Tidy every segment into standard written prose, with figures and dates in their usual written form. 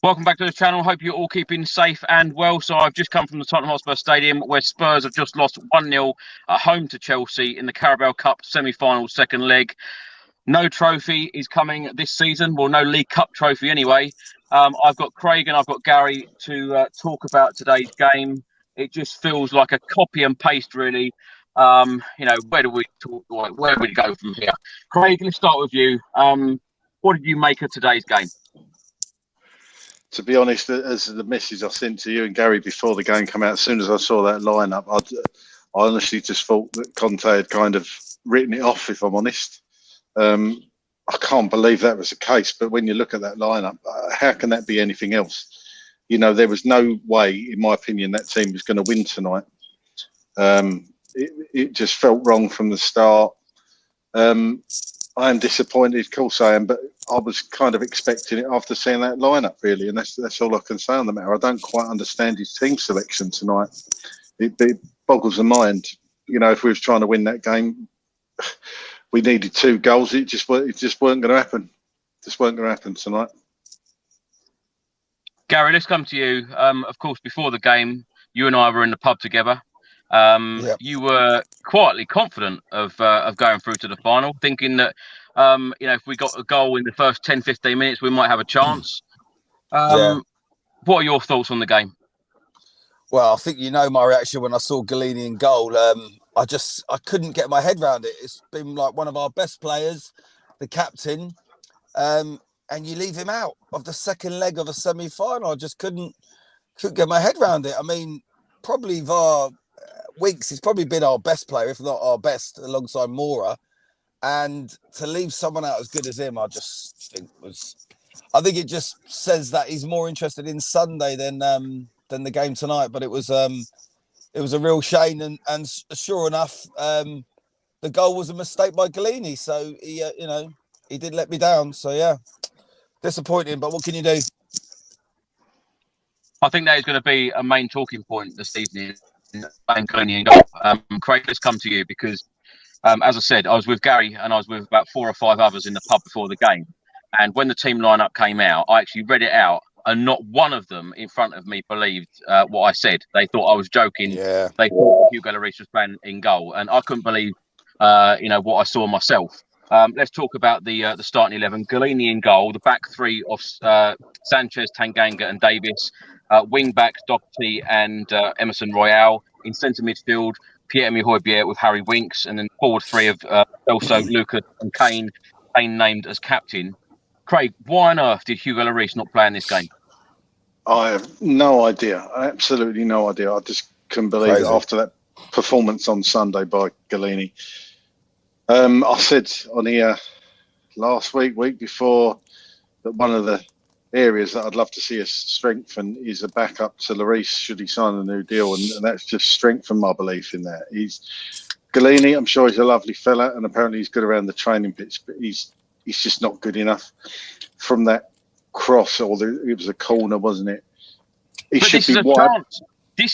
Welcome back to the channel. Hope you're all keeping safe and well. So I've just come from the Tottenham Hotspur Stadium where Spurs have just lost 1-0 at home to Chelsea in the Carabao Cup semi-final second leg. No trophy is coming this season. Well, no League Cup trophy anyway. I've got Craig and I've got Gary to talk about today's game. It just feels like a copy and paste, really. Where do we talk? Where do we go from here? Craig, let's start with you. What did you make of today's game? To be honest, as the message I sent to you and Gary before the game came out, as soon as I saw that lineup, I honestly just thought that Conte had kind of written it off, if I'm honest. I can't believe that was the case, but when you look at that lineup, how can that be anything else? You know, there was no way, in my opinion, that team was going to win tonight. It just felt wrong from the start. I am disappointed, of course I am, but I was kind of expecting it after seeing that lineup, really, and that's all I can say on the matter. I don't quite understand his team selection tonight. It boggles the mind. You know, if we was trying to win that game, we needed 2 goals. It just weren't going to happen. Just weren't going to happen tonight. Gary, let's come to you. Of course, before the game, you and I were in the pub together. Yep. You were quietly confident of going through to the final, thinking that if we got a goal in the first 10-15 minutes, we might have a chance. What are your thoughts on the game? Well, I think you know my reaction when I saw Goalini in goal. I couldn't get my head around it. It's been like one of our best players, the captain, and you leave him out of the second leg of a semi-final. I just couldn't get my head around it. I mean, probably VAR weeks, he's probably been our best player, if not our best, alongside Mora. And to leave someone out as good as him, I think it just says that he's more interested in Sunday than the game tonight. But it was a real shame, and sure enough, the goal was a mistake by Goalini. So he did let me down. So yeah, disappointing. But what can you do? I think that is going to be a main talking point this evening. Goalini in goal. Craig, let's come to you because, as I said, I was with Gary and I was with about 4 or 5 others in the pub before the game. And when the team lineup came out, I actually read it out, and not one of them in front of me believed what I said. They thought I was joking. Yeah. They thought Hugo Lloris was playing in goal, and I couldn't believe, what I saw myself. Let's talk about the starting 11. Goalini in goal, the back 3 of Sanchez, Tanganga, and Davis. Wing backs Doherty and Emerson Royale. In centre midfield, Pierre-Emile Højbjerg with Harry Winks, and then forward 3 of also Lucas and Kane named as captain. Craig, why on earth did Hugo Lloris not play in this game? I have no idea. Absolutely no idea. I just couldn't believe it after that performance on Sunday by Goalini. I said on here last week before, that one of the areas that I'd love to see us strengthen is a backup to Lloris should he sign a new deal, and that's just strengthened my belief in that. Goalini, I'm sure he's a lovely fella, and apparently he's good around the training pitch, but he's just not good enough from that cross, it was a corner, wasn't it? This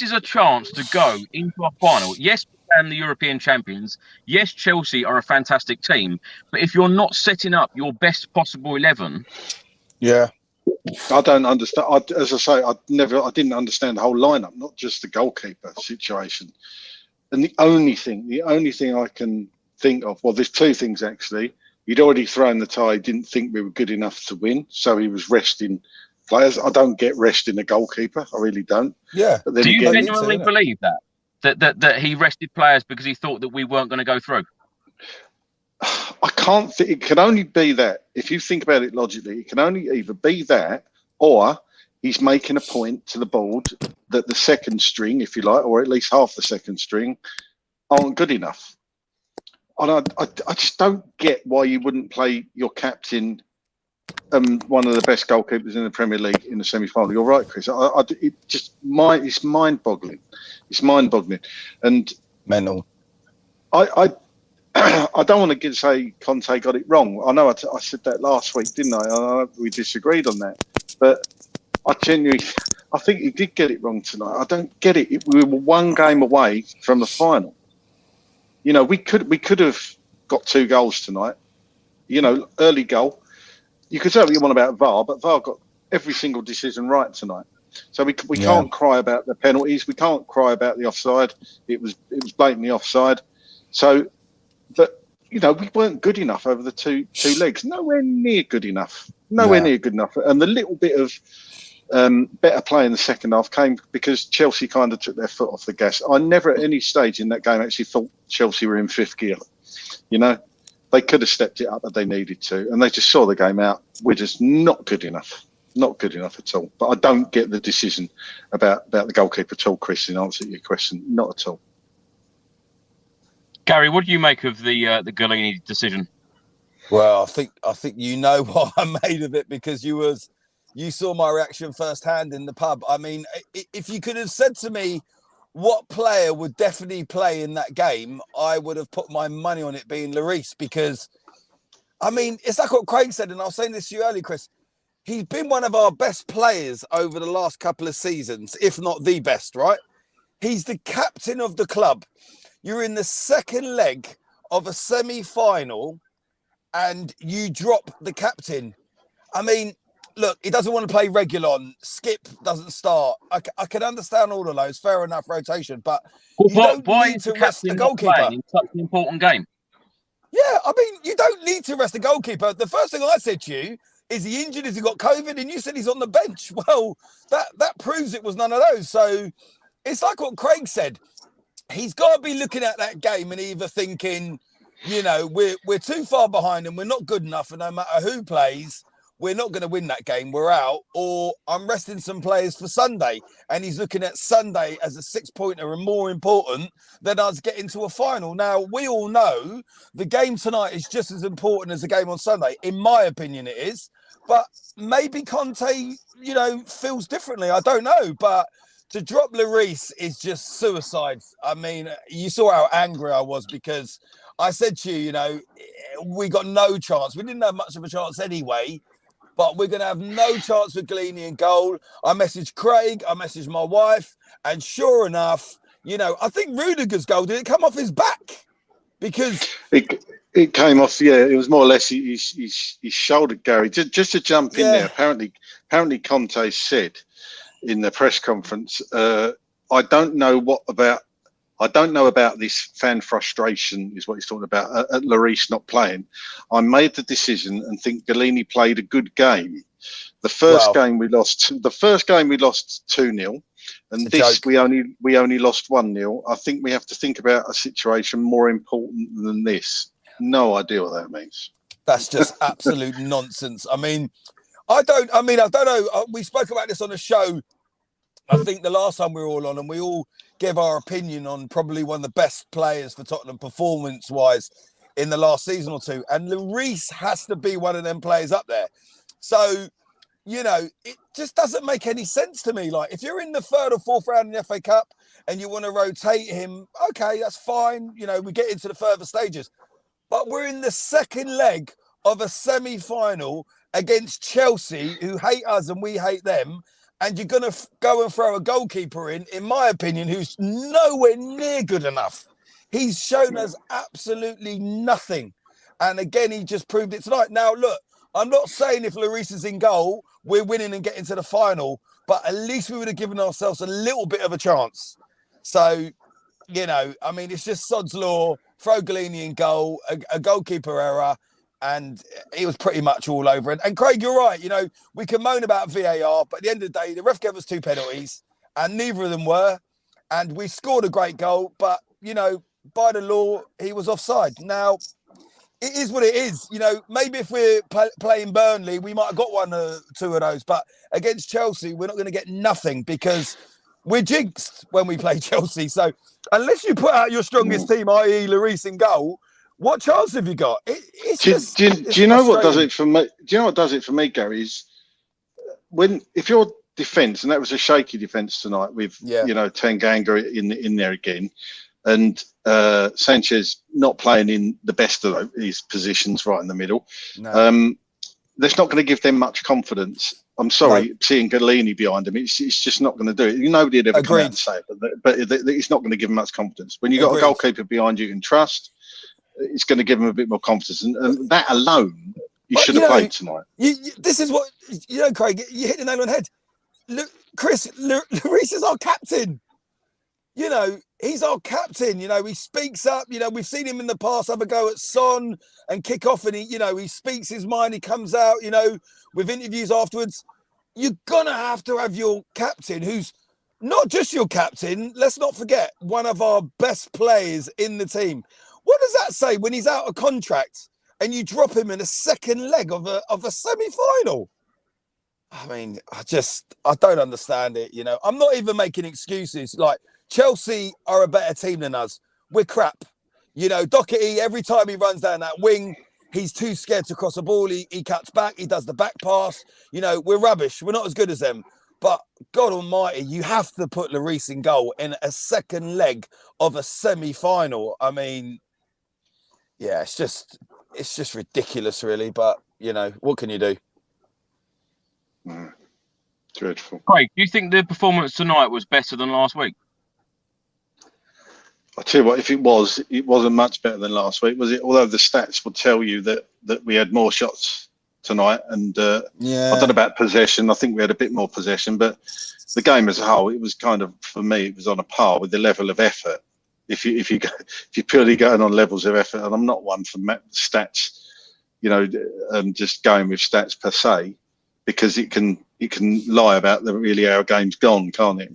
is a chance to go into a final. Yes, and the European champions. Yes, Chelsea are a fantastic team, but if you're not setting up your best possible 11, I don't understand. As I say, I didn't understand the whole lineup, not just the goalkeeper situation. And the only thing I can think of, well, there's 2 things actually. He'd already thrown the tie. Didn't think we were good enough to win, so he was resting players. I don't get resting the goalkeeper. I really don't. Yeah. But then do you genuinely believe that he rested players because he thought that we weren't going to go through? I can't think. It can only be that. If you think about it logically, it can only either be that, or he's making a point to the board that the second string, if you like, or at least half the second string, aren't good enough. And I just don't get why you wouldn't play your captain, one of the best goalkeepers in the Premier League, in the semi-final. You're right, Chris. It's mind-boggling. It's mind-boggling, and mental. I don't want to say Conte got it wrong. I know I said that last week, didn't I? We disagreed on that, but I think he did get it wrong tonight. I don't get it. We were 1 game away from the final. You know, we could have got 2 goals tonight. You know, early goal. You could say what you want about VAR, but VAR got every single decision right tonight. So we can't cry about the penalties. We can't cry about the offside. It was blatantly offside. So, but you know, we weren't good enough over the two legs. Nowhere near good enough. Nowhere near good enough. And the little bit of better play in the second half came because Chelsea kind of took their foot off the gas. I never at any stage in that game actually thought Chelsea were in fifth gear. You know, they could have stepped it up if they needed to, and they just saw the game out. We're just not good enough. Not good enough at all. But I don't get the decision about the goalkeeper at all, Chris, in answer to your question. Not at all. Gary, what do you make of the Goalini decision? Well, I think you know what I made of it because you saw my reaction firsthand in the pub. I mean, if you could have said to me what player would definitely play in that game, I would have put my money on it being Lloris because, I mean, it's like what Craig said, and I was saying this to you earlier, Chris. He's been one of our best players over the last couple of seasons, if not the best, right? He's the captain of the club. You're in the second leg of a semi-final and you drop the captain. I mean, look, he doesn't want to play Reguilon. Skip doesn't start. I can understand all of those. Fair enough rotation, but why need to rest the goalkeeper in such an important game? Yeah, I mean, you don't need to rest the goalkeeper. The first thing I said to you, is he injured? Has he got COVID? And you said he's on the bench. Well, that proves it was none of those. So it's like what Craig said. He's got to be looking at that game and either thinking, you know, we're too far behind and we're not good enough. And no matter who plays, we're not going to win that game. We're out. Or I'm resting some players for Sunday. And he's looking at Sunday as a 6-pointer and more important than us getting to a final. Now, we all know the game tonight is just as important as the game on Sunday. In my opinion, it is. But maybe Conte, you know, feels differently. I don't know. But to drop Lloris is just suicide. I mean, you saw how angry I was because I said to you, you know, we got no chance. We didn't have much of a chance anyway. But we're going to have no chance with Goalini in goal. I messaged Craig. I messaged my wife. And sure enough, you know, I think Rudiger's goal, did it come off his back? Because... It came off, yeah. It was more or less his shoulder, Gary. Just to jump in there. Apparently, Conte said in the press conference, I don't know about this fan frustration, is what he's talking about. At Lloris not playing, I made the decision and think Goalini played a good game. The first game we lost 2-0. And this, we only lost 1-0. I think we have to think about a situation more important than this. No idea what that means. That's just absolute nonsense. I mean, I don't know. We spoke about this on a show, I think the last time we were all on, and we all gave our opinion on probably one of the best players for Tottenham performance-wise in the last season or two. And Lloris has to be one of them players up there. So, you know, it just doesn't make any sense to me. Like, if you're in the third or fourth round in the FA Cup and you want to rotate him, okay, that's fine. You know, we get into the further stages. But we're in the second leg of a semi-final against Chelsea, who hate us and we hate them. And you're going to go and throw a goalkeeper in my opinion, who's nowhere near good enough. He's shown us absolutely nothing. And again, he just proved it tonight. Now, look, I'm not saying if Lloris is in goal, we're winning and getting to the final, but at least we would have given ourselves a little bit of a chance. So, you know, I mean, it's just sod's law. Throw Goalini in goal, a goalkeeper error, and it was pretty much all over. And Craig, you're right. You know, we can moan about VAR, but at the end of the day, the ref gave us 2 penalties, and neither of them were. And we scored a great goal, but, you know, by the law, he was offside. Now, it is what it is. You know, maybe if we're playing Burnley, we might have got 1 or 2 of those. But against Chelsea, we're not going to get nothing because we're jinxed when we play Chelsea. So unless you put out your strongest team, i.e. Lloris in goal, what chance have you got? Do you know what does it for me? Do you know what does it for me, Gary? Is if your defence, and that was a shaky defence tonight with you know Tanganga in there again, and Sanchez not playing in the best of his positions right in the middle. No. That's not going to give them much confidence. I'm sorry, seeing Goalini behind him, it's just not going to do it. Nobody would ever come out and say it, but it's not going to give them much confidence. When you've got a goalkeeper behind you can trust, it's going to give them a bit more confidence. And that alone You should have played tonight. This is what, Craig, you hit the nail on the head. Look, Chris, Lloris is our captain. He's our captain. He speaks up. We've seen him in the past have a go at Son and kick off, and he speaks his mind. He comes out, with interviews afterwards. You're gonna have to have your captain, who's not just your captain. Let's not forget, one of our best players in the team. What does that say when he's out of contract and you drop him in a second leg of a semi-final? I mean, I don't understand it. I'm not even making excuses. Like, Chelsea are a better team than us. We're crap. Doherty, every time he runs down that wing, he's too scared to cross a ball. He cuts back. He does the back pass. We're rubbish. We're not as good as them. But God almighty, you have to put Lloris in goal in a second leg of a semi-final. I mean, yeah, it's just ridiculous, really. But, what can you do? Dreadful. Craig, do you think the performance tonight was better than last week? I'll tell you what, if it wasn't much better than last week, was it? Although the stats will tell you that we had more shots tonight, and I don't know about possession. I think we had a bit more possession, but the game as a whole, it was kind of, for me, it was on a par with the level of effort. If you're purely going on levels of effort, and I'm not one for stats, just going with stats per se, because it can lie about really how a game's gone, can't it?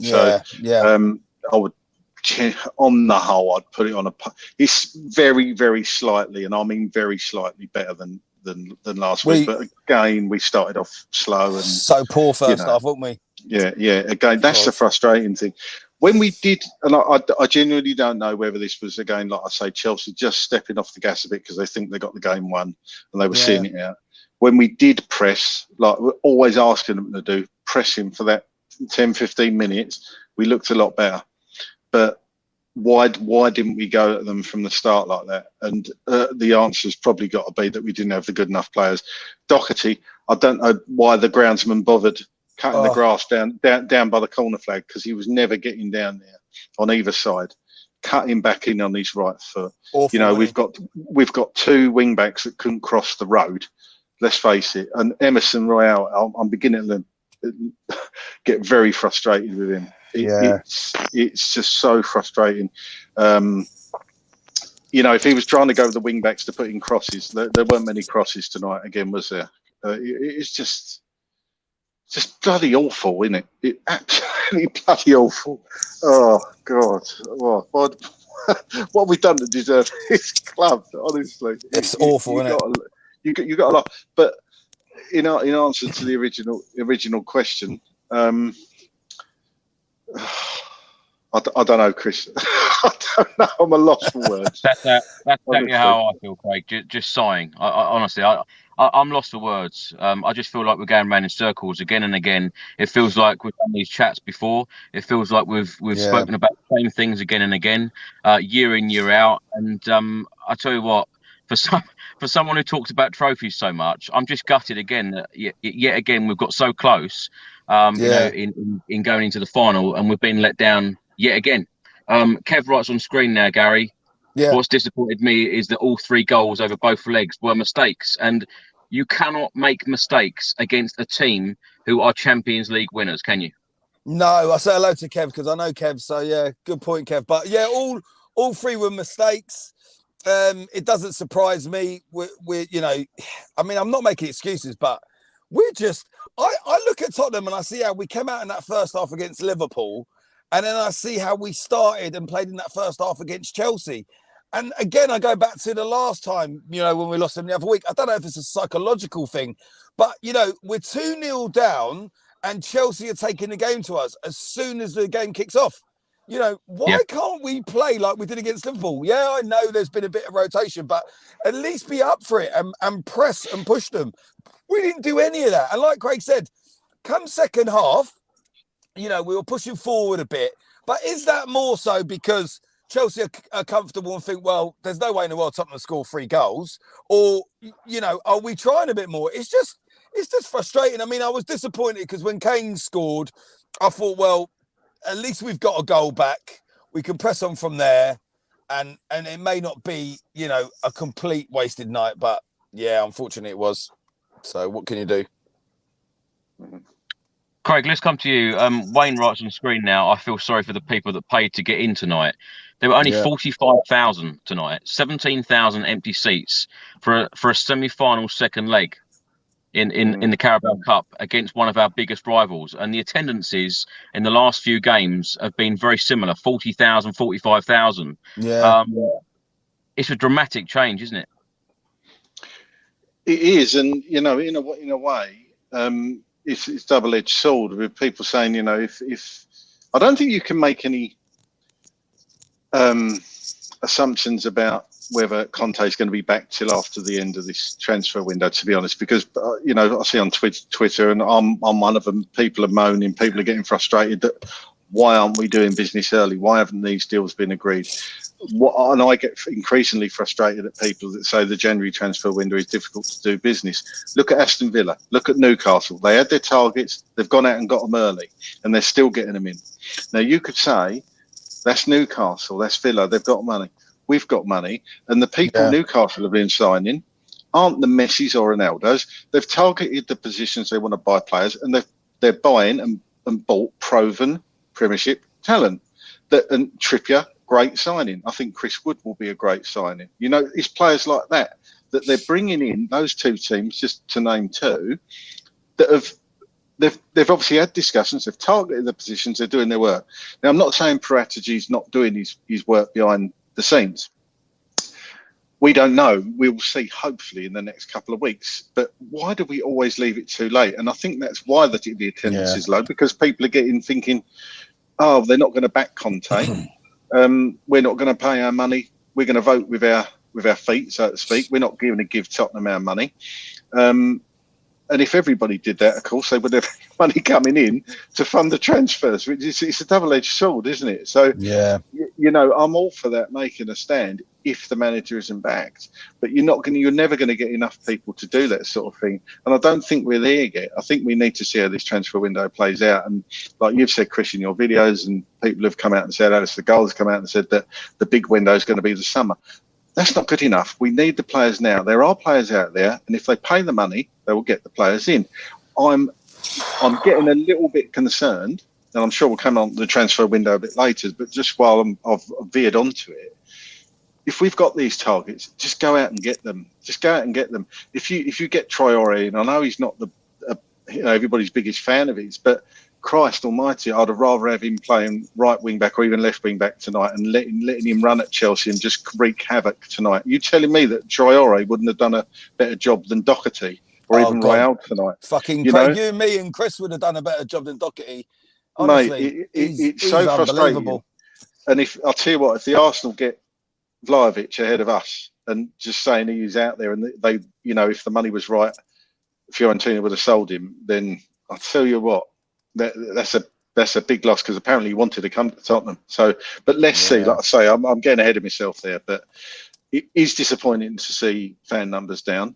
I would, on the whole, I'd put it on it's very, very slightly, and I mean very slightly better than last week. But again, we started off slow and so poor first half, weren't we? Yeah. Again, that's the frustrating thing. When we did, and I genuinely don't know whether this was, again, like I say, Chelsea just stepping off the gas a bit because they think they got the game won and they were seeing it out. When we did press, like we're always asking them to do, pressing for that 10, 15 minutes, we looked a lot better. But why didn't we go at them from the start like that? And the answer's probably got to be that we didn't have the good enough players. Doherty, I don't know why the groundsman bothered cutting the grass down by the corner flag, because he was never getting down there on either side. Cut him back in on his right foot. Awful, we've got two wing backs that couldn't cross the road. Let's face it. And Emerson Royale, I'm beginning to get very frustrated with him. It's just so frustrating. If he was trying to go with the wing backs to put in crosses, there weren't many crosses tonight. Again, was there? It's just bloody awful, isn't it? It absolutely bloody awful. Oh God! What have we done to deserve this club? Honestly, it's awful, isn't it? You got a lot, but in answer to the original question, I don't know, Chris. I don't know. I'm a loss for words. That's exactly how I feel, Craig. Just sighing. Honestly, I'm lost for words. I just feel like we're going around in circles again and again. It feels like we've done these chats before. It feels like we've spoken about the same things again and again, year in, year out. And I tell you what, for someone who talks about trophies so much, I'm just gutted again that yet again we've got so close, in going into the final, and we've been let down yet again. Kev writes on screen now, Gary. Yeah. What's disappointed me is that all three goals over both legs were mistakes, and you cannot make mistakes against a team who are Champions League winners, can you? No, I say hello to Kev because I know Kev. So yeah, good point, Kev. But yeah, all three were mistakes. It doesn't surprise me. We're I mean, I'm not making excuses, but we're just. I look at Tottenham and I see how we came out in that first half against Liverpool, and then I see how we started and played in that first half against Chelsea. And again, I go back to the last time, when we lost them the other week. I don't know if it's a psychological thing, but, we're 2-0 down and Chelsea are taking the game to us as soon as the game kicks off. Why can't we play like we did against Liverpool? Yeah, I know there's been a bit of rotation, but at least be up for it and press and push them. We didn't do any of that. And like Craig said, come second half, we were pushing forward a bit. But is that more so because Chelsea are comfortable and think, well, there's no way in the world Tottenham will score 3 goals? Or, are we trying a bit more? It's just frustrating. I mean, I was disappointed because when Kane scored, I thought, well, at least we've got a goal back. We can press on from there. And it may not be, a complete wasted night. But, yeah, unfortunately it was. So what can you do? Craig, let's come to you. Wayne writes on screen now, I feel sorry for the people that paid to get in tonight. There were only 45,000 tonight, 17,000 empty seats for a semi-final second leg in the Carabao Cup against one of our biggest rivals. And the attendances in the last few games have been very similar, 40,000, 45,000. Yeah. It's a dramatic change, isn't it? It is. And, you know, in a way, it's double-edged sword with people saying, you know, if I don't think you can make any assumptions about whether Conte is going to be back till after the end of this transfer window, to be honest, because, you know, I see on Twitter, and I'm one of them, people are moaning, people are getting frustrated that why aren't we doing business early? Why haven't these deals been agreed? And I get increasingly frustrated at people that say the January transfer window is difficult to do business. Look at Aston Villa. Look at Newcastle. They had their targets. They've gone out and got them early, and they're still getting them in. Now, you could say, that's Newcastle, that's Villa. They've got money. We've got money. And the people Newcastle have been signing aren't the Messis or Ronaldos. They've targeted the positions they want to buy players, and they're buying and bought proven Premiership talent. And Trippier, great signing. I think Chris Wood will be a great signing. You know, it's players like that they're bringing in, those two teams, just to name two, that they've obviously had discussions, they've targeted the positions, they're doing their work. Now, I'm not saying Paratigi's not doing his work behind the scenes. We don't know. We will see, hopefully, in the next couple of weeks. But why do we always leave it too late? And I think that's why the attendance is low, because people are thinking, oh, they're not going to back Conte. We're not going to pay our money. We're going to vote with our feet, so to speak. We're not going to give Tottenham our money. And if everybody did that, of course, they would have money coming in to fund the transfers, which is, it's a double-edged sword, isn't it? So, you know, I'm all for that, making a stand if the manager isn't backed. But you're never going to get enough people to do that sort of thing. And I don't think we're there yet. I think we need to see how this transfer window plays out. And like you've said, Chris, in your videos, and people have come out and said, Alice, the goals have come out and said that the big window is going to be the summer. That's not good enough. We need the players now. There are players out there, and if they pay the money, they will get the players in. I'm getting a little bit concerned, and I'm sure we'll come on the transfer window a bit later, but just while I've veered onto it, if we've got these targets, just go out and get them. Just go out and get them. If you get Traore, and I know he's not everybody's biggest fan of his, but Christ almighty, I'd have rather have him playing right wing back or even left wing back tonight, and letting him run at Chelsea and just wreak havoc tonight. You telling me that Traore wouldn't have done a better job than Doherty or even Royale tonight? Fucking Craig, you, me and Chris would have done a better job than Doherty. Honestly, mate, it's so frustrating. And I'll tell you what, if the Arsenal get Vlahovic ahead of us and just saying he's out there, and they, you know, if the money was right, Fiorentina would have sold him, then I'll tell you what, that's a big loss, because apparently he wanted to come to Tottenham. So, but let's see. Like I say, I'm getting ahead of myself there, but it is disappointing to see fan numbers down.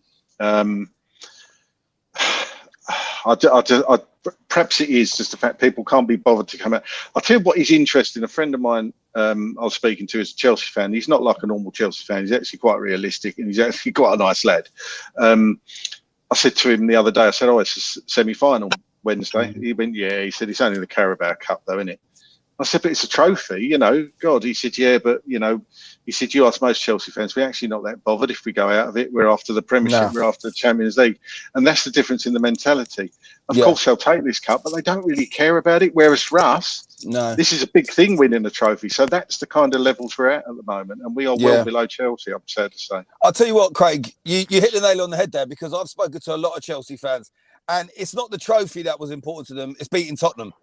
Perhaps it is just the fact people can't be bothered to come out. I'll tell you what is interesting. A friend of mine I was speaking to is a Chelsea fan. He's not like a normal Chelsea fan. He's actually quite realistic, and he's actually quite a nice lad. I said to him the other day, I said, oh, it's a semi-final Wednesday. He went, yeah. He said, it's only the Carabao Cup though, isn't it? I said, but it's a trophy, you know. God, he said, yeah, but, you know, he said, you ask most Chelsea fans, we're actually not that bothered if we go out of it. We're after the Premiership, we're after the Champions League. And that's the difference in the mentality. Of course, they'll take this cup, but they don't really care about it. Whereas for us, this is a big thing, winning the trophy. So that's the kind of levels we're at the moment. And we are well below Chelsea, I'm sad to say. I'll tell you what, Craig, you hit the nail on the head there, because I've spoken to a lot of Chelsea fans, and it's not the trophy that was important to them, it's beating Tottenham.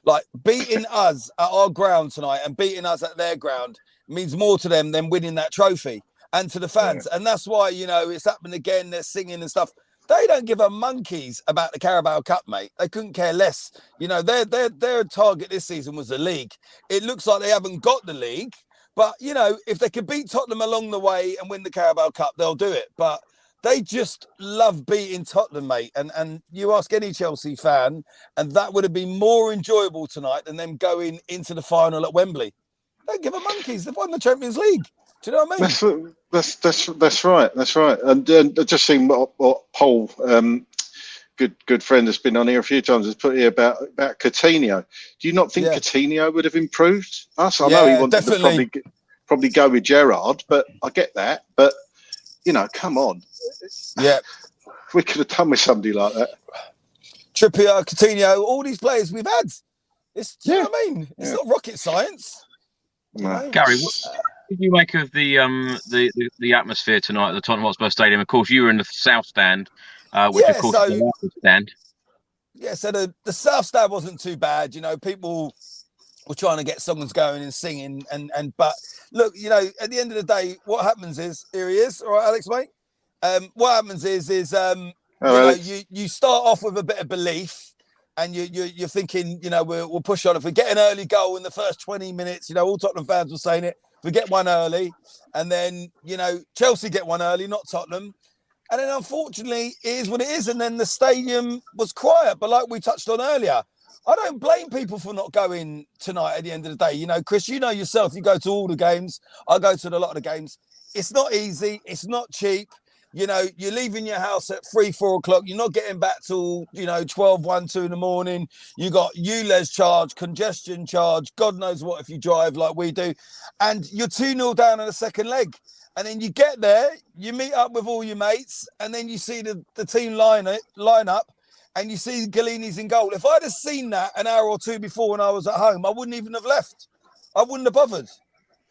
Like, beating us at our ground tonight and beating us at their ground means more to them than winning that trophy, and to the fans. And that's why, you know, it's happened again. They're singing and stuff. They don't give a monkeys about the Carabao Cup, mate. They couldn't care less. You know, their target this season was the league. It looks like they haven't got the league, but, you know, if they could beat Tottenham along the way and win the Carabao Cup, they'll do it. But they just love beating Tottenham, mate. And you ask any Chelsea fan, and that would have been more enjoyable tonight than them going into the final at Wembley. They don't give a monkeys. They've won the Champions League. Do you know what I mean? That's right. That's right. And just seeing what Paul, good friend that's been on here a few times, has put here about Coutinho. Do you not think Coutinho would have improved us? I know he wanted to probably go with Gerrard, but I get that. But come on. Yeah, we could have done with somebody like that. Trippier, Coutinho, all these players we've had. Do you know what I mean? It's not rocket science. No. Gary, what did you make of the atmosphere tonight at the Tottenham Hotspur Stadium? Of course, you were in the South Stand, which of course is the largest stand. Yeah, so the South Stand wasn't too bad. People were trying to get songs going and singing, but look, at the end of the day, what happens is, here he is. All right, Alex, mate. What happens is you start off with a bit of belief, and you're thinking, we'll push on. If we get an early goal in the first 20 minutes, all Tottenham fans were saying it. If we get one early, and then Chelsea get one early, not Tottenham, and then unfortunately it is what it is. And then the stadium was quiet. But like we touched on earlier, I don't blame people for not going tonight. At the end of the day, Chris, yourself, you go to all the games. I go to a lot of the games. It's not easy. It's not cheap. You're leaving your house at 3-4 o'clock. You're not getting back till 12, 1, 2 in the morning. You got ULEZ charge, congestion charge, God knows what if you drive like we do, and you're 2-0 down in the second leg. And then you get there, you meet up with all your mates, and then you see the team line up, and you see Galini's in goal. If I'd have seen that an hour or two before when I was at home, I wouldn't even have left. I wouldn't have bothered.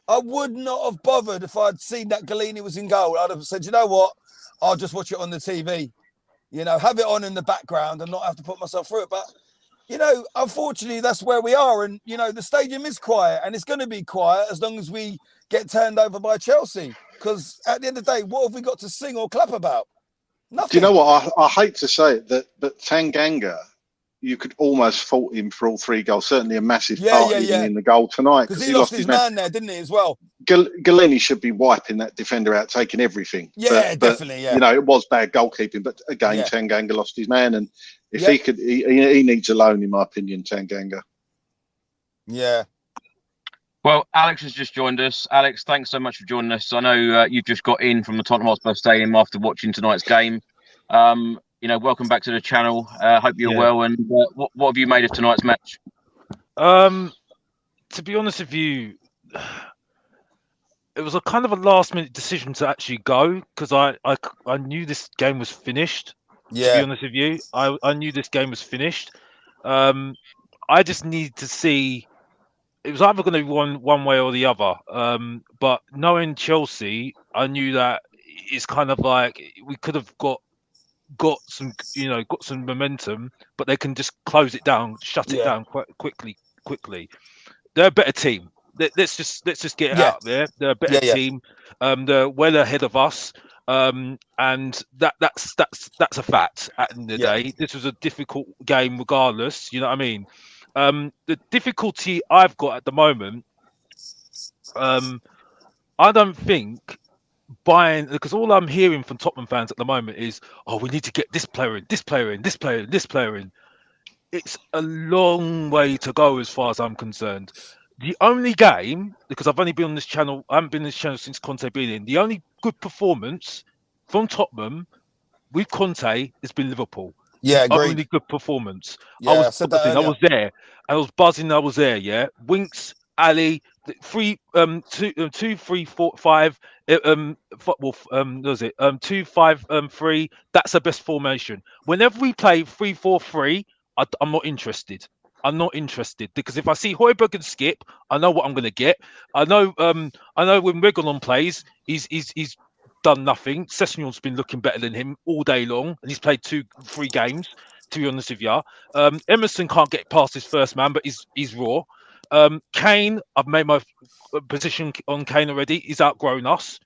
I would not have bothered if I'd seen that Galini was in goal. I'd have said, you know what? I'll just watch it on the TV, have it on in the background and not have to put myself through it. But, unfortunately, that's where we are. And, the stadium is quiet, and it's going to be quiet as long as we get turned over by Chelsea. Because at the end of the day, what have we got to sing or clap about? Nothing. Do you know what? I hate to say it, but Tanganga, you could almost fault him for all 3 goals. Certainly a massive part in the goal tonight. Because he lost his man there, didn't he, as well? Galini should be wiping that defender out, taking everything. Yeah, definitely, yeah. It was bad goalkeeping, but again, Tanganga lost his man. And if he could, he needs a loan, in my opinion, Tanganga. Yeah. Well, Alex has just joined us. Alex, thanks so much for joining us. I know you've just got in from the Tottenham Hotspur Stadium after watching tonight's game. Welcome back to the channel. Hope you're well. And what have you made of tonight's match? To be honest with you, it was a kind of a last-minute decision to actually go because I knew this game was finished. Yeah. To be honest with you, I knew this game was finished. I just need to see. It was either going to be one way or the other. But knowing Chelsea, I knew that it's kind of like we could have got some momentum, but they can just close it down, shut it down quite quickly. They're a better team. Let's just get it out there. They're a better team. They're well ahead of us. And that's a fact. At the end of the day, this was a difficult game, regardless. You know what I mean? The difficulty I've got at the moment, I don't think buying, because all I'm hearing from Tottenham fans at the moment is, oh, we need to get this player in, this player in, this player in, this player in. It's a long way to go as far as I'm concerned. The only game, because I've only been on this channel, I haven't been on this channel since Conte been in, the only good performance from Tottenham with Conte has been Liverpool. Yeah, agreed. Only good performance. Yeah, I was there. I was buzzing. I was there. Yeah, Winks, Ali, 3, 2, 3, 4, 5. Was it 2, 5, 3? That's the best formation. Whenever we play 3-4-3, I'm not interested. I'm not interested because if I see Højbjerg and Skip, I know what I'm going to get. I know when Reguilon plays, he's done nothing. Sessegnon's been looking better than him all day long, and he's played 2-3 games. To be honest with you, Emerson can't get past his first man, but he's raw. Kane, I've made my position on Kane already. He's outgrown us.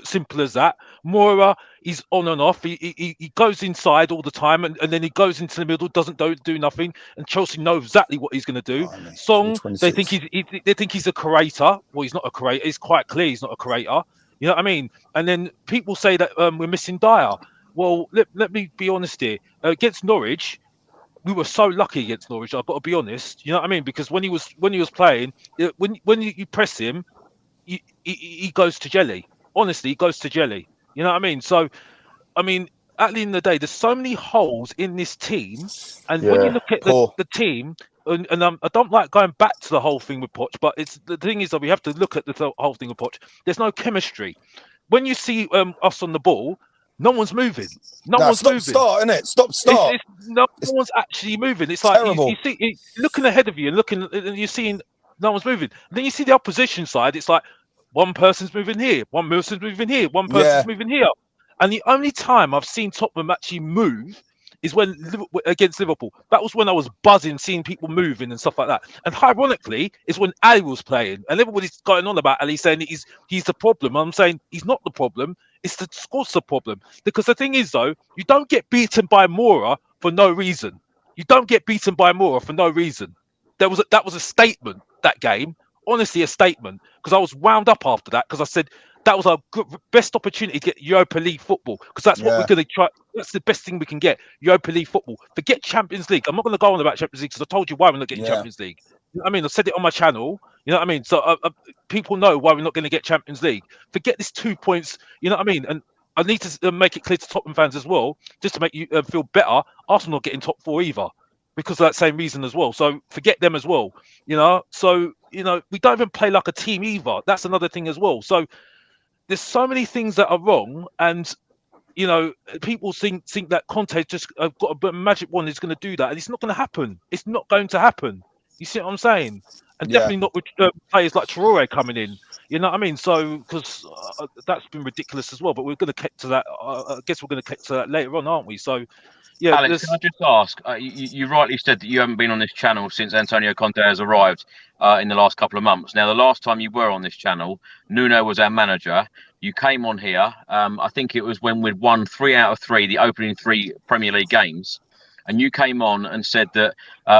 Simple as that. Moura, he's on and off. He goes inside all the time, and then he goes into the middle, doesn't do nothing. And Chelsea know exactly what he's going to do. Song, they think he's a creator. Well, he's not a creator. It's quite clear he's not a creator. You know what I mean? And then people say that we're missing Dyer. Well, let me be honest here. Against Norwich, we were so lucky against Norwich. I've got to be honest. You know what I mean? Because when he was playing, when you press him, he goes to jelly. Honestly, he goes to jelly. You know what I mean? So, I mean, at the end of the day, there's so many holes in this team, and when you look at the team, and I don't like going back to the whole thing with Poch, but it's the thing is that we have to look at the whole thing with Poch. There's no chemistry. When you see us on the ball, no one's moving. No one's moving. Start, innit? Start. No one's actually moving. It's like you see looking ahead of you and you're seeing no one's moving. And then you see the opposition side. It's like one person's moving here, one person's moving here, one person's moving here. And the only time I've seen Tottenham actually move is when against Liverpool. That was when I was buzzing, seeing people moving and stuff like that. And ironically, is when Ali was playing, and everybody's going on about Ali saying he's the problem. I'm saying he's not the problem. It's the squad's the problem. Because the thing is, though, you don't get beaten by Mora for no reason. You don't get beaten by Mora for no reason. That was a statement, that game. Honestly, a statement. Because I was wound up after that, because I said that was our best opportunity to get Europa League football, because that's what we're going to try. That's the best thing we can get, Europa League football. Forget Champions League. I'm not going to go on about Champions League because I told you why we're not getting Champions League. You know what I mean? I said it on my channel. You know what I mean? So people know why we're not going to get Champions League. Forget this 2 points. You know what I mean? And I need to make it clear to Tottenham fans as well, just to make you feel better. Arsenal not getting top 4 either, because of that same reason as well. So forget them as well. You know? So, you know, we don't even play like a team either. That's another thing as well. So there's so many things that are wrong, and you know, people think that Conte just got a magic wand is going to do that, and it's not going to happen. It's not going to happen. You see what I'm saying? And definitely not with players like Traore coming in. You know what I mean? So because that's been ridiculous as well. But we're going to get to that. I guess we're going to get to that later on, aren't we? So yeah. Alex, can I just ask? You rightly said that you haven't been on this channel since Antonio Conte has arrived in the last couple of months. Now, the last time you were on this channel, Nuno was our manager. You came on here. I think it was when we'd won 3 out of 3, the opening 3 Premier League games. And you came on and said that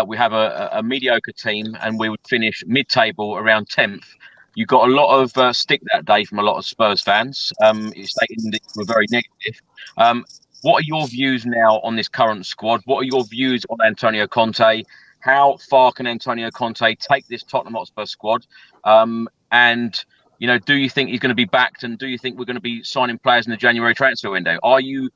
we have a mediocre team and we would finish mid-table around 10th. You got a lot of stick that day from a lot of Spurs fans, stating that you were very negative. What are your views now on this current squad? What are your views on Antonio Conte? How far can Antonio Conte take this Tottenham Hotspur squad? And, you know, do you think he's going to be backed? And do you think we're going to be signing players in the January transfer window? Are you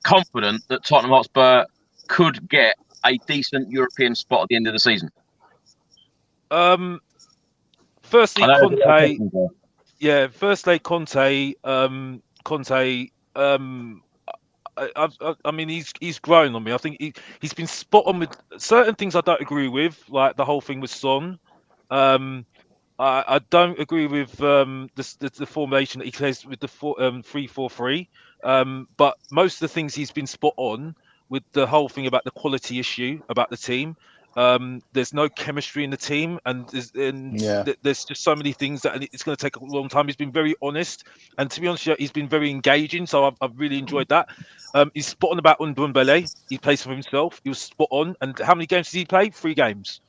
confident that Tottenham Hotspur could get a decent European spot at the end of the season? Firstly, Conte. Yeah, firstly, Conte. Conte, I mean, he's grown on me. I think he's been spot on with certain things I don't agree with, like the whole thing with Son. I don't agree with the formation that he plays with the 3-4-3. But most of the things he's been spot on with the whole thing about the quality issue about the team. There's no chemistry in the team, and there's just so many things that it's going to take a long time. He's been very honest, and to be honest, he's been very engaging. So I've really enjoyed that. He's spot on about Ndombele. He plays for himself. He was spot on. And how many games did he play? 3 games.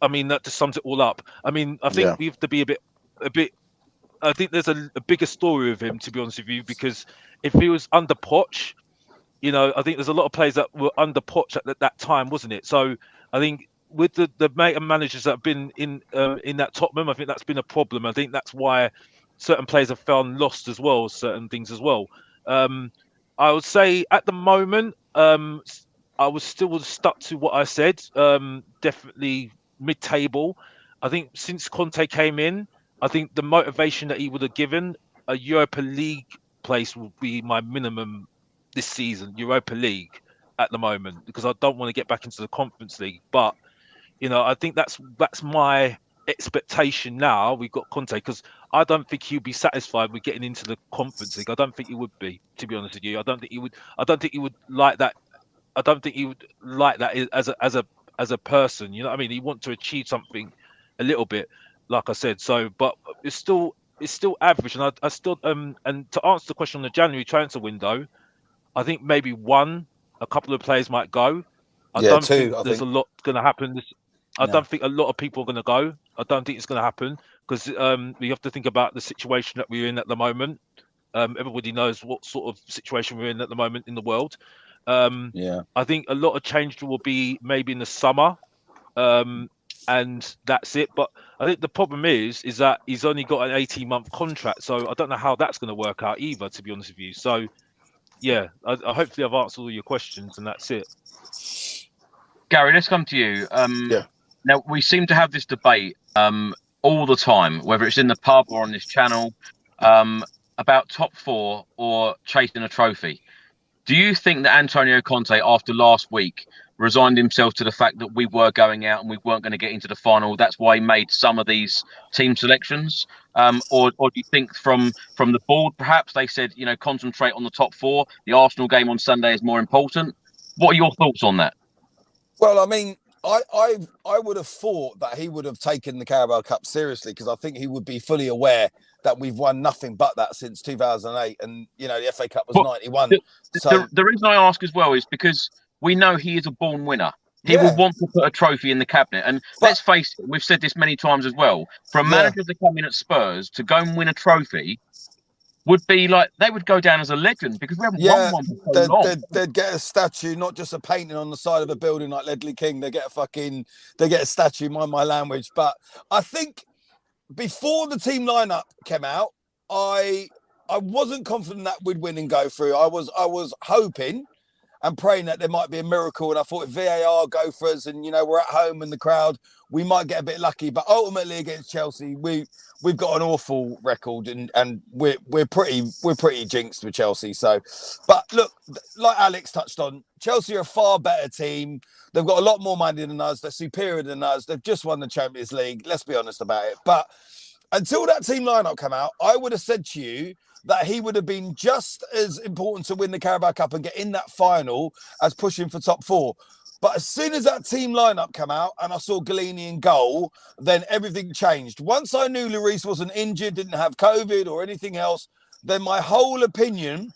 I mean, that just sums it all up. I mean, I think we have to be a bit. I think there's a bigger story with him, to be honest with you, because if he was under Poch, you know, I think there's a lot of players that were under Poch at that time, wasn't it? So I think with the managers that have been in that Tottenham, I think that's been a problem. I think that's why certain players have found lost as well, certain things as well. I would say at the moment, I was still stuck to what I said. Definitely mid-table. I think since Conte came in, I think the motivation that he would have given, a Europa League place will be my minimum this season, Europa League at the moment, because I don't want to get back into the Conference League. But, you know, I think that's my expectation now. We've got Conte, because I don't think he'll be satisfied with getting into the Conference League. I don't think he would be, to be honest with you. I don't think he would like that. I don't think he would like that as a person. You know what I mean? He wants to achieve something a little bit, like I said. So, but it's still average. And I still and to answer the question on the January transfer window, I think maybe a couple of players might go. I don't think there's a lot going to happen. I don't think a lot of people are going to go. I don't think it's going to happen, because we have to think about the situation that we're in at the moment. Everybody knows what sort of situation we're in at the moment in the world. I think a lot of change will be maybe in the summer. and that's it. But I think the problem is that he's only got an 18-month contract, so I don't know how that's going to work out either, to be honest with you. So yeah, I hopefully I've answered all your questions, and that's it. Gary, let's come to you. Yeah. Now, we seem to have this debate all the time, whether it's in the pub or on this channel, about top four or chasing a trophy. Do you think that Antonio Conte, after last week, resigned himself to the fact that we were going out and we weren't going to get into the final? That's why he made some of these team selections? Or do you think from the board, perhaps they said, you know, concentrate on the top four. The Arsenal game on Sunday is more important. What are your thoughts on that? Well, I mean, I would have thought that he would have taken the Carabao Cup seriously, because I think he would be fully aware that we've won nothing but that since 2008, and you know the FA Cup was 91. The reason I ask as well is because we know he is a born winner. He will want to put a trophy in the cabinet, and let's face it, we've said this many times as well. For a manager to come in at Spurs to go and win a trophy would be like, they would go down as a legend, because we haven't won one for so long. They'd get a statue, not just a painting on the side of a building like Ledley King. They get a statue, mind my language. But I think before the team lineup came out, I wasn't confident that we'd win and go through. I was hoping and praying that there might be a miracle, and I thought if VAR go for us, and you know we're at home and the crowd, we might get a bit lucky. But ultimately against Chelsea, we've got an awful record, and we're pretty jinxed with Chelsea. So, but look, like Alex touched on, Chelsea are a far better team. They've got a lot more money than us. They're superior than us. They've just won the Champions League. Let's be honest about it. But until that team lineup came out, I would have said to you that he would have been just as important to win the Carabao Cup and get in that final as pushing for top four. But as soon as that team lineup came out and I saw Goalini in goal, then everything changed. Once I knew Lloris wasn't injured, didn't have COVID or anything else, then my whole opinion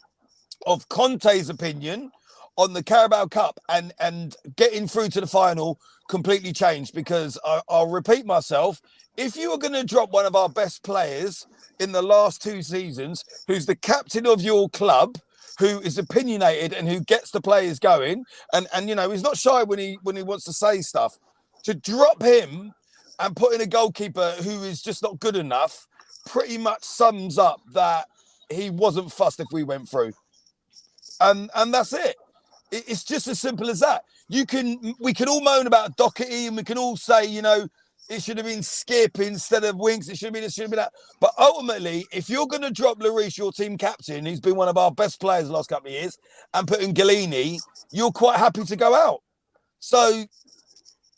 of Conte's opinion on the Carabao Cup and getting through to the final completely changed, because I'll repeat myself. If you were going to drop one of our best players in the last 2 seasons, who's the captain of your club, who is opinionated and who gets the players going, and you know, he's not shy when he wants to say stuff, to drop him and put in a goalkeeper who is just not good enough pretty much sums up that he wasn't fussed if we went through. And that's it. It's just as simple as that. We can all moan about Doherty, and we can all say, you know, it should have been Skip instead of Winks. It should have been this, should have been that. But ultimately, if you're going to drop Lloris, your team captain, who's been one of our best players the last couple of years, and put in Goalini, you're quite happy to go out. So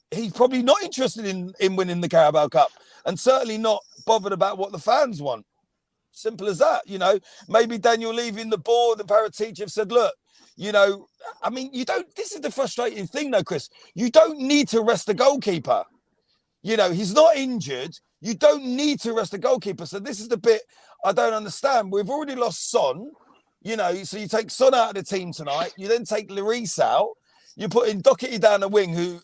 he's probably not interested in winning the Carabao Cup, and certainly not bothered about what the fans want. Simple as that. You know, maybe Daniel Levy and the board, the Paratici have said, look, you know, I mean, this is the frustrating thing though, Chris. You don't need to rest the goalkeeper. You know, he's not injured. You don't need to rest the goalkeeper. So this is the bit I don't understand. We've already lost Son, you know, so you take Son out of the team tonight. You then take Lloris out. You're putting Doherty down the wing, who,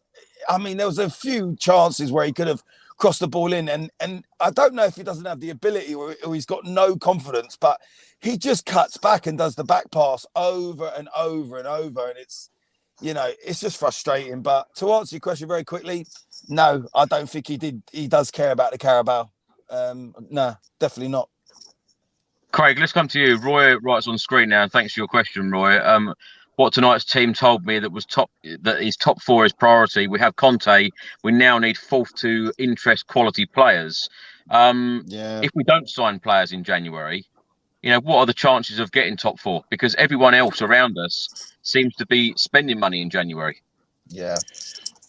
I mean, there was a few chances where he could have crossed the ball in. And I don't know if he doesn't have the ability or he's got no confidence, but he just cuts back and does the back pass over and over and over. And it's, you know, it's just frustrating. But to answer your question very quickly, no, I don't think he does care about the Carabao. No, definitely not. Craig, let's come to you. Roy writes on screen now, and thanks for your question, Roy. What tonight's team told me that his top four is priority. We have Conte. We now need fourth to interest quality players. If we don't sign players in January, you know, what are the chances of getting top four? Because everyone else around us seems to be spending money in January. Yeah,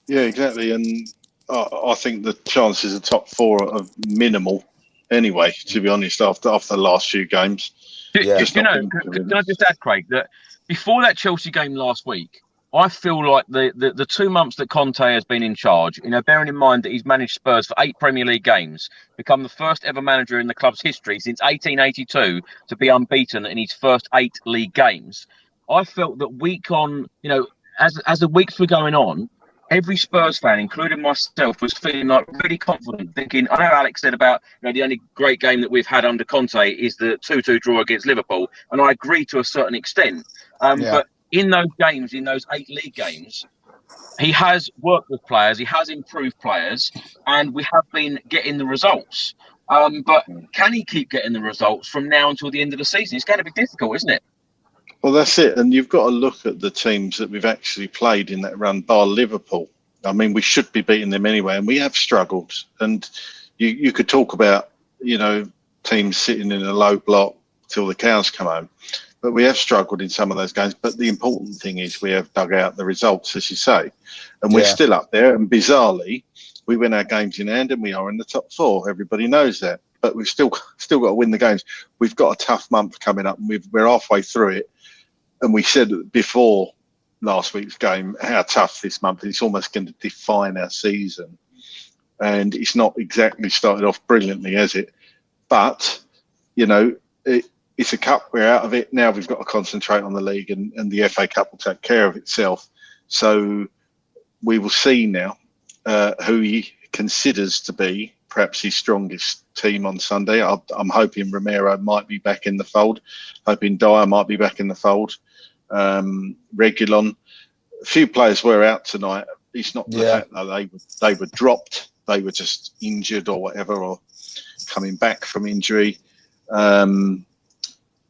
exactly. And I think the chances of top four are minimal anyway, to be honest, after the last few games. Can I just add, Craig, that before that Chelsea game last week, I feel like the 2 months that Conte has been in charge, you know, bearing in mind that he's managed Spurs for 8 Premier League games, become the first ever manager in the club's history since 1882 to be unbeaten in his first 8 league games. I felt that week on, you know, as the weeks were going on, every Spurs fan, including myself, was feeling like really confident, thinking, I know Alex said about, you know, the only great game that we've had under Conte is the 2-2 draw against Liverpool, and I agree to a certain extent. But in those games, in those 8 league games, he has worked with players, he has improved players, and we have been getting the results. But can he keep getting the results from now until the end of the season? It's going to be difficult, isn't it? Well, that's it. And you've got to look at the teams that we've actually played in that run, bar Liverpool. I mean, we should be beating them anyway, and we have struggled. And you could talk about, teams sitting in a low block till the cows come home. But we have struggled in some of those games. But the important thing is we have dug out the results, as you say. And we're still up there. And bizarrely, we win our games in hand and we are in the top 4. Everybody knows that. But we've still got to win the games. We've got a tough month coming up, and we're halfway through it. And we said before last week's game how tough this month is. It's almost going to define our season. And it's not exactly started off brilliantly, has it? But, it's a cup. We're out of it. Now we've got to concentrate on the league, and the FA Cup will take care of itself. So we will see now who he considers to be perhaps his strongest team on Sunday. I'm hoping Romero might be back in the fold. Hoping Dyer might be back in the fold. Reguilon. A few players were out tonight. It's not the fact that they were dropped. They were just injured or whatever, or coming back from injury.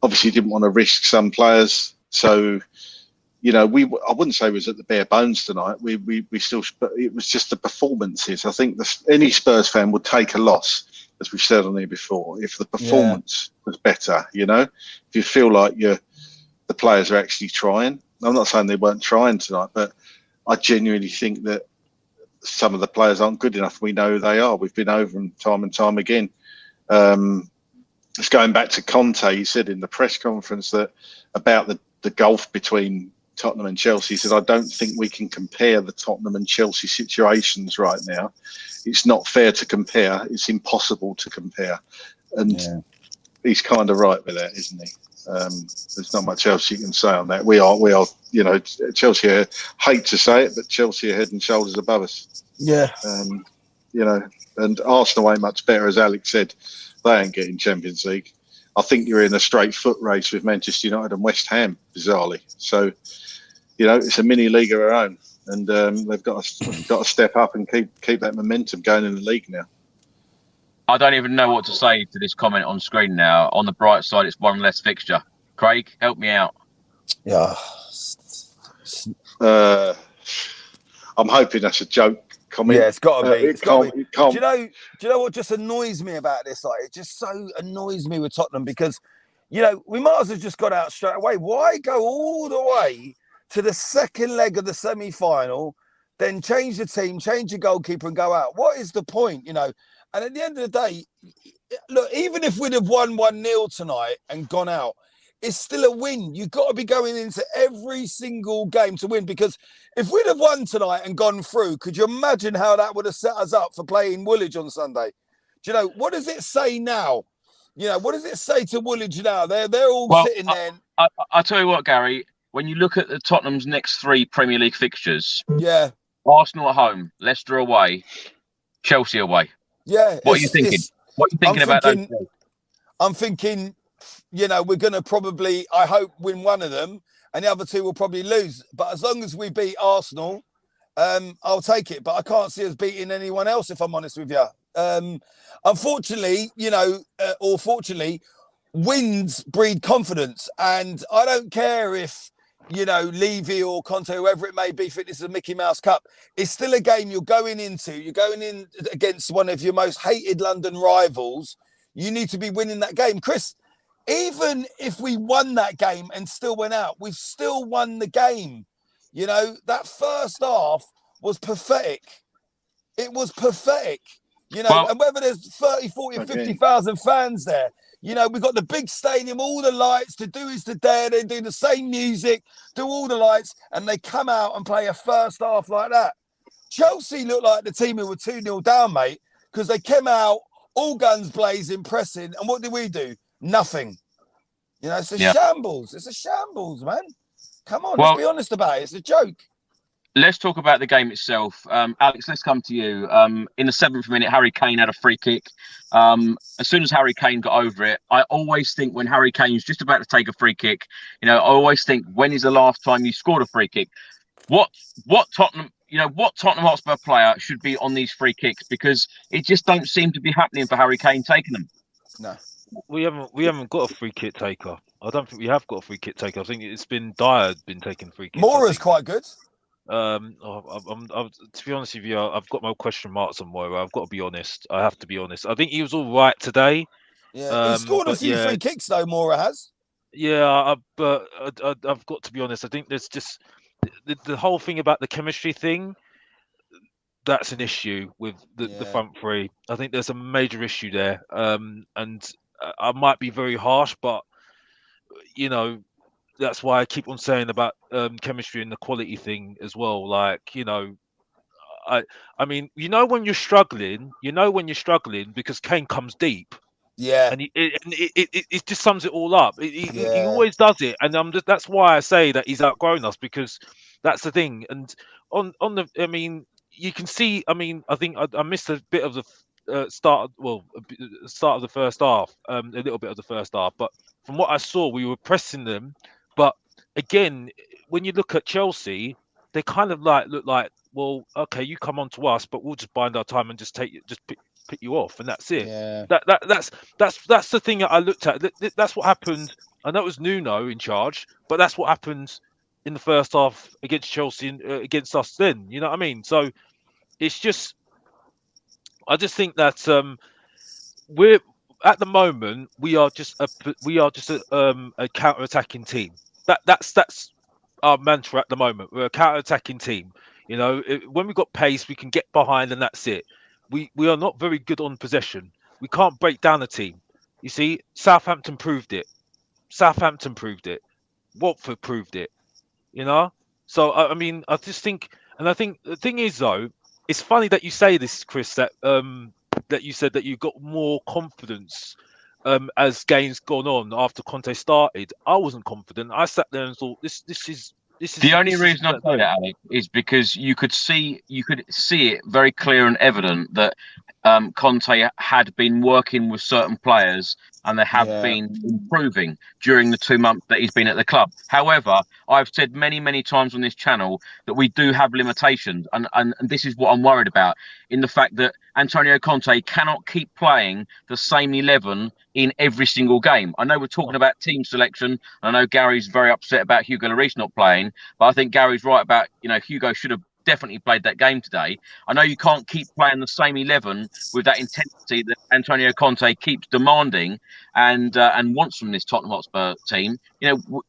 Obviously didn't want to risk some players. So, I wouldn't say it was at the bare bones tonight. We still, but it was just the performances. I think any Spurs fan would take a loss, as we've said on here before, if the performance was better, if you feel like the players are actually trying. I'm not saying they weren't trying tonight, but I genuinely think that some of the players aren't good enough. We know they are. We've been over them time and time again. It's going back to Conte. He said in the press conference that about the gulf between Tottenham and Chelsea. He said, I don't think we can compare the Tottenham and Chelsea situations right now. It's not fair to compare. It's impossible to compare. And he's kind of right with that, isn't he? There's not much else you can say on that. We are, Chelsea I hate to say it, but Chelsea are head and shoulders above us. Yeah. And Arsenal ain't much better, as Alex said. They ain't getting Champions League. I think you're in a straight foot race with Manchester United and West Ham, bizarrely. So, it's a mini league of our own, and they've got to step up and keep that momentum going in the league now. I don't even know what to say to this comment on screen now. On the bright side, it's one less fixture. Craig, help me out. Yeah. I'm hoping that's a joke comment. Yeah, it's got to be. It can't. Do you know what just annoys me about this? Like, it just so annoys me with Tottenham because, we might as well just got out straight away. Why go all the way to the second leg of the semi-final, then change the team, change your goalkeeper and go out? What is the point, And at the end of the day, look, even if we'd have won 1-0 tonight and gone out, it's still a win. You've got to be going into every single game to win, because if we'd have won tonight and gone through, could you imagine how that would have set us up for playing Woolwich on Sunday? Do what does it say now? What does it say to Woolwich now? They're all sitting there. I'll tell you what, Gary, when you look at the Tottenham's next 3 Premier League fixtures, Arsenal at home, Leicester away, Chelsea away. Yeah. What are you thinking? What are you thinking about those? I'm thinking, we're going to probably, I hope, win one of them, and the other 2 will probably lose. But as long as we beat Arsenal, I'll take it. But I can't see us beating anyone else, if I'm honest with you. Unfortunately, or fortunately, wins breed confidence. And I don't care if, Levy or Conte, whoever it may be, think this is a Mickey Mouse Cup. It's still a game you're going into. You're going in against one of your most hated London rivals. You need to be winning that game. Chris, even if we won that game and still went out, we've still won the game. That first half was pathetic. It was pathetic. And whether there's 30, 40, 50,000 fans there, we've got the big stadium, all the lights, to do is to dare. They do the same music, do all the lights, and they come out and play a first half like that. Chelsea looked like the team who were 2-0 down, mate, because they came out all guns blazing, pressing, and what did we do? Nothing. It's a shambles. It's a shambles, man. Come on, let's be honest about it. It's a joke. Let's talk about the game itself. Alex, let's come to you. In the 7th minute, Harry Kane had a free kick. As soon as Harry Kane got over it, I always think when Harry Kane's just about to take a free kick, I always think, when is the last time you scored a free kick? What Tottenham, what Tottenham Hotspur player should be on these free kicks, because it just don't seem to be happening for Harry Kane taking them. No, we haven't got a free kick taker. I don't think we have got a free kick taker. I think it's been Dyer been taking free kicks. Mora's quite good. To be honest with you, I've got my question marks on Moira. I've got to be honest. I have to be honest. I think he was all right today. Yeah, he's scored a few free kicks though. Mora has. Yeah, but I've got to be honest. I think there's just the whole thing about the chemistry thing. That's an issue with the front three. I think there's a major issue there. And I might be very harsh, but that's why I keep on saying about chemistry and the quality thing as well. Like, I mean, when you're struggling, because Kane comes deep. Yeah, and it just sums it all up. He always does it, and that's why I say that he's outgrown us, because that's the thing. And on the, I mean, you can see. I mean, I think I missed a bit of the start of the first half, a little bit of the first half, but from what I saw, we were pressing them. But again, when you look at Chelsea, they kind of look like, well, okay, you come on to us, but we'll just bide our time and just pick you off, and that's it. Yeah. That's the thing that I looked at. That's what happened. I know it was Nuno in charge, but that's what happened in the first half against Chelsea and against us then. You know what I mean? So it's just, I just think that we're at the moment we are just a counter-attacking team. That's our mantra at the moment. We're a counter-attacking team. When we got pace, we can get behind, and that's it. We are not very good on possession. We can't break down a team. You see, Southampton proved it. Watford proved it. So I mean, I just think, and I think the thing is though, it's funny that you say this, Chris, that that you said that you got more confidence as games gone on after Conte started. I wasn't confident. I sat there and thought, this is the only reason I say that, Alex, is because you could see it very clear and evident that Conte had been working with certain players, and they have been improving during the 2 months that he's been at the club. However, I've said many, many times on this channel that we do have limitations, and this is what I'm worried about, in the fact that Antonio Conte cannot keep playing the same 11 in every single game. I know we're talking about team selection. I know Gary's very upset about Hugo Lloris not playing, but I think Gary's right about, Hugo should have definitely played that game today. I know you can't keep playing the same 11 with that intensity that Antonio Conte keeps demanding and wants from this Tottenham Hotspur team.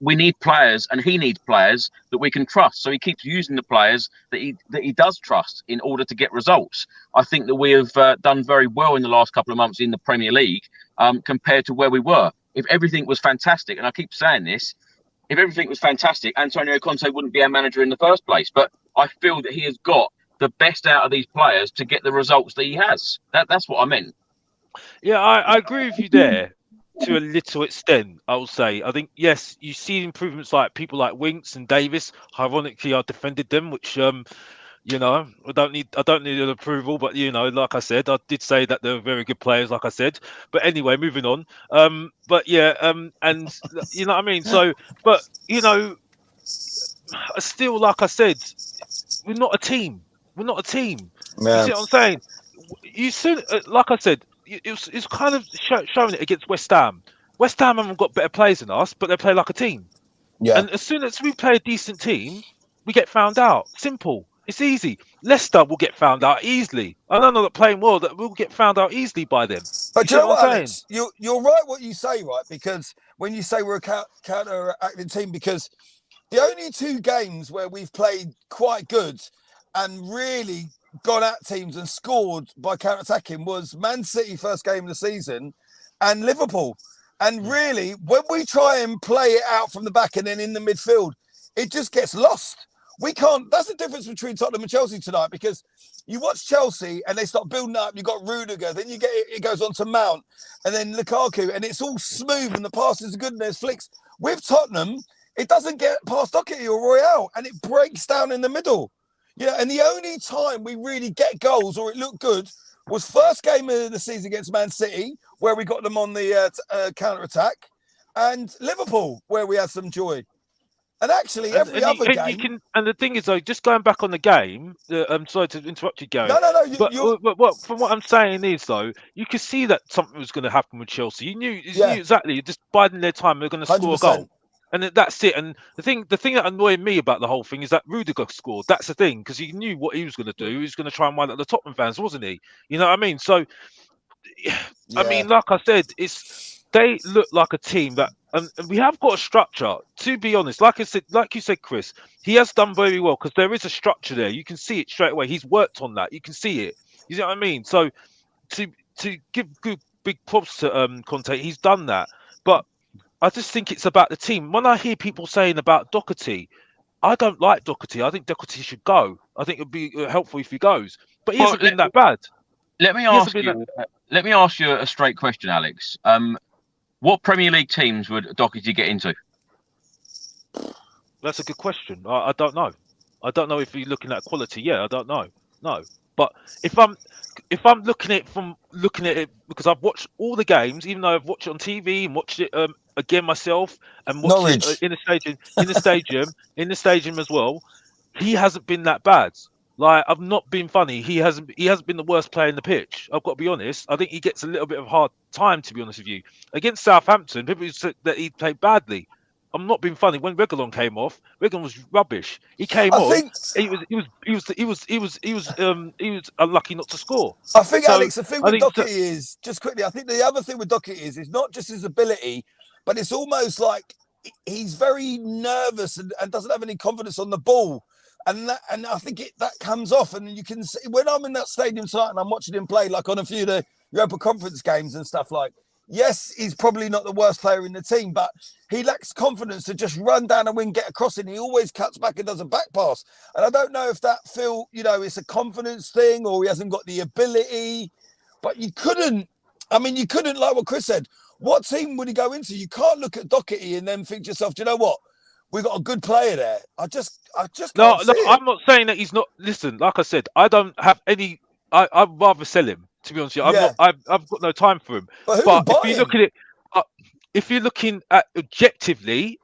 We need players, and he needs players that we can trust. So he keeps using the players that he does trust in order to get results. I think that we have done very well in the last couple of months in the Premier League compared to where we were. If everything was fantastic, and I keep saying this, if everything was fantastic, Antonio Conte wouldn't be our manager in the first place. But I feel that he has got the best out of these players to get the results that he has. That's what I meant. Yeah, I agree with you there to a little extent. I will say, I think, yes, you see improvements like people like Winks and Davis. Ironically, I defended them, which I don't need an approval, but like I said, I did say that they're very good players, like I said. But anyway, moving on. But yeah, and you know what I mean. So, but still, like I said, we're not a team. We're not a team. Yeah. You see what I'm saying? You said, like I said, it's kind of showing it against West Ham. West Ham haven't got better players than us, but they play like a team. Yeah. And as soon as we play a decent team, we get found out. Simple. It's easy. Leicester will get found out easily. I don't know that playing well, that we'll get found out easily by them. But do you know what, Alex? You're right what you say, right? Because when you say we're a counter-acting team, because the only 2 games where we've played quite good and really gone at teams and scored by counter-attacking was Man City first game of the season and Liverpool. And really, when we try and play it out from the back and then in the midfield, it just gets lost. We can't. That's the difference between Tottenham and Chelsea tonight, because you watch Chelsea and they start building up. You've got Rudiger, then it goes on to Mount, and then Lukaku, and it's all smooth and the passes are good and there's flicks. With Tottenham, it doesn't get past Doherty or Royale, and it breaks down in the middle. And the only time we really get goals or it looked good was first game of the season against Man City, where we got them on the counter-attack, and Liverpool, where we had some joy. And actually, every other game. You can, and the thing is, though, just going back on the game. I'm sorry to interrupt you, Gary. No. But from what I'm saying is, though, you could see that something was going to happen with Chelsea. You knew exactly. You're just biding their time. They're going to score a goal, and that's it. And the thing that annoyed me about the whole thing is that Rudiger scored. That's the thing, because he knew what he was going to do. He was going to try and wind up the Tottenham fans, wasn't he? You know what I mean? So, I mean, like I said, they look like a team that. And we have got a structure, to be honest. Like you said, Chris, he has done very well because there is a structure there. You can see it straight away. He's worked on that. You can see it. You know what I mean? So to give big props to Conte, he's done that. But I just think it's about the team. When I hear people saying about Doherty, I don't like Doherty. I think Doherty should go. I think it would be helpful if he goes. But he hasn't been that bad. Let me ask you a straight question, Alex. What Premier League teams would Doherty get into? That's a good question. I don't know. I don't know if you're looking at quality. Yeah, I don't know. No, but if I'm looking at it because I've watched all the games, even though I've watched it on TV and watched it again myself and watched it in the stadium as well. He hasn't been that bad. Like, I've not been funny. He hasn't been the worst player in the pitch. I've got to be honest. I think he gets a little bit of hard time, to be honest with you. Against Southampton, people said that he played badly. I'm not being funny. When Reguilon came off, Reguilon was rubbish. He came off. He was unlucky not to score. I think, so, Alex, the thing with Doherty is, just quickly, I think the other thing with Doherty is not just his ability, but it's almost like he's very nervous and doesn't have any confidence on the ball. And I think that comes off, and you can see when I'm in that stadium tonight and I'm watching him play, like on a few of the Europa Conference games and stuff. Like, yes, he's probably not the worst player in the team, but he lacks confidence to just run down a wing, get across it. And he always cuts back and does a back pass. And I don't know if that it's a confidence thing or he hasn't got the ability. But you couldn't, like what Chris said. What team would he go into? You can't look at Doherty and then think to yourself, do you know what? We've got a good player there. I just can't see it. I'm not saying that he's not. Listen, like I said, I don't have any. I'd rather sell him, to be honest with you. I've got no time for him. But if you look at it, if you're looking at objectively,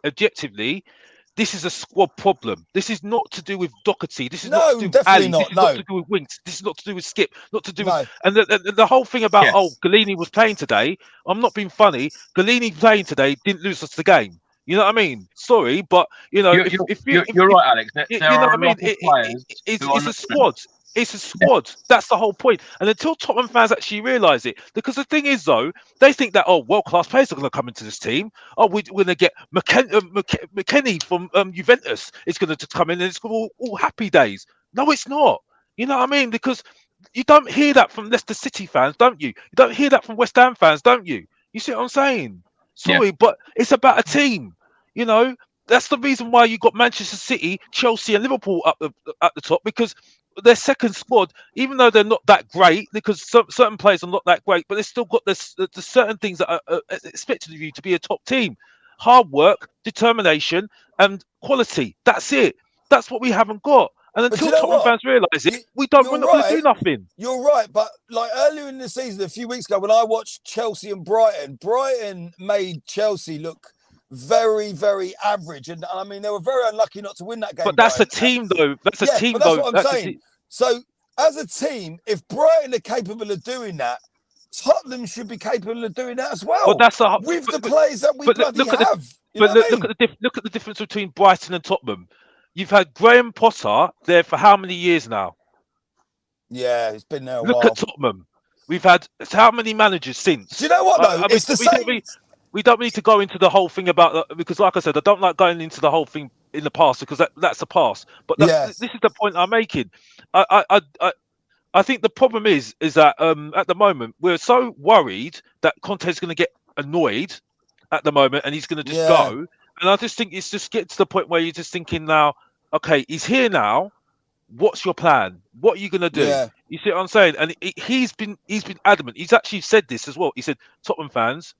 this is a squad problem. This is not to do with Doherty. This is not to do with Ali. This is not to do with Winks. This is not to do with Skip. Not to do with. And the whole thing about Galini was playing today. I'm not being funny. Galini playing today didn't lose us the game. You know what I mean? Sorry, but you know, you're right, Alex. You know what I mean? It's a squad. It's a squad. That's the whole point. And until Tottenham fans actually realise it, because the thing is, though, they think that world-class players are going to come into this team. We're going to get McKennie from Juventus. It's going to come in, and it's all happy days. No, it's not. You know what I mean? Because you don't hear that from Leicester City fans, don't you? You don't hear that from West Ham fans, don't you? You see what I'm saying? Sorry, but it's about a team. You know, that's the reason why you got Manchester City, Chelsea, and Liverpool up at the top, because their second squad, even though they're not that great, because certain players are not that great, but they've still got the certain things that are expected of you to be a top team: hard work, determination, and quality. That's it. That's what we haven't got. And until Tottenham fans realise it, we're not going to do nothing. You're right, but like earlier in the season, a few weeks ago, when I watched Chelsea and Brighton made Chelsea look very, very average. And I mean, they were very unlucky not to win that game. But that's a team, though. That's a team, though. That's what I'm saying. So, as a team, if Brighton are capable of doing that, Tottenham should be capable of doing that as well. Well, that's with the players that we bloody have. Look at the difference between Brighton and Tottenham. You've had Graham Potter there for how many years now? Yeah, he's been there a while. Look at Tottenham. We've had how many managers since? Do you know what, though? It's the same. We don't need to go into the whole thing about that, because, like I said, I don't like going into the whole thing in the past, because that's the past. But this is the point I'm making. I think the problem is that at the moment we're so worried that Conte's going to get annoyed at the moment and he's going to just go. And I just think it's just getting to the point where you're just thinking now, okay, he's here now. What's your plan? What are you going to do? Yeah. You see what I'm saying? And he's been adamant. He's actually said this as well. He said, Tottenham fans,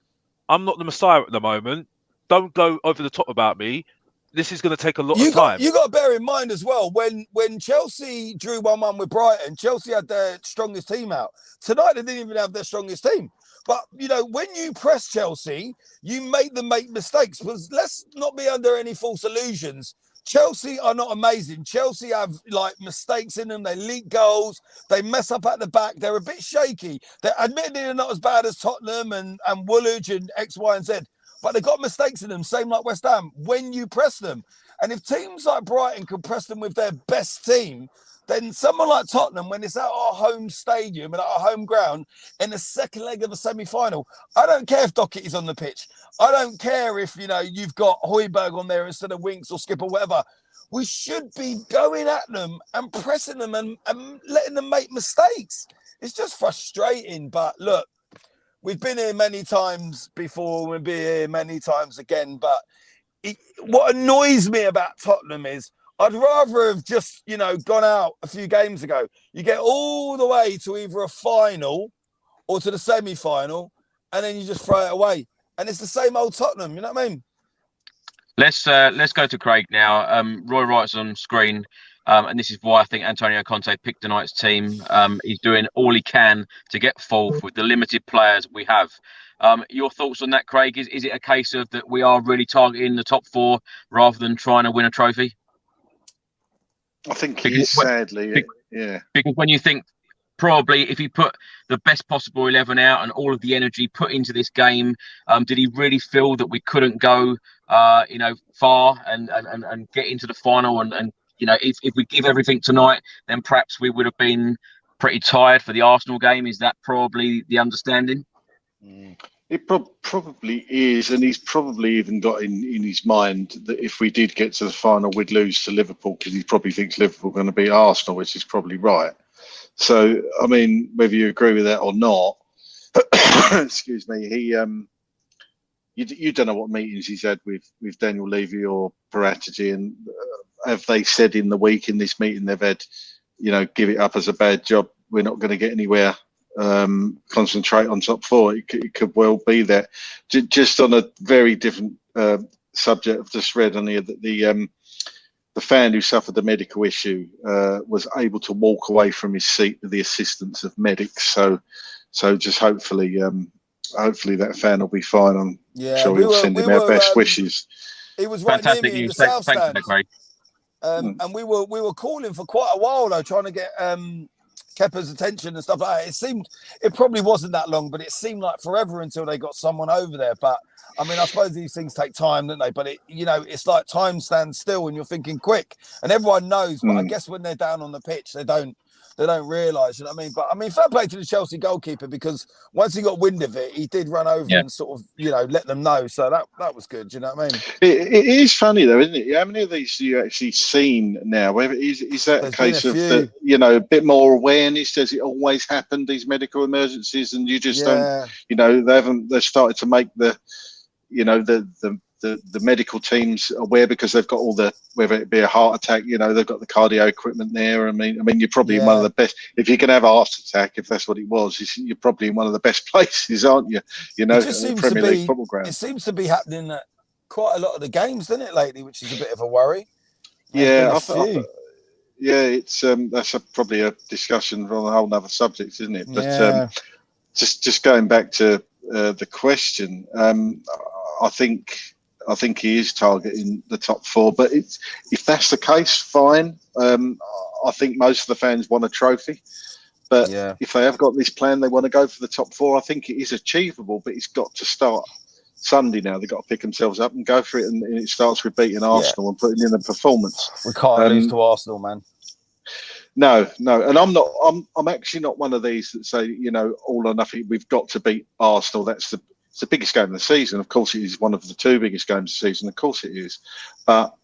I'm not the Messiah at the moment. Don't go over the top about me. This is going to take a lot of time. You got to bear in mind as well, when Chelsea drew 1-1 with Brighton, Chelsea had their strongest team out. Tonight, they didn't even have their strongest team. But, you know, when you press Chelsea, you make them make mistakes. Because let's not be under any false illusions. Chelsea are not amazing. Chelsea have, like, mistakes in them. They leak goals. They mess up at the back. They're a bit shaky. They're admittedly they're not as bad as Tottenham and Woolwich and X, Y, and Z. But they've got mistakes in them, same like West Ham, when you press them. And if teams like Brighton can press them with their best team, then someone like Tottenham, when it's at our home stadium and at our home ground in the second leg of a semi-final, I don't care if Doherty's on the pitch. I don't care if, you know, you've got Højbjerg on there instead of Winks or Skip or whatever. We should be going at them and pressing them and letting them make mistakes. It's just frustrating. But look, we've been here many times before. We'll be here many times again. But what annoys me about Tottenham is I'd rather have just, you know, gone out a few games ago. You get all the way to either a final or to the semi-final, and then you just throw it away. And it's the same old Tottenham, you know what I mean? Let's go to Craig now. Roy writes on screen, and this is why I think Antonio Conte picked tonight's team. He's doing all he can to get fourth with the limited players we have. Your thoughts on that, Craig? Is it a case of that we are really targeting the top four rather than trying to win a trophy? I think he is, sadly, yeah. Because when you think probably if he put the best possible 11 out and all of the energy put into this game, did he really feel that we couldn't go, you know, far and get into the final? And you know, if we give everything tonight, then perhaps we would have been pretty tired for the Arsenal game. Is that probably the understanding? It probably is, and he's probably even got in his mind that if we did get to the final, we'd lose to Liverpool because he probably thinks Liverpool are going to beat Arsenal, which is probably right. So, I mean, whether you agree with that or not, excuse me, you don't know what meetings he's had with Daniel Levy or Paratici, and have they said in the week in this meeting they've had, you know, give it up as a bad job, we're not going to get anywhere. Concentrate on top four. It could well be that. Just on a very different subject, I've just read on here that the fan who suffered the medical issue was able to walk away from his seat with the assistance of medics. So just hopefully that fan will be fine. I'm sure we'll send him our best wishes. He was right near me in the south stand, and we were calling for quite a while though, trying to get Kepa's attention and stuff like that. It probably wasn't that long, but it seemed like forever until they got someone over there. But I mean, I suppose these things take time, don't they? But it's like time stands still and you're thinking quick, and everyone knows. But I guess when they're down on the pitch, they don't realise, you know what I mean? But I mean, fair play to the Chelsea goalkeeper, because once he got wind of it, he did run over and sort of, you know, let them know. So that was good, you know what I mean? It is funny though, isn't it? How many of these do you actually seen now? Is that a case of the, you know, a bit more awareness? Does it always happen, these medical emergencies, and you just don't, you know, they've started to make the, you know, the medical teams aware, because they've got all the, whether it be a heart attack, you know, they've got the cardio equipment there. I mean, you're probably in one of the best. If you can have a heart attack, if that's what it was, you're probably in one of the best places, aren't you? You know, Premier League football ground. It seems to be happening at quite a lot of the games, doesn't it, lately? Which is a bit of a worry. It's that's probably a discussion on a whole other subject, isn't it? But just going back to the question, I think he is targeting the top four, but if that's the case, fine. I think most of the fans want a trophy, but if they have got this plan, they want to go for the top four. I think it is achievable, but it's got to start Sunday now. They've got to pick themselves up and go for it, and it starts with beating Arsenal and putting in a performance. We can't lose to Arsenal, man. No, and I'm actually not one of these that say, you know, all or nothing. We've got to beat Arsenal. It's the biggest game of the season. Of course, it is one of the two biggest games of the season. Of course, it is. But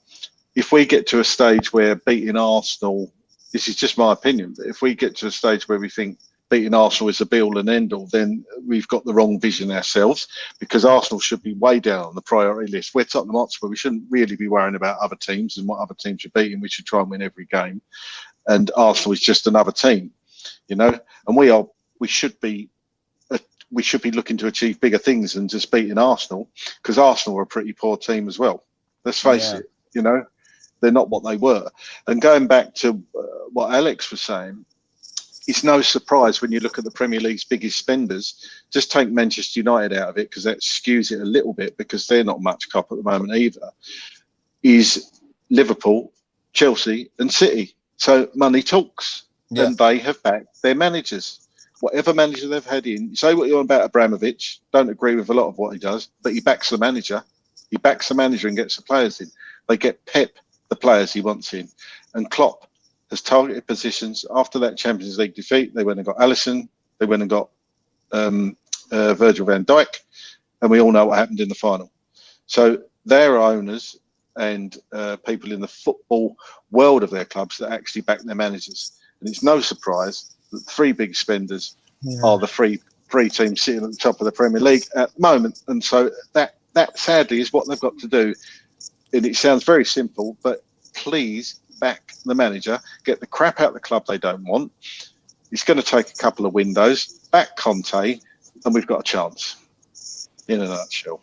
if we get to a stage where beating Arsenal, this is just my opinion, but if we get to a stage where we think beating Arsenal is the be-all and end-all, then we've got the wrong vision ourselves, because Arsenal should be way down on the priority list. We're Tottenham Hotspur. We shouldn't really be worrying about other teams and what other teams are beating. We should try and win every game. And Arsenal is just another team, you know. And we should be looking to achieve bigger things than just beating Arsenal, because Arsenal are a pretty poor team as well. Let's face it, you know, they're not what they were. And going back to what Alex was saying, it's no surprise when you look at the Premier League's biggest spenders. Just take Manchester United out of it because that skews it a little bit because they're not much cup at the moment either. Is Liverpool, Chelsea, and City. So money talks, and they have backed their managers. Whatever manager they've had in, you say what you want about Abramovich. Don't agree with a lot of what he does, but he backs the manager. He backs the manager and gets the players in. They get Pep the players he wants in, and Klopp has targeted positions after that Champions League defeat. They went and got Alisson. They went and got Virgil van Dijk, and we all know what happened in the final. So their owners and people in the football world of their clubs that actually back their managers. And it's no surprise that the three big spenders are the three teams sitting at the top of the Premier League at the moment. And so that sadly is what they've got to do. And it sounds very simple, but please back the manager, get the crap out of the club they don't want. It's going to take a couple of windows, back Conte, and we've got a chance, in a nutshell.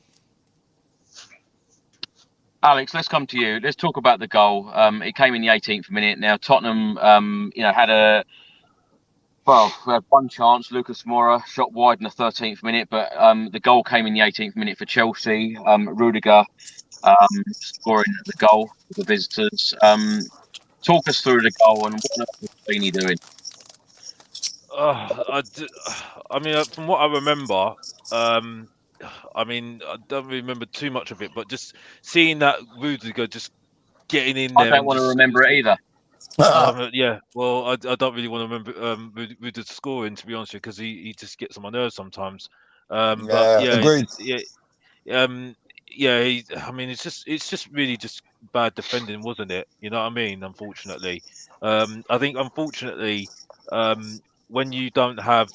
Alex, let's come to you. Let's talk about the goal. It came in the 18th minute. Now Tottenham, had one chance. Lucas Moura shot wide in the 13th minute, but the goal came in the 18th minute for Chelsea. Rudiger scoring the goal for the visitors. Talk us through the goal and what was Feeny doing? I mean, from what I remember, I don't remember too much of it, but just seeing that Rudiger just getting in there. I don't want to remember it either. Well, I don't really want to remember Rudiger scoring, to be honest with you, because he just gets on my nerves sometimes. Agreed. It's just really just bad defending, wasn't it? You know what I mean? Unfortunately, I think when you don't have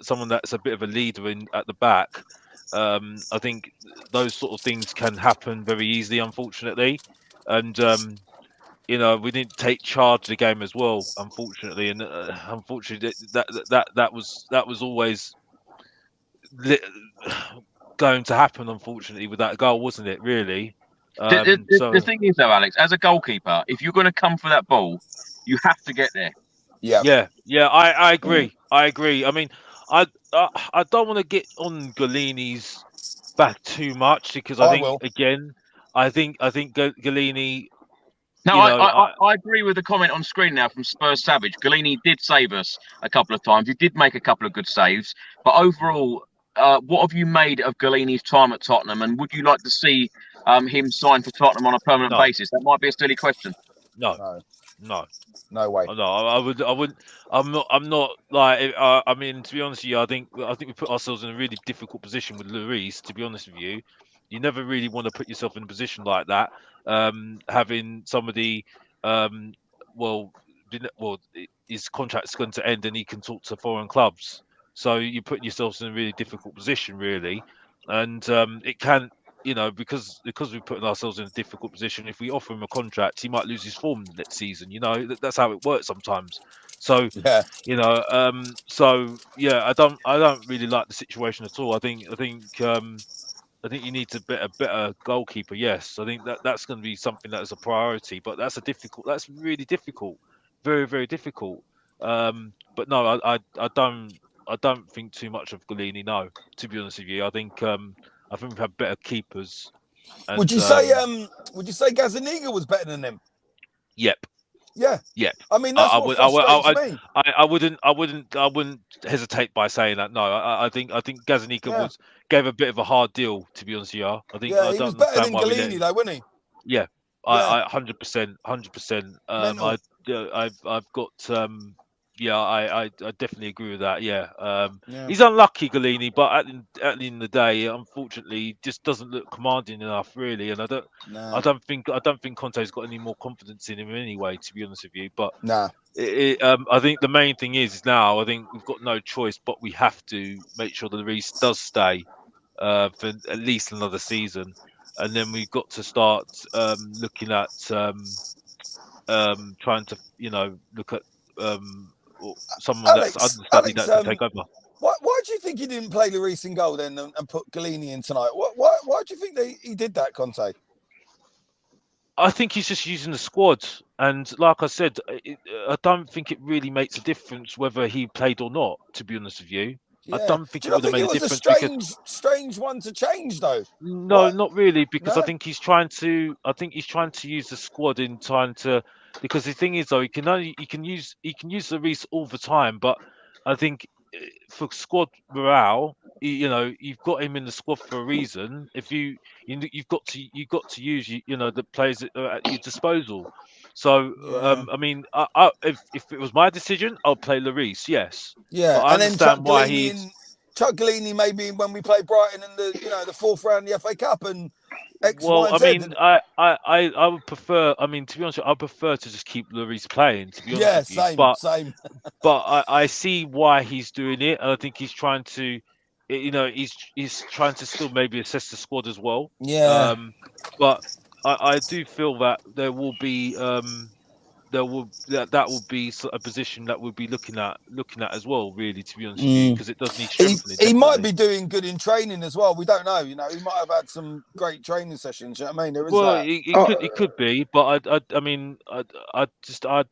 someone that's a bit of a leader at the back, I think those sort of things can happen very easily, unfortunately. And we didn't take charge of the game as well, unfortunately. And unfortunately, that was always going to happen, unfortunately, with that goal, wasn't it? Really. The thing is, though, Alex, as a goalkeeper, if you're going to come for that ball, you have to get there. Yeah. I agree. I agree. I mean, I don't want to get on Galini's back too much because I think Galini. No, I agree with the comment on screen now from Spurs Savage. Galini did save us a couple of times. He did make a couple of good saves, but overall, what have you made of Galini's time at Tottenham? And would you like to see him sign for Tottenham on a permanent basis? That might be a silly question. No way. No, I wouldn't. I'm not like. I mean, to be honest with you, I think we put ourselves in a really difficult position with Lloris. To be honest with you, you never really want to put yourself in a position like that. Having somebody, his contract's going to end and he can talk to foreign clubs. So you're putting yourselves in a really difficult position, really, and it can. Because we're putting ourselves in a difficult position. If we offer him a contract, he might lose his form next season. That's how it works sometimes. So I don't really like the situation at all. I think you need a better goalkeeper. Yes, I think that's going to be something that is a priority. But that's really difficult, very very difficult. But no, I don't think too much of Galini. No, to be honest with you, I think we've had better keepers. And, would you say Gazzaniga was better than him? Yep. Yeah. Yep. I mean, that's what frustrates me. I wouldn't hesitate by saying that. No, I think Gazzaniga gave a bit of a hard deal, to be honest with you. I think he was better than Galini, though, wasn't he? Yeah. I 100%. I've got I definitely agree with that. He's unlucky, Galini, but at the end of the day, unfortunately, he just doesn't look commanding enough, really. And I don't think Conte's got any more confidence in him anyway, to be honest with you. But I think the main thing is now I think we've got no choice, but we have to make sure that Lloris does stay for at least another season, and then we've got to start looking at trying to look at someone Alex, that's understudied that can take over. Why do you think he didn't play Lloris in goal then and put Galini in tonight? Why do you think he did that, Conte? I think he's just using the squad And like I said, I don't think it really makes a difference whether he played or not. To be honest with you, I Yeah. don't think Do it you would not have think made it a was a difference because strange one to change though? no, What? not really, because I No. think he's trying to. I think he's trying to use the squad in trying to. Because the thing is, though, he can use Lloris all the time, but I think for squad morale, you've got him in the squad for a reason. If you've got to use the players that are at your disposal. So Yeah. I mean, if it was my decision, I'll play Lloris, yes, Yeah. but I And then Chuck understand why Galini he's. Chuck Galini maybe when we played Brighton in the fourth round of the FA Cup and X, Y, Well, and I Z. mean, I would prefer. I mean, to be honest, I prefer to just keep Lloris playing. To be honest Yeah, with you, same. but I see why he's doing it, and I think he's trying to, he's trying to still maybe assess the squad as well. Yeah. But I do feel that there will be that will be a position that we'll be looking at as well. Really, to be honest with you, because it does need strengthening. He might Definitely. be doing good in training as well. We don't know. He might have had some great training sessions. You know what I mean? There is Well, that. it could be, but I mean, I just don't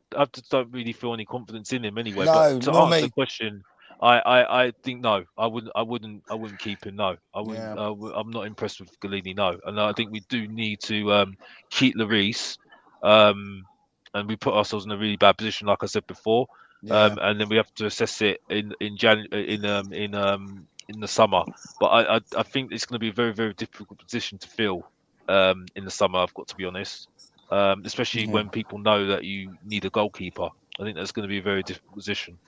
really feel any confidence in him anyway. But No, to nor answer the me. question, I think no, I wouldn't keep him. No, I wouldn't. Yeah. I'm not impressed with Galini. No, and I think we do need to keep Lloris, and we put ourselves in a really bad position, like I said before. Yeah. And then we have to assess it in the summer. But I think it's going to be a very, very difficult position to fill in the summer. I've got to be honest, especially when people know that you need a goalkeeper. I think that's going to be a very difficult position.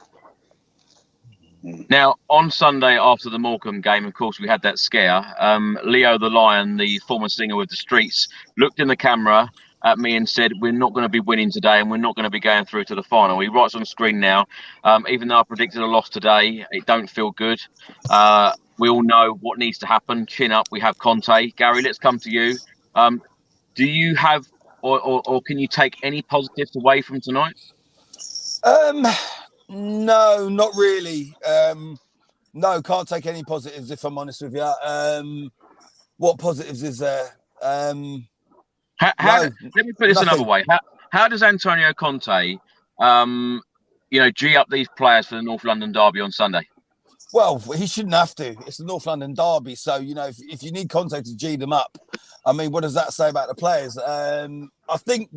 Now, on Sunday after the Morecambe game, of course, we had that scare. Leo the Lion, the former singer with the Streets, looked in the camera at me and said, "We're not going to be winning today, and we're not going to be going through to the final." He writes on the screen now, even though I predicted a loss today, it don't feel good. We all know what needs to happen. Chin up. We have Conte. Gary, let's come to you. Do you have, or can you take any positives away from tonight? No, not really. No, can't take any positives if I'm honest with you. What positives is there? Let me put this another way. How does Antonio Conte, G up these players for the North London derby on Sunday? Well, he shouldn't have to. It's the North London derby, so if you need Conte to G them up, I mean, what does that say about the players? I think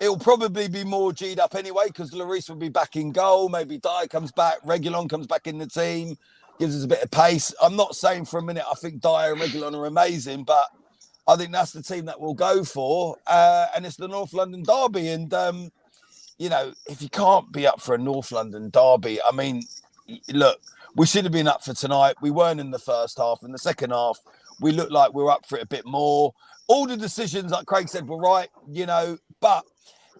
it'll probably be more G'd up anyway because Lloris will be back in goal. Maybe Dyer comes back, Reguilon comes back in the team, gives us a bit of pace. I'm not saying for a minute I think Dyer and Reguilon are amazing, but I think that's the team that we'll go for, and it's the North London derby. And if you can't be up for a North London derby, I mean, look, we should have been up for tonight. We weren't in the first half. In the second half, we looked like we were up for it a bit more. All the decisions, like Craig said, were right, but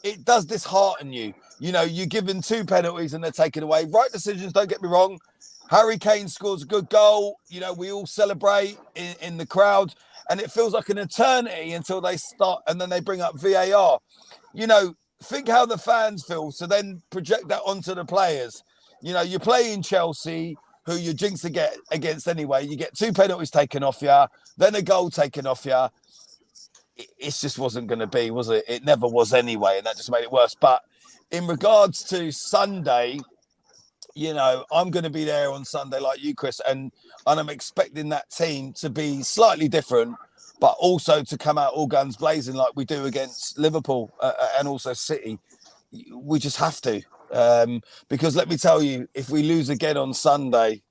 it does dishearten you. You're given 2 penalties and they're taken away. Right decisions, don't get me wrong. Harry Kane scores a good goal. We all celebrate in the crowd. And it feels like an eternity until they start and then they bring up VAR. Think how the fans feel. So then project that onto the players. You're playing Chelsea, who you're jinxed against anyway. You get 2 penalties taken off you, then a goal taken off you. It just wasn't going to be, was it? It never was anyway, and that just made it worse. But in regards to Sunday, I'm going to be there on Sunday like you, Chris, and I'm expecting that team to be slightly different, but also to come out all guns blazing like we do against Liverpool and also City. We just have to. Because let me tell you, if we lose again on Sunday,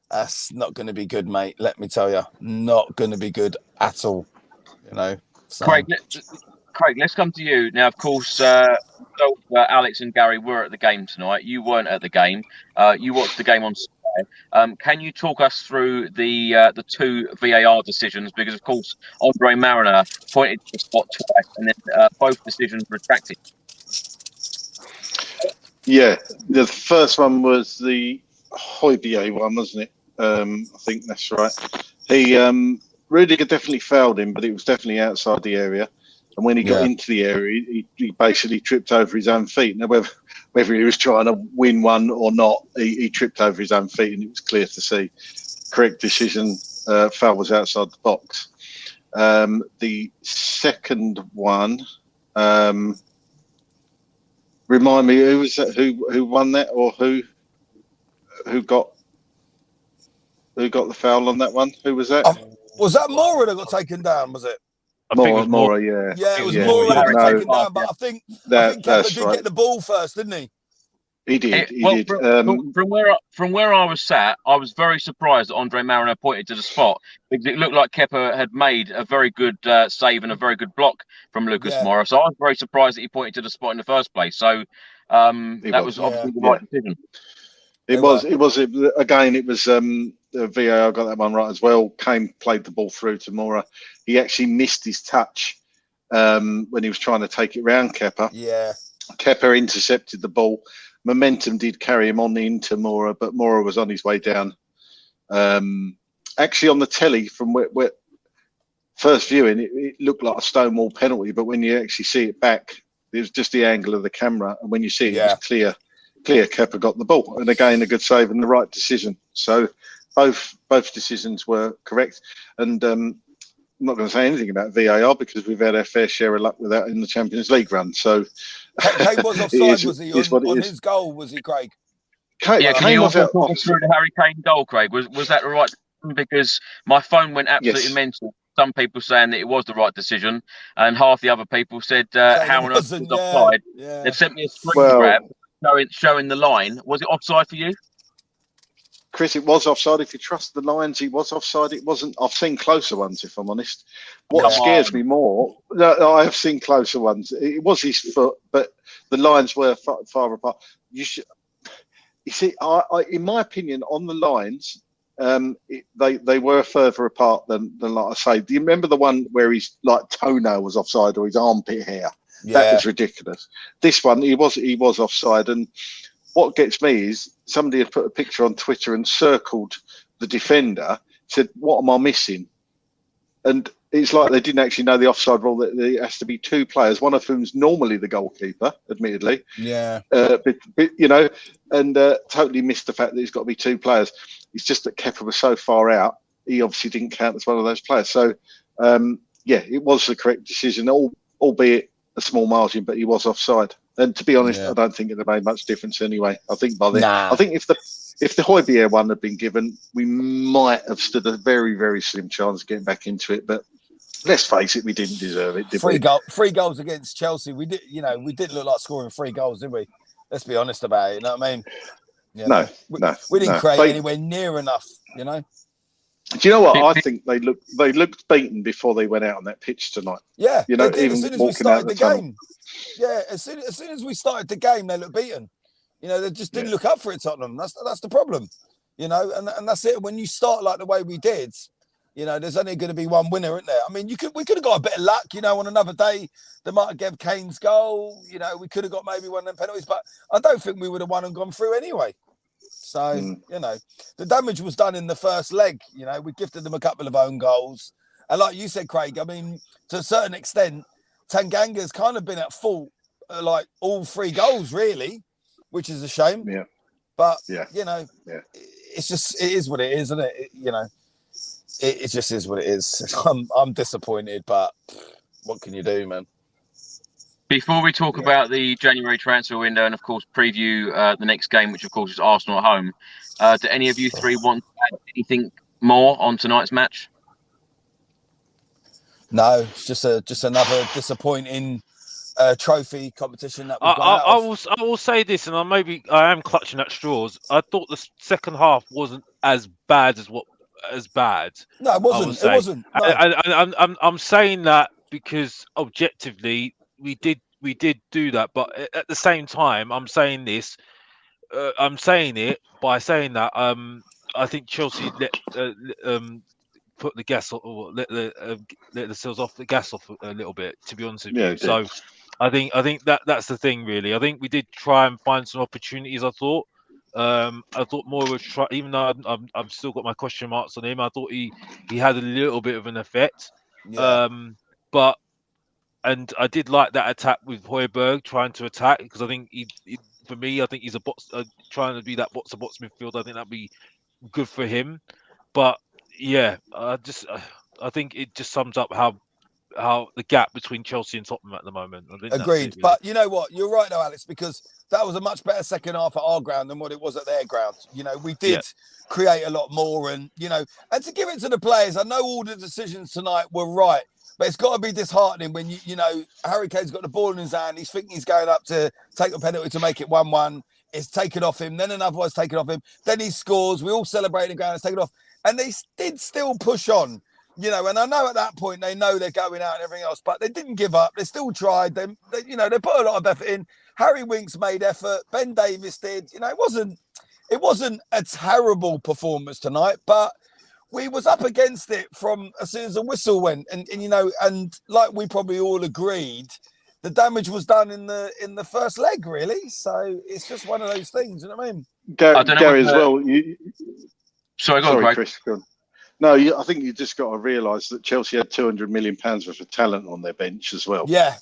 that's not going to be good, mate. Let me tell you, not going to be good at all. So. Craig, let's come to you now. Of course, Alex and Gary were at the game tonight. You weren't at the game. You watched the game on Sky. Can you talk us through the 2 VAR decisions? Because of course, Andre Mariner pointed to the spot twice, and then both decisions retracted. Yeah, the first one was the Højbjerg one, wasn't it? I think that's right. He Rudiger definitely fouled him, but it was definitely outside the area. And when he got into the area, he basically tripped over his own feet. Now, whether he was trying to win one or not, he tripped over his own feet, and it was clear to see. Correct decision. Foul was outside the box. The second one. Remind me, who was that? Who won that, or who got the foul on that one? Who was that? Was that Mora that got taken down? Was it? I think it was Mora, yeah. Yeah, it was Yeah, Mora that got no, taken down. But I think Kepa that's did right. get the ball first, didn't he? He did. He Well, did. from where I was sat, I was very surprised that Andre Mariner pointed to the spot because it looked like Kepa had made a very good save and a very good block from Lucas Moura. So I was very surprised that he pointed to the spot in the first place. So that was obviously the right decision. It was again. It was the VAR got that one right as well. Kane played the ball through to Moura. He actually missed his touch when he was trying to take it round Kepa. Yeah. Kepa intercepted the ball. Momentum did carry him on into Moura, but Moura was on his way down. Actually, on the telly from where first viewing, it looked like a stonewall penalty, but when you actually see it back, it was just the angle of the camera, and when you see it, it was clear. Kepa got the ball, and again, a good save and the right decision. So both decisions were correct, and I'm not going to say anything about VAR because we've had our fair share of luck with that in the Champions League run. So Kane was offside, was he? On his goal, was he, Craig? Can you also talk us through the Harry Kane goal, Craig? Was that the right decision? Because my phone went absolutely mental. Some people saying that it was the right decision, and half the other people said, how on earth was it offside? Yeah. They've sent me a screen grab showing the line. Was it offside for you? Chris, it was offside. If you trust the lines, he was offside. It wasn't. I've seen closer ones, if I'm honest. What scares me more, I have seen closer ones. It was his foot, but the lines were far apart. You see, in my opinion, on the lines, they were further apart than like I say. Do you remember the one where his like toenail was offside or his armpit hair? Yeah. That was ridiculous. This one, he was offside, and what gets me is somebody had put a picture on Twitter and circled the defender, said, "What am I missing?" And it's like they didn't actually know the offside rule that there has to be two players, one of whom's normally the goalkeeper, admittedly. Yeah. But and totally missed the fact that he's got to be two players. It's just that Kepa was so far out, he obviously didn't count as one of those players. So, it was the correct decision, albeit a small margin, but he was offside. And to be honest, I don't think it made much difference anyway. I think by then, I think if the Højbjerg one had been given, we might have stood a very, very slim chance of getting back into it. But let's face it, we didn't deserve it, did we? Three goals against Chelsea. We didn't look like scoring 3 goals, did we? Let's be honest about it. You know what I mean? No. We didn't create anywhere near enough. You know. Do you know what? I think they looked beaten before they went out on that pitch tonight. Yeah, even as soon as we started the game. Yeah, as soon as we started the game, they looked beaten. You know, they just didn't look up for it, Tottenham. That's the problem. You know, and that's it. When you start like the way we did, you know, there's only going to be one winner, isn't there? I mean, we could have got a bit of luck. You know, on another day they might have given Kane's goal. You know, we could have got maybe one of them penalties, but I don't think we would have won and gone through anyway. So, you know, the damage was done in the first leg. You know, we gifted them a couple of own goals. And like you said, Craig, I mean, to a certain extent, Tanganga's kind of been at fault, like all 3 goals, really, which is a shame. Yeah. But, you know, it is what it is, isn't it? You know, it just is what it is. I'm disappointed, but what can you do, man? Before we talk about the January transfer window and, of course, preview the next game, which, of course, is Arsenal at home, do any of you 3 want to add anything more on tonight's match? No, it's just another disappointing trophy competition that we've got I will say this, and I am clutching at straws. I thought the second half wasn't as bad as bad. No, it wasn't. It wasn't. No. I'm saying that because objectively we did do that, but at the same time, I'm saying this. I'm saying it by saying that I think Chelsea put the gas or let themselves off the gas off a little bit. To be honest with you, so I think that's the thing really. I think we did try and find some opportunities. I thought Moore would try, even though I've still got my question marks on him. I thought he had a little bit of an effect. But and I did like that attack with Højbjerg trying to attack because I think for me, I think he's trying to be that box to box midfield. I think that'd be good for him. But yeah, I think it just sums up how how the gap between Chelsea and Tottenham at the moment. I think Agreed. that's it, really. But you know what? You're right, though, Alex, because that was a much better second half at our ground than what it was at their ground. You know, we did create a lot more, and you know, and to give it to the players, I know all the decisions tonight were right, but it's got to be disheartening when you know Harry Kane's got the ball in his hand, he's thinking he's going up to take a penalty to make it 1-1. It's taken off him, then another one's taken off him, then he scores. We all celebrate the ground, it's taken off, and they did still push on. You know, and I know at that point they know they're going out and everything else, but they didn't give up. They still tried. They you know, they put a lot of effort in. Harry Winks made effort. Ben Davies did. You know, it wasn't a terrible performance tonight, but we was up against it from as soon as the whistle went. And you know, and like we probably all agreed, the damage was done in the first leg, really. So it's just one of those things. You know what I mean? Gary as well. Sorry, Chris. Go on. No, I think you just got to realise that Chelsea had £200 million worth of talent on their bench as well. Yeah,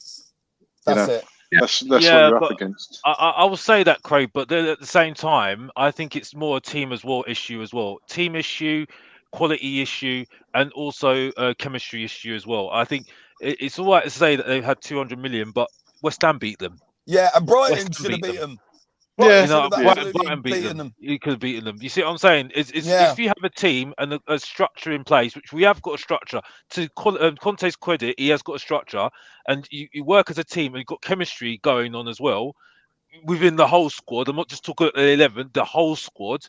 that's it. That's what you're up against. I will say that, Craig, but then at the same time, I think it's more a team as well issue as well. Team issue, quality issue, and also a chemistry issue as well. I think it's all right to say that they've had 200 million, but West Ham beat them. Yeah, and Brighton should have beat them. Yeah, you know, Brighton beat them. You could have beaten them. You see what I'm saying? If you have a team and a structure in place, which we have got a structure, to Conte's credit, he has got a structure, and you work as a team and you've got chemistry going on as well within the whole squad. I'm not just talking about the 11, the whole squad,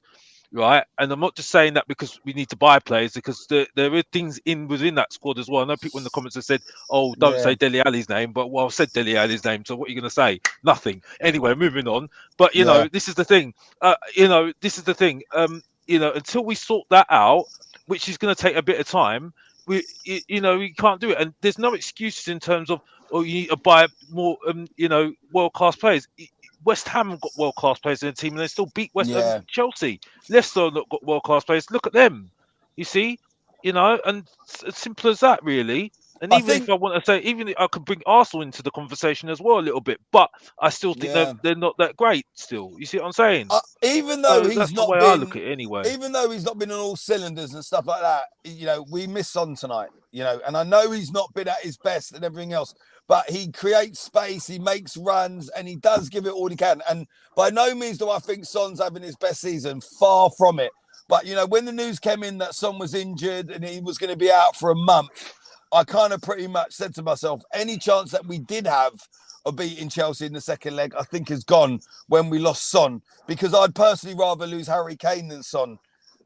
right? And I'm not just saying that because we need to buy players, because there are things within that squad as well. I know people in the comments have said, "Oh, don't say Dele Alli's name," but well, I've said Dele Alli's name, so what are you going to say? Nothing. Anyway, moving on. But you know, this is the thing. You know, until we sort that out, which is going to take a bit of time, we can't do it. And there's no excuses in terms of, oh, you need to buy more, world class players. West Ham got world class players in the team, and they still beat Chelsea. Leicester not got world class players. Look at them. You see, you know, and it's simple as that, really. And if I want to say, even I could bring Arsenal into the conversation as well a little bit, but I still think they're not that great. Still, you see what I'm saying? Even though that's the way I look at it anyway. Even though he's not been on all cylinders and stuff like that, you know, we miss Son tonight. You know, and I know he's not been at his best and everything else, but he creates space, he makes runs, and he does give it all he can. And by no means do I think Son's having his best season. Far from it. But you know, when the news came in that Son was injured and he was going to be out for a month, I kind of pretty much said to myself, any chance that we did have of beating Chelsea in the second leg, I think is gone when we lost Son, because I'd personally rather lose Harry Kane than Son.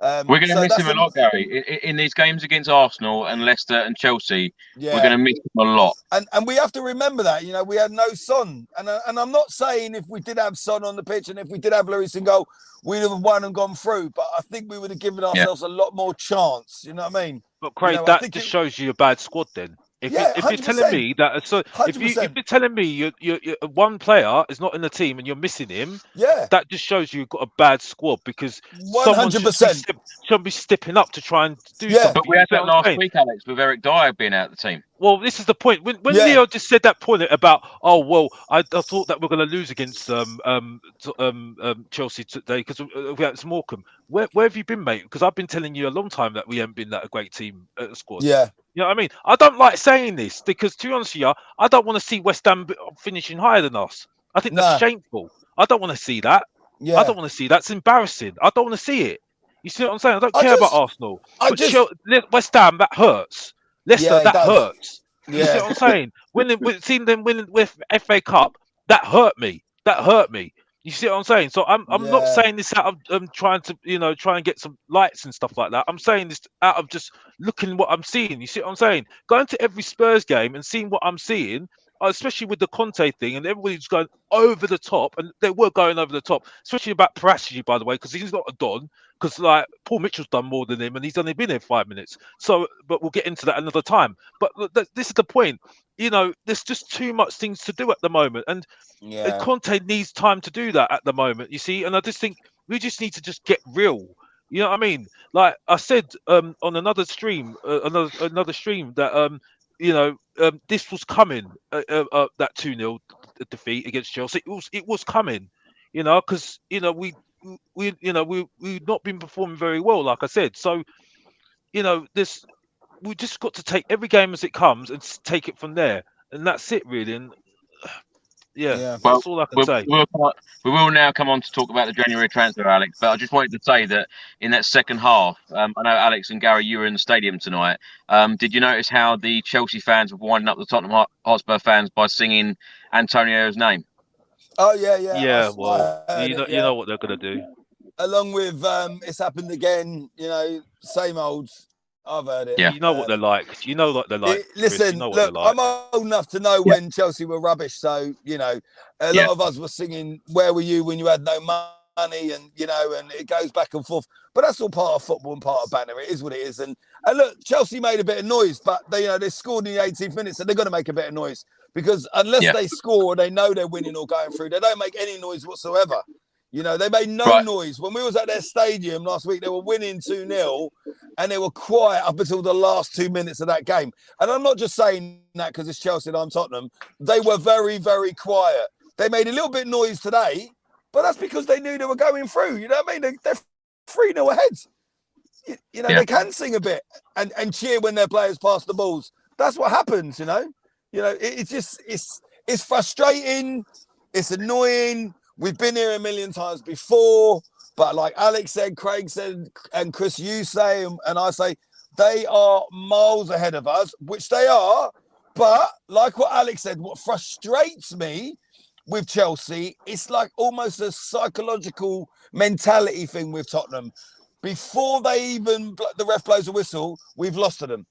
We're going to miss him a lot, Gary. In these games against Arsenal and Leicester and Chelsea, we're going to miss him a lot. And we have to remember that, you know, we had no Son. And I'm not saying if we did have Son on the pitch and if we did have Lloris in goal, we'd have won and gone through. But I think we would have given ourselves a lot more chance. You know what I mean? But Craig, that just shows you a bad squad then. If you're telling me that, so if you're telling me you're one player is not in the team and you're missing him, that just shows you've got a bad squad, because 100% should be stepping up to try and do something. But we had that last week, Alex, with Eric Dyer being out of the team. Well, this is the point. When Leo just said that point about, oh well, I thought that we're going to lose against Chelsea today because we had Morecambe. Where have you been, mate? Because I've been telling you a long time that we haven't been that a great team at the squad. Yeah. You know what I mean? I don't like saying this because, to be honest with you, I don't want to see West Ham finishing higher than us. I think that's shameful. I don't want to see that. I don't want to see that. It's embarrassing. I don't want to see it. You see what I'm saying? I don't care about Arsenal. West Ham, that hurts. Leicester, that hurts. You see what I'm saying? Seeing them winning with FA Cup, that hurt me. You see what I'm saying? So I'm not saying this out of trying to try and get some likes and stuff like that. I'm saying this out of just looking what I'm seeing. You see what I'm saying? Going to every Spurs game and seeing what I'm seeing, especially with the Conte thing, and everybody's going over the top, and they were going over the top, especially about Paratici, by the way, because he's not a Don. Because like Paul Mitchell's done more than him, and he's only been here 5 minutes. So, but we'll get into that another time. But this is the point. You know, there's just too much things to do at the moment, and Conte needs time to do that at the moment. You see, and I just think we just need to just get real. You know what I mean? Like I said on another stream, another stream that this was coming. That 2-0 defeat against Chelsea, it was coming. You know, because we've not been performing very well, like I said. So, you know, we just got to take every game as it comes and take it from there, and that's it really. And Yeah. Well, that's all I can say. we will now come on to talk about the January transfer, Alex. But I just wanted to say that in that second half, I know Alex and Gary, you were in the stadium tonight. Did you notice how the Chelsea fans were winding up the Tottenham Hotspur fans by singing Antonio's name? Oh yeah. Yeah, I well, heard you it, know what they're gonna do. Along with it's happened again. You know, same old. I've heard it. Yeah. You know what they're like. You know what they're like. Chris, Listen, you know what look, they're like. I'm old enough to know when Chelsea were rubbish. So, you know, a lot of us were singing, "Where were you when you had no money?" And, you know, and it goes back and forth. But that's all part of football and part of banter. It is what it is. And look, Chelsea made a bit of noise, but they scored in the 18th minute, so they're going to make a bit of noise. Because unless they score, they know they're winning or going through. They don't make any noise whatsoever. You know, they made no noise. When we was at their stadium last week, they were winning 2-0 and they were quiet up until the last 2 minutes of that game. And I'm not just saying that because it's Chelsea and I'm Tottenham. They were very, very quiet. They made a little bit of noise today, but that's because they knew they were going through. You know what I mean? They're 3-0 ahead. You know, they can sing a bit and cheer when their players pass the balls. That's what happens, you know? You know, it's frustrating. It's annoying. We've been here a million times before, but like Alex said, Craig said, and Chris, you say, and I say, they are miles ahead of us, which they are. But like what Alex said, what frustrates me with Chelsea, it's like almost a psychological mentality thing with Tottenham. Before the ref blows a whistle, we've lost to them.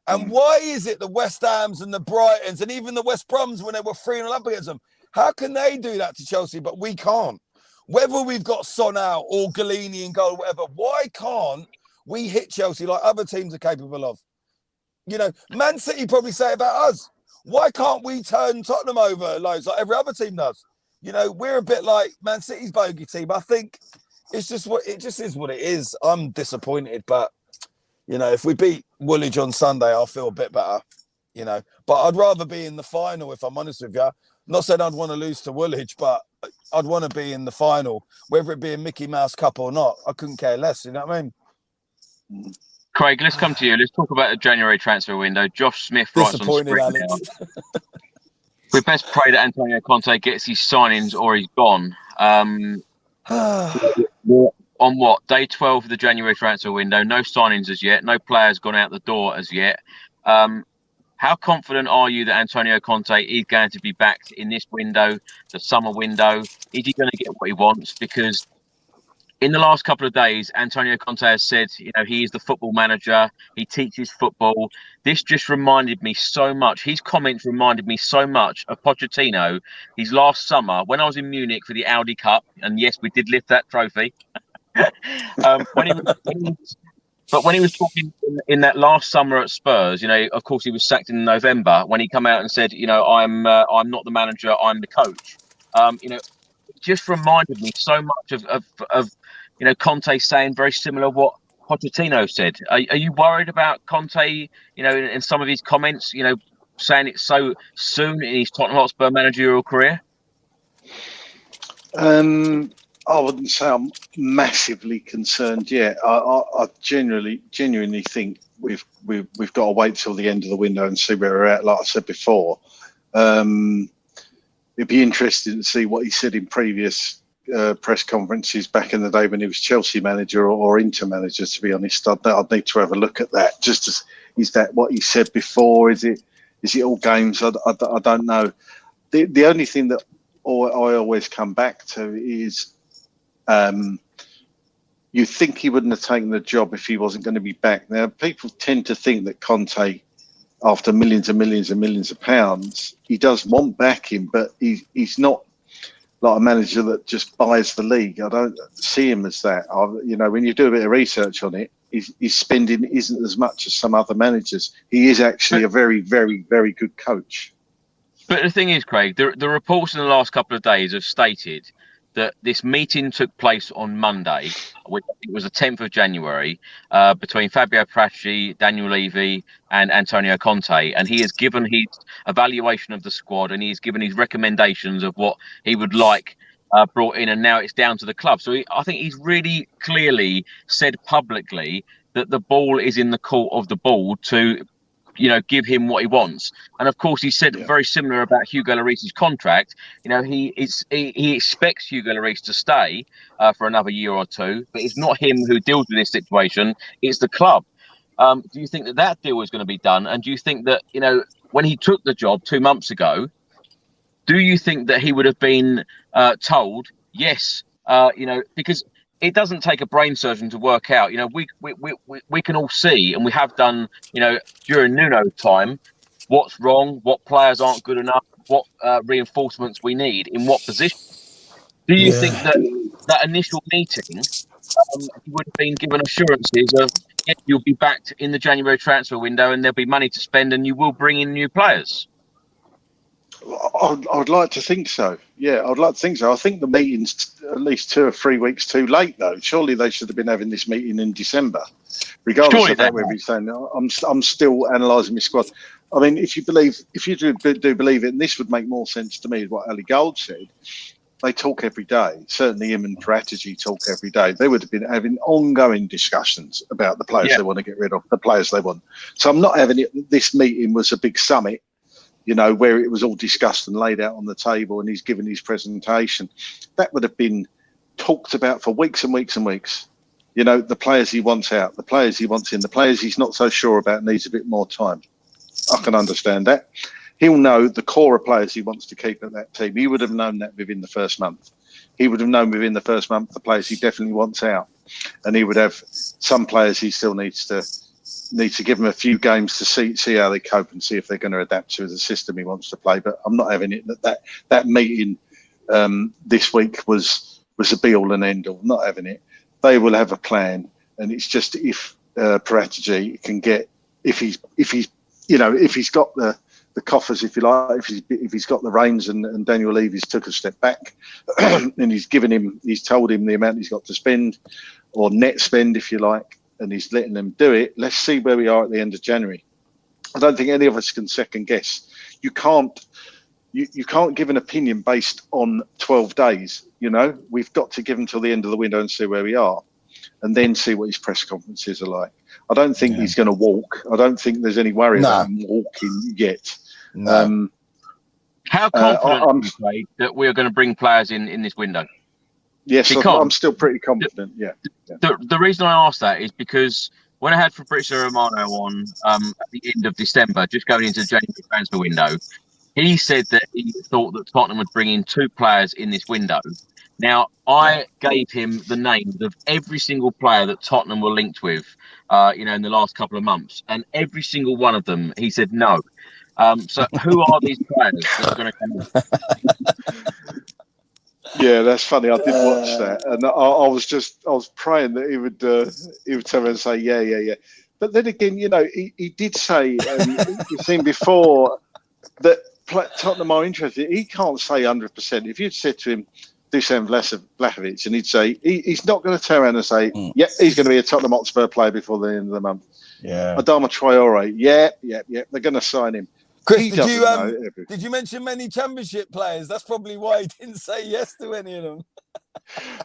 And why is it the West Hams and the Brightons and even the West Broms when they were 3-0 up against them? How can they do that to Chelsea, but we can't? Whether we've got Son out or Goalkeeper in goal, whatever, why can't we hit Chelsea like other teams are capable of? You know, Man City probably say about us. Why can't we turn Tottenham over loads like every other team does? You know, we're a bit like Man City's bogey team. I think it just is what it is. I'm disappointed, but you know, if we beat Woolwich on Sunday, I'll feel a bit better. You know, but I'd rather be in the final if I'm honest with you. Not saying I'd want to lose to Woolwich, but I'd want to be in the final, whether it be a Mickey Mouse Cup or not. I couldn't care less. You know what I mean? Craig, let's come to you. Let's talk about the January transfer window. Josh Smith writes on screen now. We best pray that Antonio Conte gets his signings or he's gone. On what? Day 12 of the January transfer window. No signings as yet. No players gone out the door as yet. How confident are you that Antonio Conte is going to be backed in this window, the summer window? Is he going to get what he wants? Because in the last couple of days, Antonio Conte has said, you know, he is the football manager. He teaches football. This just reminded me so much. His comments reminded me so much of Pochettino. His last summer, when I was in Munich for the Audi Cup, and yes, we did lift that trophy. When he was talking in that last summer at Spurs, you know, of course he was sacked in November. When he come out and said, you know, I'm not the manager, I'm the coach. You know, it just reminded me so much of you know, Conte saying very similar what Pochettino said. Are you worried about Conte? You know, in some of his comments, you know, saying it so soon in his Tottenham Hotspur managerial career. I wouldn't say I'm massively concerned yet. I genuinely think we've got to wait till the end of the window and see where we're at. Like I said before, it'd be interesting to see what he said in previous press conferences back in the day when he was Chelsea manager or Inter manager. To be honest, I'd need to have a look at that. Is that what he said before? Is it all games? I don't know. The only thing that I always come back to is. You think he wouldn't have taken the job if he wasn't going to be back. Now, people tend to think that Conte, after millions and millions and millions of pounds, he does want backing, but he's not like a manager that just buys the league. I don't see him as that. You know, when you do a bit of research on it, his spending isn't as much as some other managers. He is actually a very, very, very good coach. But the thing is, Craig, the reports in the last couple of days have stated that this meeting took place on Monday, which I think was the 10th of January, between Fabio Pracci, Daniel Levy and Antonio Conte. And he has given his evaluation of the squad and he's given his recommendations of what he would like brought in. And now it's down to the club. So I think he's really clearly said publicly that the ball is in the court of the ball to, give him what he wants. And of course, he said very similar about Hugo Lloris's contract. He expects Hugo Lloris to stay for another year or two, but it's not him who deals with this situation. It's the club. Do you think that deal is going to be done? And do you think that, when he took the job 2 months ago, do you think that he would have been told, yes, because it doesn't take a brain surgeon to work out, we can all see, and we have done, during Nuno's time, what's wrong, what players aren't good enough, what reinforcements we need, in what position. Do you think that initial meeting, he would have been given assurances of, yes, you'll be backed in the January transfer window and there'll be money to spend and you will bring in new players? I'd like to think so. Yeah, I'd like to think so. I think the meeting's at least 2 or 3 weeks too late, though. Surely they should have been having this meeting in December. Regardless of that, we'll be saying, I'm still analysing my squad. I mean, if you do believe it, and this would make more sense to me, what Ali Gold said, they talk every day. Certainly him and Strategy talk every day. They would have been having ongoing discussions about the players they want to get rid of, the players they want. So I'm not having it. This meeting was a big summit, where it was all discussed and laid out on the table and he's given his presentation. That would have been talked about for weeks and weeks and weeks. The players he wants out, the players he wants in, the players he's not so sure about, needs a bit more time. I can understand that. He'll know the core of players he wants to keep at that team. He would have known that within the first month. He would have known within the first month the players he definitely wants out. And he would have some players he still needs to give them a few games to see how they cope and see if they're going to adapt to the system he wants to play. But I'm not having it that meeting this week was a be all and end all. Not having it. They will have a plan, and it's just if Strategy can get if he's got the coffers, if you like, if he's got the reins, and Daniel Levy's took a step back and he's told him the amount he's got to spend, or net spend, if you like, and he's letting them do it. Let's see where we are at the end of January. I don't think any of us can second guess. You can't give an opinion based on 12 days. We've got to give him till the end of the window and see where we are, and then see what his press conferences are like. I don't think he's going to walk. I don't think there's any worry about him walking yet. No. How confident are you, Craig, that we are going to bring players in this window? Yes, because I'm still pretty confident. The reason I ask that is because when I had Fabrizio Romano on at the end of December, just going into the January transfer window, he said that he thought that Tottenham would bring in 2 players in this window. Now, I gave him the names of every single player that Tottenham were linked with, in the last couple of months, and every single one of them, he said no. So, who are these players that are going to come in? Yeah, that's funny. I did watch that, and I was praying that he would turn around and say yeah. But then again, he did say you've seen before that Tottenham are interested. He can't say 100%. If you'd said to him, Dusan Vlahovic, and he'd say he's not going to turn around and say, he's going to be a Tottenham Hotspur player before the end of the month. Yeah, Adama Traore, they're going to sign him. Chris, did you mention many Championship players? That's probably why he didn't say yes to any of them.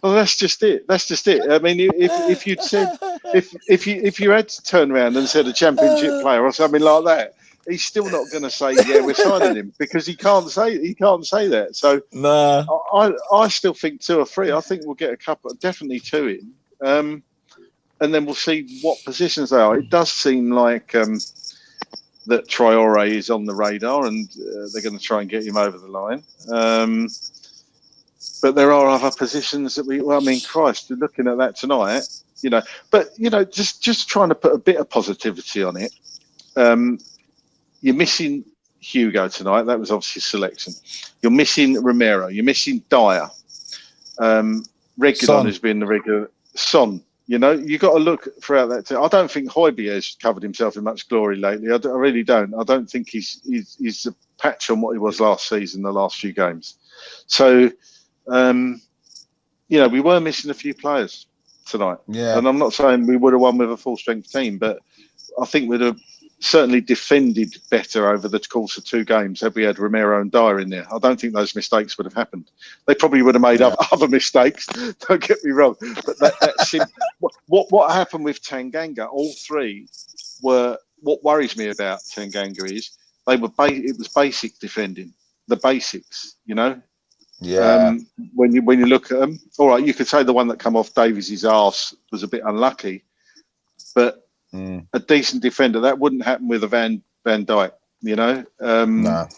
Well, that's just it. I mean, if you'd said if you had to turn around and said a Championship player or something like that, he's still not going to say we're signing him, because he can't say that. So I still think 2 or 3. I think we'll get a couple, definitely 2 in, and then we'll see what positions they are. It does seem like that Traore is on the radar, and they're going to try and get him over the line. But there are other positions that Christ, you're looking at that tonight, But just trying to put a bit of positivity on it. You're missing Hugo tonight. That was obviously selection. You're missing Romero. You're missing Dyer. Reguilon has been the regular. Son. You got to look throughout that team. I don't think Højbjerg has covered himself in much glory lately. I really don't. I don't think he's a patch on what he was last season, the last few games. So, we were missing a few players tonight. Yeah. And I'm not saying we would have won with a full strength team, but I think we'd have certainly defended better over the course of 2 games had we had Romero and Dyer in there. I don't think those mistakes would have happened. They probably would have made other mistakes. Don't get me wrong, but that's what happened with Tanganga. All 3 were. What worries me about Tanganga is it was basic defending, the basics, you know. Yeah. When you look at them, all right, you could say the one that come off Davies' arse was a bit unlucky, but a decent defender, that wouldn't happen with a Van Dijk, you know. No.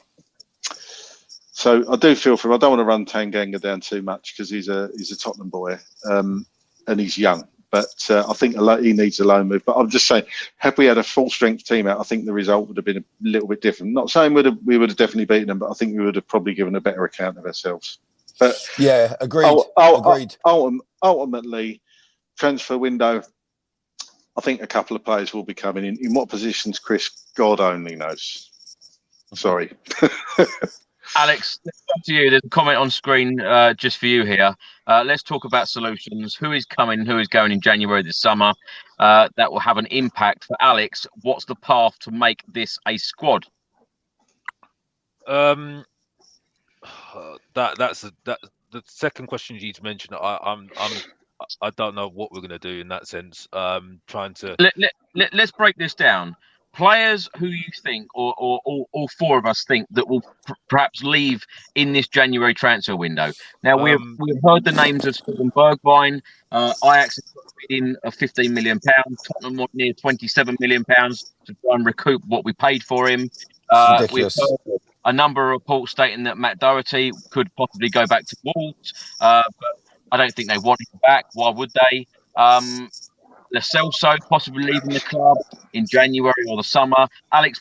So I do feel for him. I don't want to run Tanganga down too much because he's a Tottenham boy, and he's young. But I think he needs a loan move. But I'm just saying, had we had a full strength team out, I think the result would have been a little bit different. Not saying we would have definitely beaten them, but I think we would have probably given a better account of ourselves. But yeah, agreed. Agreed. Ultimately, transfer window, I think a couple of players will be coming in. In what positions, Chris? God only knows. Sorry. Alex, up to you. There's a comment on screen just for you here. Let's talk about solutions. Who is coming? Who is going in January this summer? That will have an impact for Alex. What's the path to make this a squad? That's the second question you mentioned. I don't know what we're going to do in that sense. Trying to let's break this down. Players who you think, or all 4 of us think, that will perhaps leave in this January transfer window. Now we've heard the names of Steven Bergwijn. Ajax has got in of £15 million. Tottenham want near £27 million to try and recoup what we paid for him. Ridiculous. We've heard a number of reports stating that Matt Doherty could possibly go back to Wolves, but I don't think they want him back. Why would they? Lo Celso possibly leaving the club in January or the summer. Alex,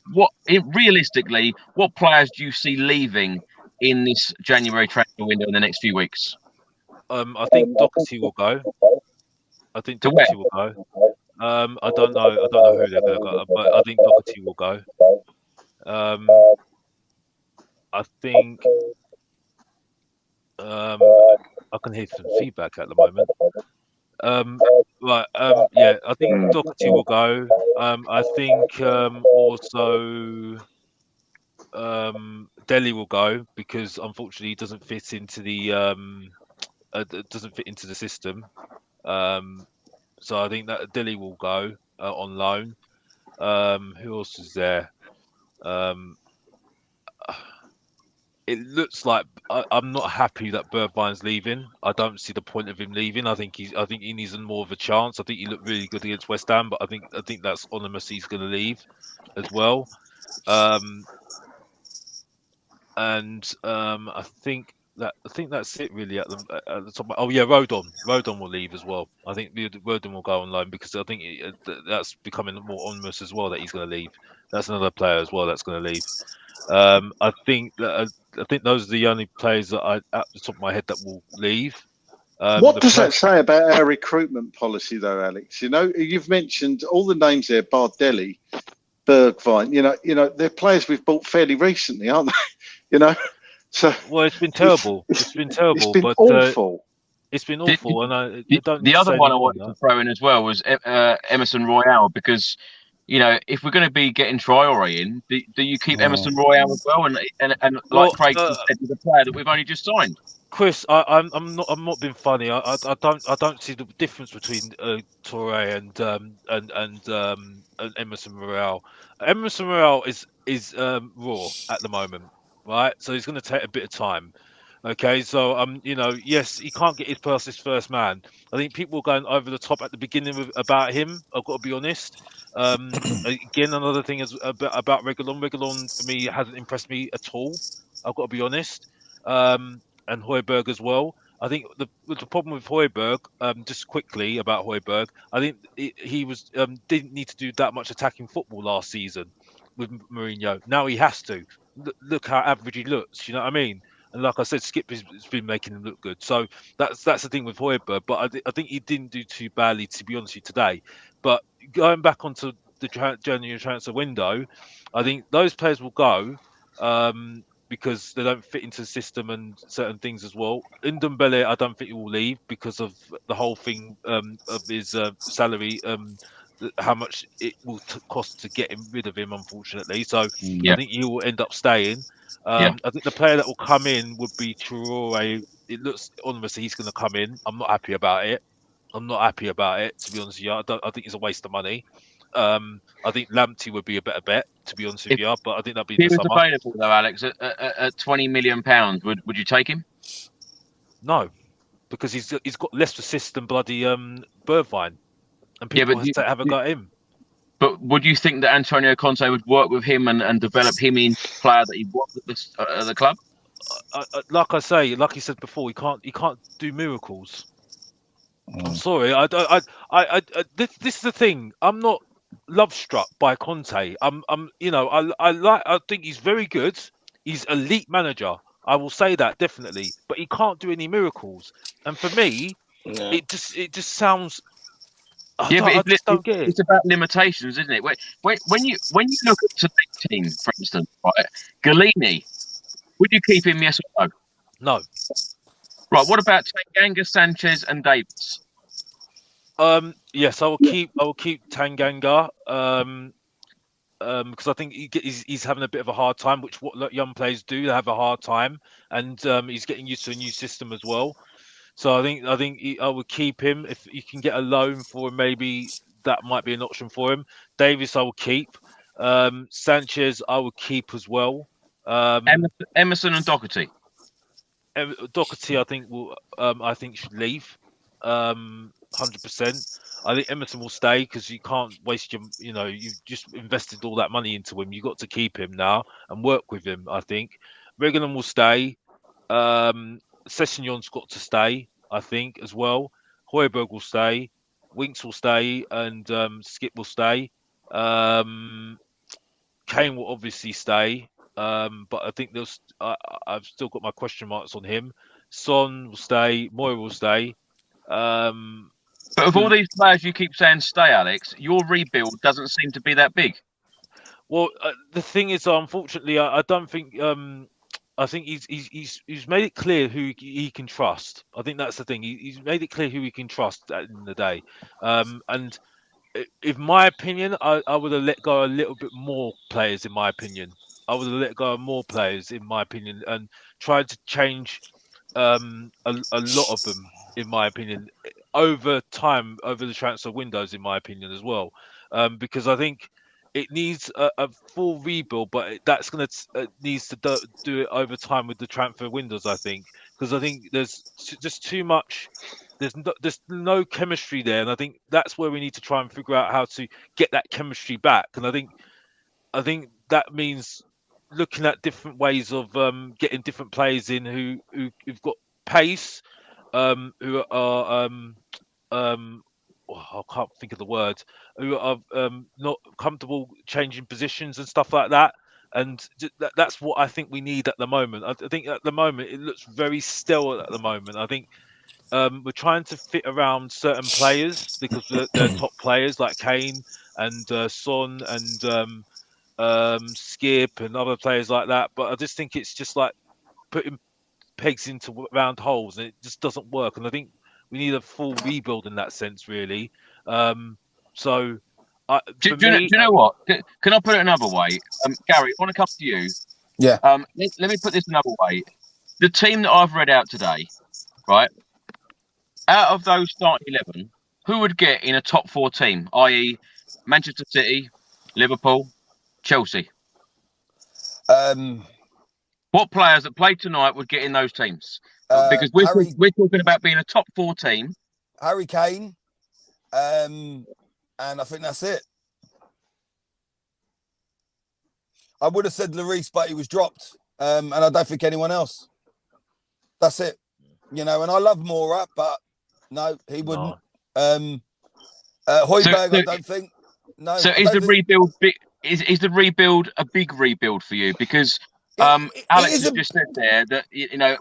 realistically, what players do you see leaving in this January transfer window in the next few weeks? I think Doherty will go. I don't know. I don't know who they're going to go, but I think Doherty will go. I think I can hear some feedback at the moment. Yeah, I think Doherty will go. I think also Delhi will go because unfortunately he doesn't fit into the system. So I think that Delhi will go on loan. Who else is there? It looks like I'm not happy that Bergwijn's leaving. I don't see the point of him leaving. I think he needs more of a chance. I think he looked really good against West Ham, but I think that's ominous he's going to leave as well. I think that's it really at the top. Oh yeah, Rodon will leave as well. I think Rodon will go on loan because I think that's becoming more ominous as well that he's going to leave. That's another player as well that's going to leave. I think those are the only players that at the top of my head that will leave. What does that say about our recruitment policy, though, Alex? You know, you've mentioned all the names there: Bardelli, Bergwijn. You know, they're players we've bought fairly recently, aren't they? You know, so it's been terrible. It's been terrible. It's been awful. It's been awful, and I don't. The other one I wanted to throw in as well was Emerson Royale because. You know, if we're going to be getting Traore in, do you keep Emerson Royale as well? And like Craig said, with a player that we've only just signed. Chris, I'm not being funny. I don't see the difference between Traore and Emerson Royale. Emerson Royale is raw at the moment, right? So he's going to take a bit of time. Okay, so you know, yes, he can't get past his first man. I think people were going over the top at the beginning about him. I've got to be honest. Again, another thing is about Reguilón. Reguilón for me hasn't impressed me at all. I've got to be honest. And Højbjerg as well. I think the problem with Højbjerg, just quickly about Højbjerg, I think he was didn't need to do that much attacking football last season with Mourinho. Now he has to. Look how average he looks. You know what I mean? And like I said, Skip has been making him look good. So that's the thing with Højbjerg. But I think he didn't do too badly, to be honest with you, today. But going back onto the January transfer window, I think those players will go because they don't fit into the system and certain things as well. Ndombele, I don't think he will leave because of the whole thing of his salary how much it will cost to get rid of him, unfortunately. So Yeah. I think he will end up staying. Yeah. I think the player that will come in would be Traore. It looks honestly he's going to come in. I'm not happy about it. I'm not happy about it, to be honest with you. I think it's a waste of money. I think Lamptey would be a better bet, to be honest with you. But I think that'll be in He the was summer. available though, Alex, at £20 million. Would you take him? No, because he's got less assists than bloody Bergwijn, and people haven't got him. But would you think that Antonio Conte would work with him and develop him into the player that he was at the club? Like he said before, he can't do miracles. I'm sorry. This is the thing. I'm not love struck by Conte. I think he's very good. He's elite manager. I will say that definitely, but he can't do any miracles. And for me, it just sounds. I just don't get it. It's about limitations, isn't it? When you look at today's team, for instance, right, Galini, would you keep him? Yes or no? No. Right. What about Tanganga, Sanchez, and Davis? Yes, I will keep Tanganga. Because I think he's having a bit of a hard time, which what young players do. They have a hard time, and he's getting used to a new system as well. So I think I would keep him. If you can get a loan for him, maybe that might be an option for him. Davis, I will keep. Sanchez, I would keep as well. Emerson and Doherty. Doherty, I think should leave. 100%. I think Emerson will stay because you can't waste you've just invested all that money into him. You've got to keep him now and work with him. I think Regan will stay. Sessegnon's got to stay, I think, as well. Højbjerg will stay. Winks will stay, and Skip will stay. Kane will obviously stay, but I think I've still got my question marks on him. Son will stay. Moy will stay. But of all these players you keep saying stay, Alex, your rebuild doesn't seem to be that big. Well, the thing is, unfortunately, I don't think. I think he's made it clear who he can trust. I think that's the thing. He's made it clear who he can trust at the end of the day. And in my opinion, I would have let go a little bit more players. In my opinion, I would have let go of more players. In my opinion, and tried to change a lot of them. In my opinion, over time, over the transfer windows. In my opinion, as well, because I think. It needs a full rebuild, but that's going to needs to do it over time with the transfer windows. I think because I think there's just too much. There's no chemistry there, and I think that's where we need to try and figure out how to get that chemistry back. And I think that means looking at different ways of getting different players in who've got pace, who are I can't think of the word, who are not comfortable changing positions and stuff like that. And that's what I think we need at the moment. I think at the moment it looks very still at the moment. I think we're trying to fit around certain players because they're top players like Kane and Son and Skip and other players like that. But I just think it's just like putting pegs into round holes, and it just doesn't work. And I think we need a full rebuild in that sense, really. Do you know what? Can I put it another way? Gary, I want to come to you. Yeah. Let me put this another way. The team that I've read out today, right? Out of those starting 11, who would get in a top 4 team, i.e., Manchester City, Liverpool, Chelsea? What players that played tonight would get in those teams? Because we're talking about being a top 4 team. Harry Kane, and I think that's it. I would have said Lloris, but he was dropped, and I don't think anyone else. That's it. And I love Mora, but no, he wouldn't. Højbjerg, I don't think. No. So is the rebuild is the rebuild a big rebuild for you? Because Alex has just said there that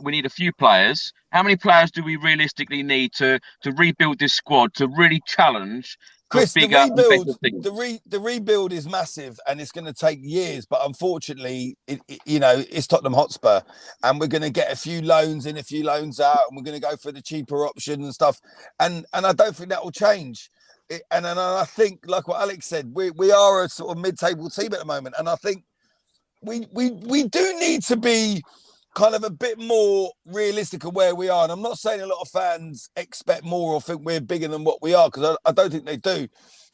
we need a few players. How many players do we realistically need to rebuild this squad to really challenge? Chris, the rebuild is massive and it's going to take years. But unfortunately, it's Tottenham Hotspur, and we're going to get a few loans in, a few loans out, and we're going to go for the cheaper option and stuff. And I don't think that will change. and I think, like what Alex said, we are a sort of mid-table team at the moment, and I think we do need to be kind of a bit more realistic of where we are. And I'm not saying a lot of fans expect more or think we're bigger than what we are, because I don't think they do.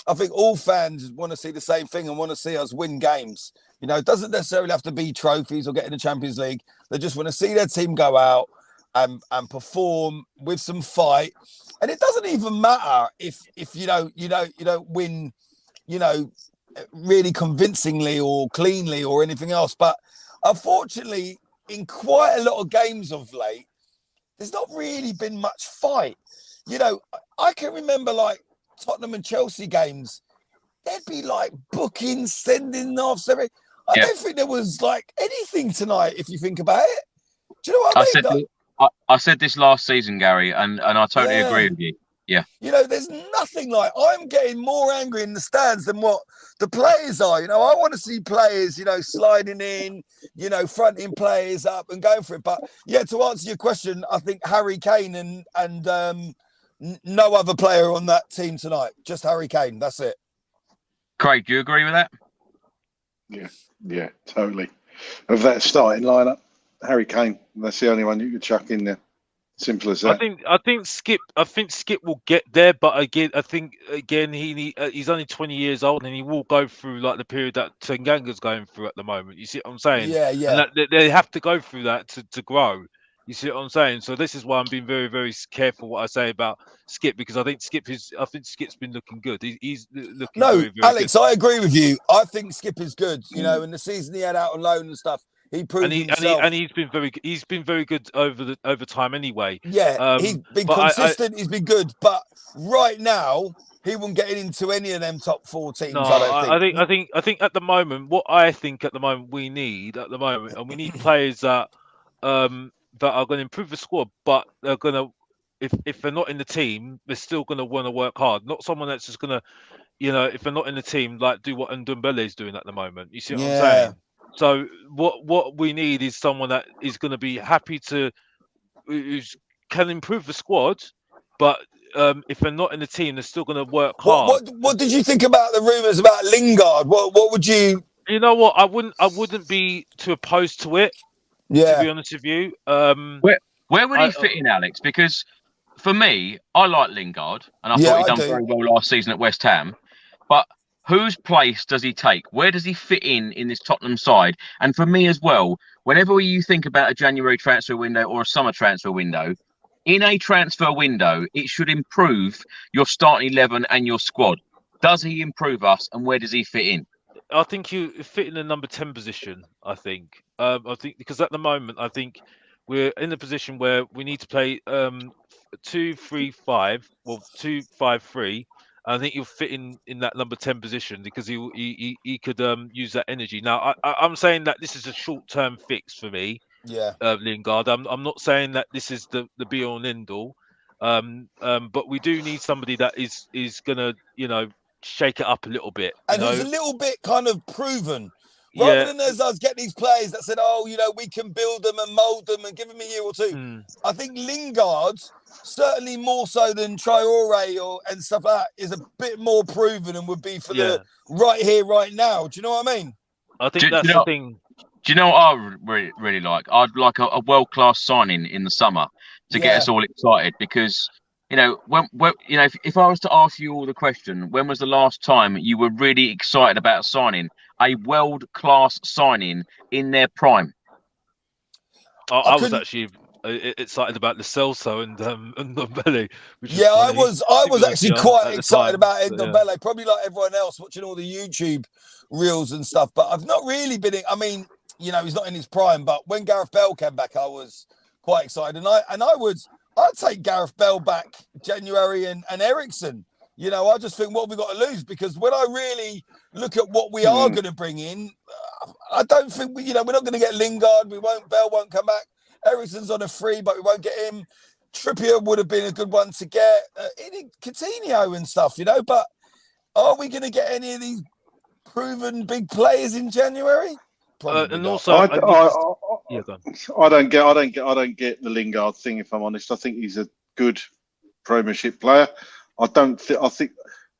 I think all fans want to see the same thing and want to see us win games. You know, it doesn't necessarily have to be trophies or get in the Champions League. They just want to see their team go out and perform with some fight. And it doesn't even matter if you don't win, really convincingly or cleanly or anything else. But unfortunately, in quite a lot of games of late, there's not really been much fight. You know, I can remember like Tottenham and Chelsea games, there'd be like bookings, sending off. I don't think there was like anything tonight, if you think about it. Do you know what I mean? I said this last season, Gary, and I totally agree with you. Yeah. You know, there's nothing like, I'm getting more angry in the stands than what the players are. You know, I want to see players, sliding in, fronting players up and going for it. But yeah, to answer your question, I think Harry Kane and no other player on that team tonight. Just Harry Kane. That's it. Craig, do you agree with that? Yeah, totally. Of that starting lineup, Harry Kane. That's the only one you could chuck in there. Simple as that. I think Skip will get there, but again, I think he's only 20 years old, and he will go through like the period that Tenganga's going through at the moment. You see what I'm saying? Yeah. And they have to go through that to grow. You see what I'm saying? So this is why I'm being very, very careful what I say about Skip, because I think Skip's been looking good. He's looking very, very Alex, good. I agree with you. I think Skip is good. In the season he had out on loan and stuff. He proved himself. And he's been very good over time anyway. Yeah, he's been consistent. He's been good, but right now he won't get into any of them top 4 teams. No, I think at the moment, we need and we need players that are going to improve the squad, but they're going to, if they're not in the team, they're still going to want to work hard. Not someone that's just going to, if they're not in the team, like do what Ndombele is doing at the moment. You see what I'm saying? So what we need is someone that is going to be happy who can improve the squad, but if they're not in the team, they're still going to work hard. What did you think about the rumours about Lingard? What would you? You know what? I wouldn't be too opposed to it. Yeah. To be honest with you, where would he fit in, Alex? Because for me, I like Lingard, and I thought he done very well last season at West Ham, but whose place does he take? Where does he fit in this Tottenham side? And for me as well, whenever you think about a January transfer window or a summer transfer window, in a transfer window, it should improve your starting 11 and your squad. Does he improve us, and where does he fit in? I think you fit in the number 10 position. I think because at the moment, I think we're in a position where we need to play 2-3-5, well 2-5-3. I think he'll fit in that number 10 position because he could use that energy. Now, I'm saying that this is a short-term fix for me. Yeah, Lingard. I'm not saying that this is the be all and end all. But we do need somebody that is gonna shake it up a little bit. And who's a little bit kind of proven. Rather than as us get these players that said, we can build them and mould them and give them a year or two. I think Lingard, certainly more so than Traore and stuff like that, is a bit more proven and would be for the right here, right now. Do you know what I mean? I think that's the thing. Do you know what I really like? I'd like a world-class signing in the summer to get us all excited because, if I was to ask you all the question, when was the last time you were really excited about signing a world-class signing in their prime? I was actually excited about the Celso and Ndombele. I was actually quite excited about Ndombele, probably like everyone else, watching all the YouTube reels and stuff. But I've not really been. He's not in his prime. But when Gareth Bale came back, I was quite excited, I'd take Gareth Bale back January and Eriksen. I just think what have we got to lose? Because when I really look at what we are going to bring in, I don't think we're not going to get Lingard. Bale won't come back. Eriksen's on a free, but we won't get him. Trippier would have been a good one to get. Coutinho and stuff, But are we going to get any of these proven big players in January? And not. also, I don't get the Lingard thing. If I'm honest, I think he's a good Premiership player. I think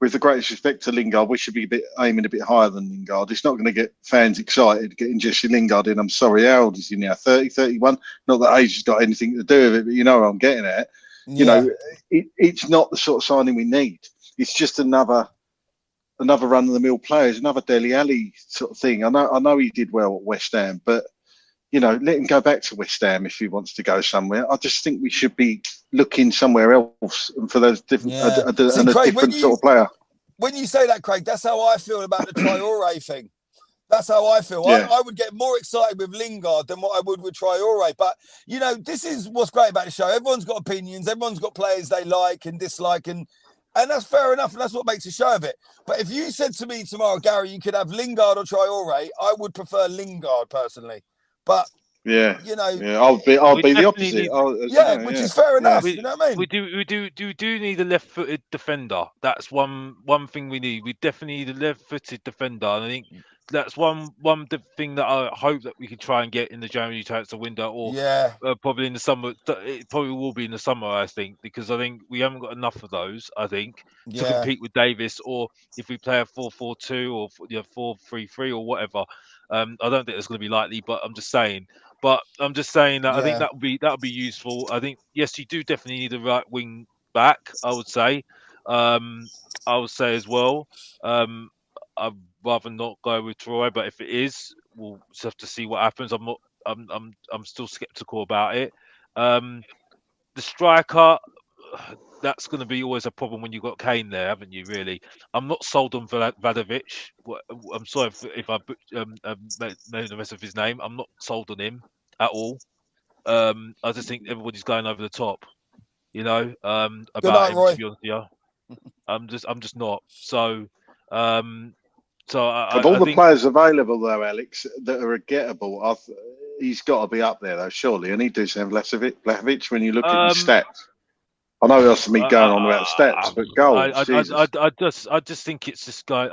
with the greatest respect to Lingard, we should be aiming a bit higher than Lingard. It's not going to get fans excited getting Jesse Lingard in. I'm sorry, how old is he now? 30, 31? Not that age has got anything to do with it, but you know what I'm getting at. Yeah. You know, it's not the sort of signing we need. It's just another run-of-the-mill player, another Dele Alli sort of thing. I know he did well at West Ham, but you know, let him go back to West Ham if he wants to go somewhere. I just think we should be looking somewhere else and for those different and a Craig, different sort of player. When you say that, Craig, that's how I feel about the Traore thing. That's how I feel. Yeah. I would get more excited with Lingard than what I would with Traore. But, you know, this is what's great about the show. Everyone's got opinions. Everyone's got players they like and dislike. And that's fair enough. And that's what makes a show of it. But if you said to me tomorrow, Gary, you could have Lingard or Traore, I would prefer Lingard personally. But yeah, you know, I'll be the opposite. Which is fair enough. You know what I mean? We do need a left-footed defender. That's one thing we need. We definitely need a left-footed defender, and I think that's one thing that I hope that we can try and get in the January transfer window, or probably in the summer. It probably will be in the summer, I think, because I think we haven't got enough of those. I think to compete with Davis, or if we play a 4-4-2 or 4-3-3 or whatever. I don't think it's going to be likely, but I'm just saying. But I'm just saying that I think that would be useful. I think yes, you do definitely need a right wing back. I would say as well. I'd rather not go with Troy, but if it is, we'll just have to see what happens. I'm still skeptical about it. The striker, that's going to be always a problem when you've got Kane there, haven't you? Really, I'm not sold on Vadovic. I'm sorry if I made the rest of his name. I'm not sold on him at all. I just think everybody's going over the top, you know, about him. To be honest with you, I'm just not. So, I of all the players available though, Alex, that are gettable, he's got to be up there though, surely. And he does have Vlahovic when you look at his stats. I know that's me going on about stats, but goals. I just think it's this guy.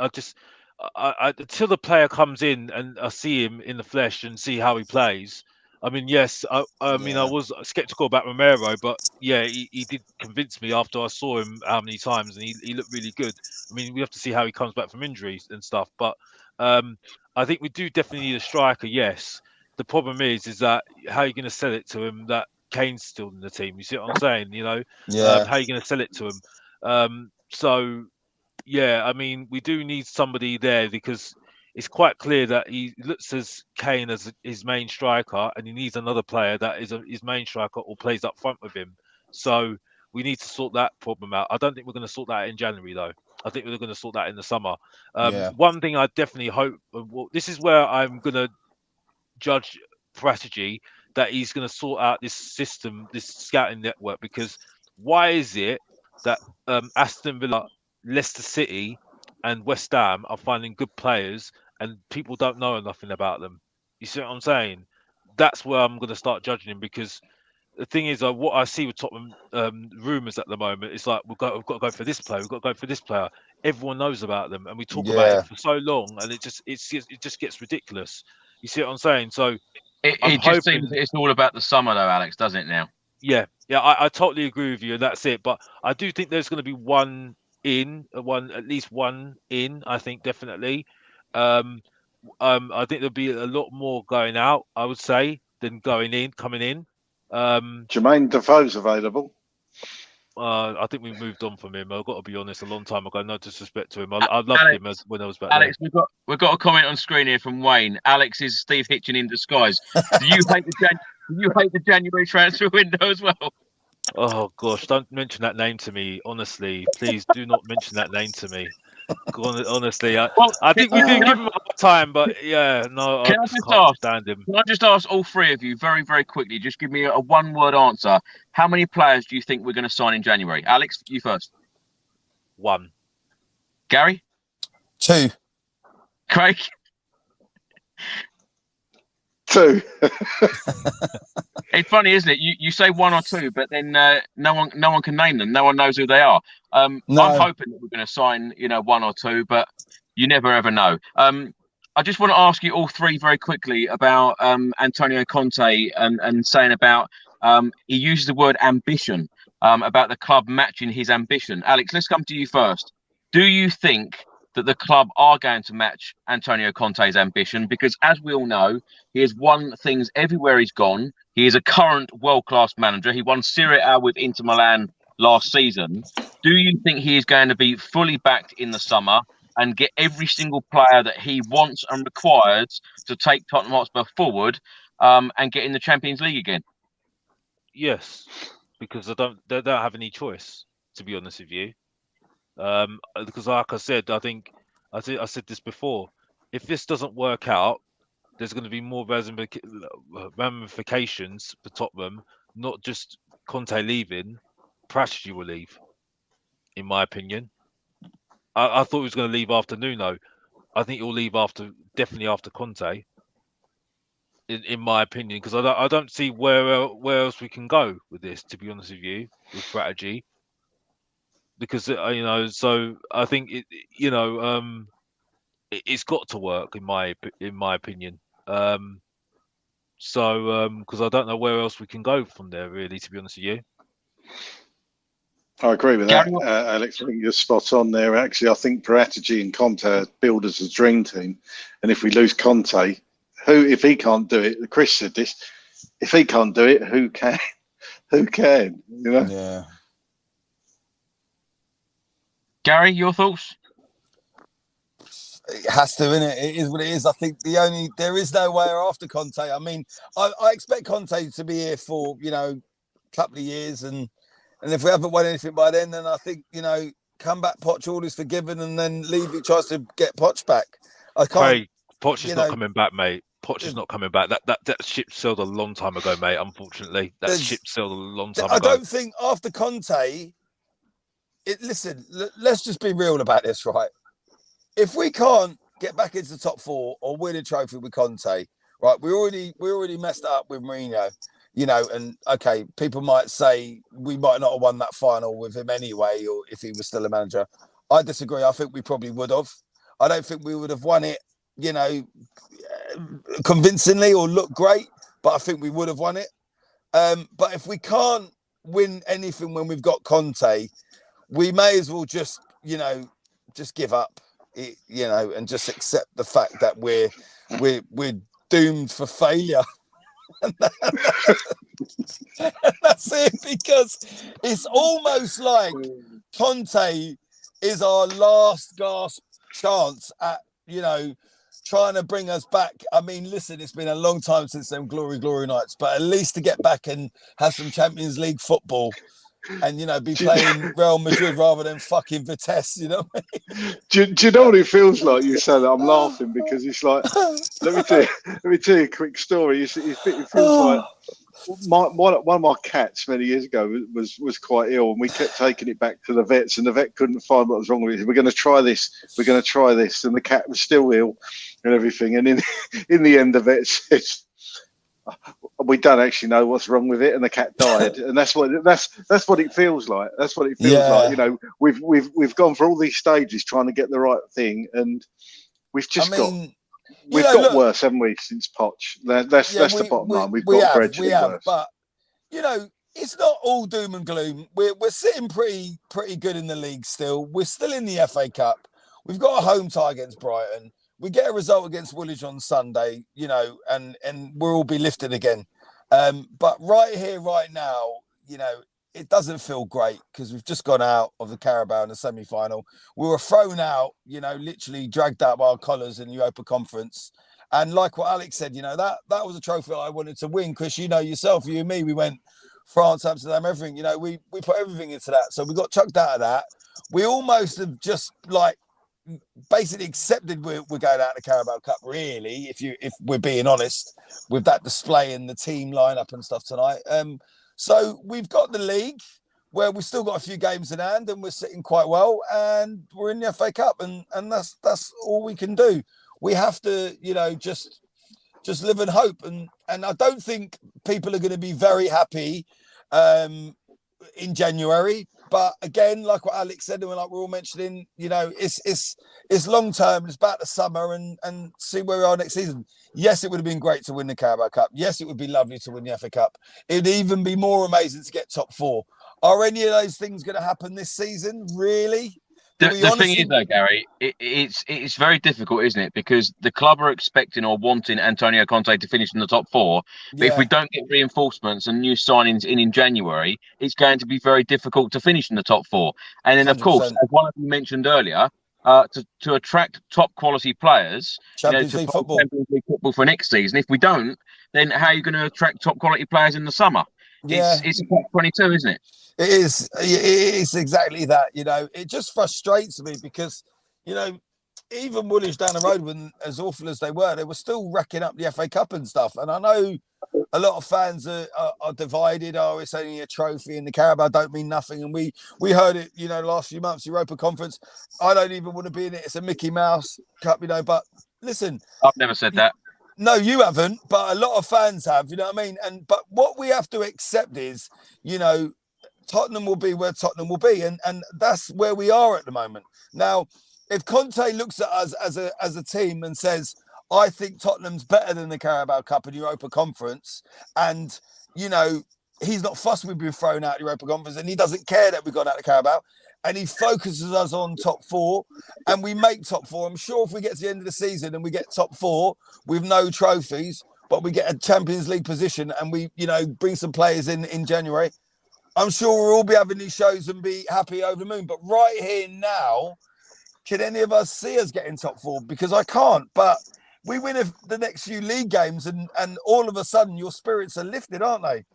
Until the player comes in and I see him in the flesh and see how he plays. I mean, yes, I mean, I was skeptical about Romero, but yeah, he did convince me after I saw him how many times, and he looked really good. I mean, we have to see how he comes back from injuries and stuff, but I think we do definitely need a striker. Yes, the problem is that how are you going to sell it to him that Kane's still in the team? You see what I'm saying? You know, how are you going to sell it to him? So yeah, I mean, we do need somebody there because it's quite clear that he looks as Kane as his main striker, and he needs another player that is his main striker or plays up front with him. So we need to sort that problem out. I don't think we're going to sort that out in January, though. I think we're going to sort that in the summer. One thing I definitely hope, this is where I'm going to judge strategy, that he's going to sort out this system, this scouting network, because why is it that Aston Villa, Leicester City and West Ham are finding good players and people don't know nothing about them? You see what I'm saying? That's where I'm going to start judging him, because the thing is, what I see with Tottenham rumours at the moment is like, we've got to go for this player, we've got to go for this player. Everyone knows about them, and we talk about it for so long, and it just gets ridiculous. You see what I'm saying? So it just seems it's all about the summer, though, Alex, doesn't it now? Yeah, I totally agree with you, and that's it. But I do think there's going to be at least one in. I think definitely. I think there'll be a lot more going out, I would say, than coming in. Jermaine Defoe's available. I think we moved on from him. I've got to be honest, a long time ago. No disrespect to him. I loved him when I was back Alex, there. we've got a comment on screen here from Wayne. Alex is Steve Hitchen in disguise. Do you hate the January transfer window as well? Oh gosh, don't mention that name to me. Honestly, please do not mention that name to me. Honestly, I think we do give him a time, but yeah, no, I just can't stand him. Can I just ask all three of you very, very quickly? Just give me a one-word answer. How many players do you think we're going to sign in January? Alex, you first. 1. Gary? 2. Craig? 2. It's funny, isn't it? You say 1 or 2, but then no one can name them. No one knows who they are. I'm hoping that we're going to sign, 1 or 2, but you never ever know. I just want to ask you all three very quickly about Antonio Conte and saying about he uses the word ambition about the club matching his ambition. Alex, let's come to you first. Do you think that the club are going to match Antonio Conte's ambition? Because as we all know, he has won things everywhere he's gone. He is a current world-class manager. He won Serie A with Inter Milan last season. Do you think he is going to be fully backed in the summer and get every single player that he wants and requires to take Tottenham Hotspur forward and get in the Champions League again? Yes, because they don't have any choice, to be honest with you. Because like I said, I said this before. If this doesn't work out, there's going to be more ramifications for Tottenham. Not just Conte leaving, Prashji will leave. In my opinion, I thought he was going to leave after Nuno. I think he'll leave definitely after Conte. In my opinion, because I don't see where else we can go with this. To be honest with you, with strategy. Because so I think it's got to work in my opinion. Because I don't know where else we can go from there, really. To be honest with you, I agree with that, Alex. I think you're spot on there. Actually, I think Paratici and Conte build us a dream team, and if we lose Conte, if he can't do it, Chris said this. If he can't do it, who can? Who can? You know? Yeah. Gary, your thoughts? It has to, innit? It is what it is. I think there is no way after Conte. I mean, I expect Conte to be here for, a couple of years. And if we haven't won anything by then I think, come back, Poch, all is forgiven, and then Levy tries to get Poch back. I can't. Craig, Poch is not coming back, mate. Poch is not coming back. That ship sailed a long time ago, mate, unfortunately. That ship sailed a long time ago. I don't think after Conte... Listen, let's just be real about this, right? If we can't get back into the top four or win a trophy with Conte, right? We already messed up with Mourinho, and okay, people might say we might not have won that final with him anyway, or if he was still a manager. I disagree. I think we probably would have. I don't think we would have won it, convincingly or look great, but I think we would have won it. But if we can't win anything when we've got Conte, we may as well just give up, and just accept the fact that we're doomed for failure. And that's it, because it's almost like Conte is our last gasp chance at, trying to bring us back. I mean, listen, it's been a long time since them glory nights, but at least to get back and have some Champions League football. And be playing Real Madrid rather than fucking Vitesse, Do you know what it feels like? You say that. I'm laughing because it's like, let me tell you a quick story. It feels like one of my cats many years ago was quite ill, and we kept taking it back to the vets, and the vet couldn't find what was wrong with it. We're going to try this, and the cat was still ill and everything. And in the end, the vet said, we don't actually know what's wrong with it, and the cat died. And that's what it feels like. That's what it feels like. We've gone through all these stages trying to get the right thing, and we've just got worse, haven't we, since Poch? That's the bottom line. We've got gradually worse. But it's not all doom and gloom. We're sitting pretty good in the league still. We're still in the FA Cup. We've got a home tie against Brighton. We get a result against Woolwich on Sunday, and we'll all be lifted again. But right here, right now, it doesn't feel great because we've just gone out of the Carabao in the semi-final. We were thrown out, literally dragged out by our collars in the Europa Conference. And like what Alex said, that was a trophy I wanted to win because, yourself, you and me, we went France, Amsterdam, everything. We put everything into that. So we got chucked out of that. We almost have just basically accepted we're going out of the Carabao Cup, really, if we're being honest, with that display and the team lineup and stuff tonight. So we've got the league where we've still got a few games in hand and we're sitting quite well, and we're in the FA Cup, and that's all we can do. We have to, just live and hope, and I don't think people are going to be very happy in January. But again, like what Alex said, and like we're all mentioning, it's long term. It's about the summer and see where we are next season. Yes, it would have been great to win the Carabao Cup. Yes, it would be lovely to win the FA Cup. It'd even be more amazing to get top four. Are any of those things going to happen this season? Really? The thing is, though, Gary, it's very difficult, isn't it? Because the club are expecting or wanting Antonio Conte to finish in the top four. But if we don't get reinforcements and new signings in January, it's going to be very difficult to finish in the top four. And then, of 100%. course, as one of you mentioned earlier, to attract top quality players, Champions to League play football. Champions League football for next season. If we don't, then how are you going to attract top quality players in the summer? Yeah. It's 22, isn't it? It is. It is exactly that. It just frustrates me because, even Woolwich down the road, when as awful as they were still racking up the FA Cup and stuff. And I know a lot of fans are divided. Oh, it's only a trophy, and the Carabao don't mean nothing. And we heard it, the last few months, Europa Conference. I don't even want to be in it. It's a Mickey Mouse Cup, But listen, I've never said that. No, you haven't, but a lot of fans have. You know what I mean? But what we have to accept is, Tottenham will be where Tottenham will be, and that's where we are at the moment. Now, if Conte looks at us as a team and says, I think Tottenham's better than the Carabao Cup and Europa Conference, and he's not fussed we've been thrown out of Europa Conference, and he doesn't care that we got out of Carabao, and he focuses us on top four, and we make top four. I'm sure if we get to the end of the season and we get top four with no trophies, but we get a Champions League position and we bring some players in January, I'm sure we'll all be having these shows and be happy over the moon. But right here now, can any of us see us getting top four? Because I can't. But we win the next few league games, and all of a sudden your spirits are lifted, aren't they?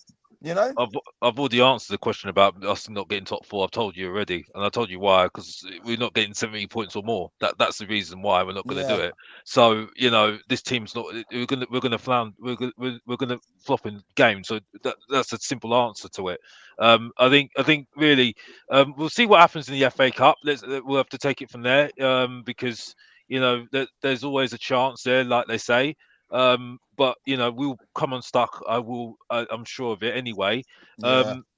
I've already answered the question about us not getting top four. I've told you already, and I told you why. Because we're not getting 70 points or more. That's the reason why we're not going to do it. So this team's not. We're gonna flop in games. So that's a simple answer to it. I think really we'll see what happens in the FA Cup. We'll have to take it from there. Because there's always a chance there, like they say. But we'll come unstuck. I'm sure of it anyway.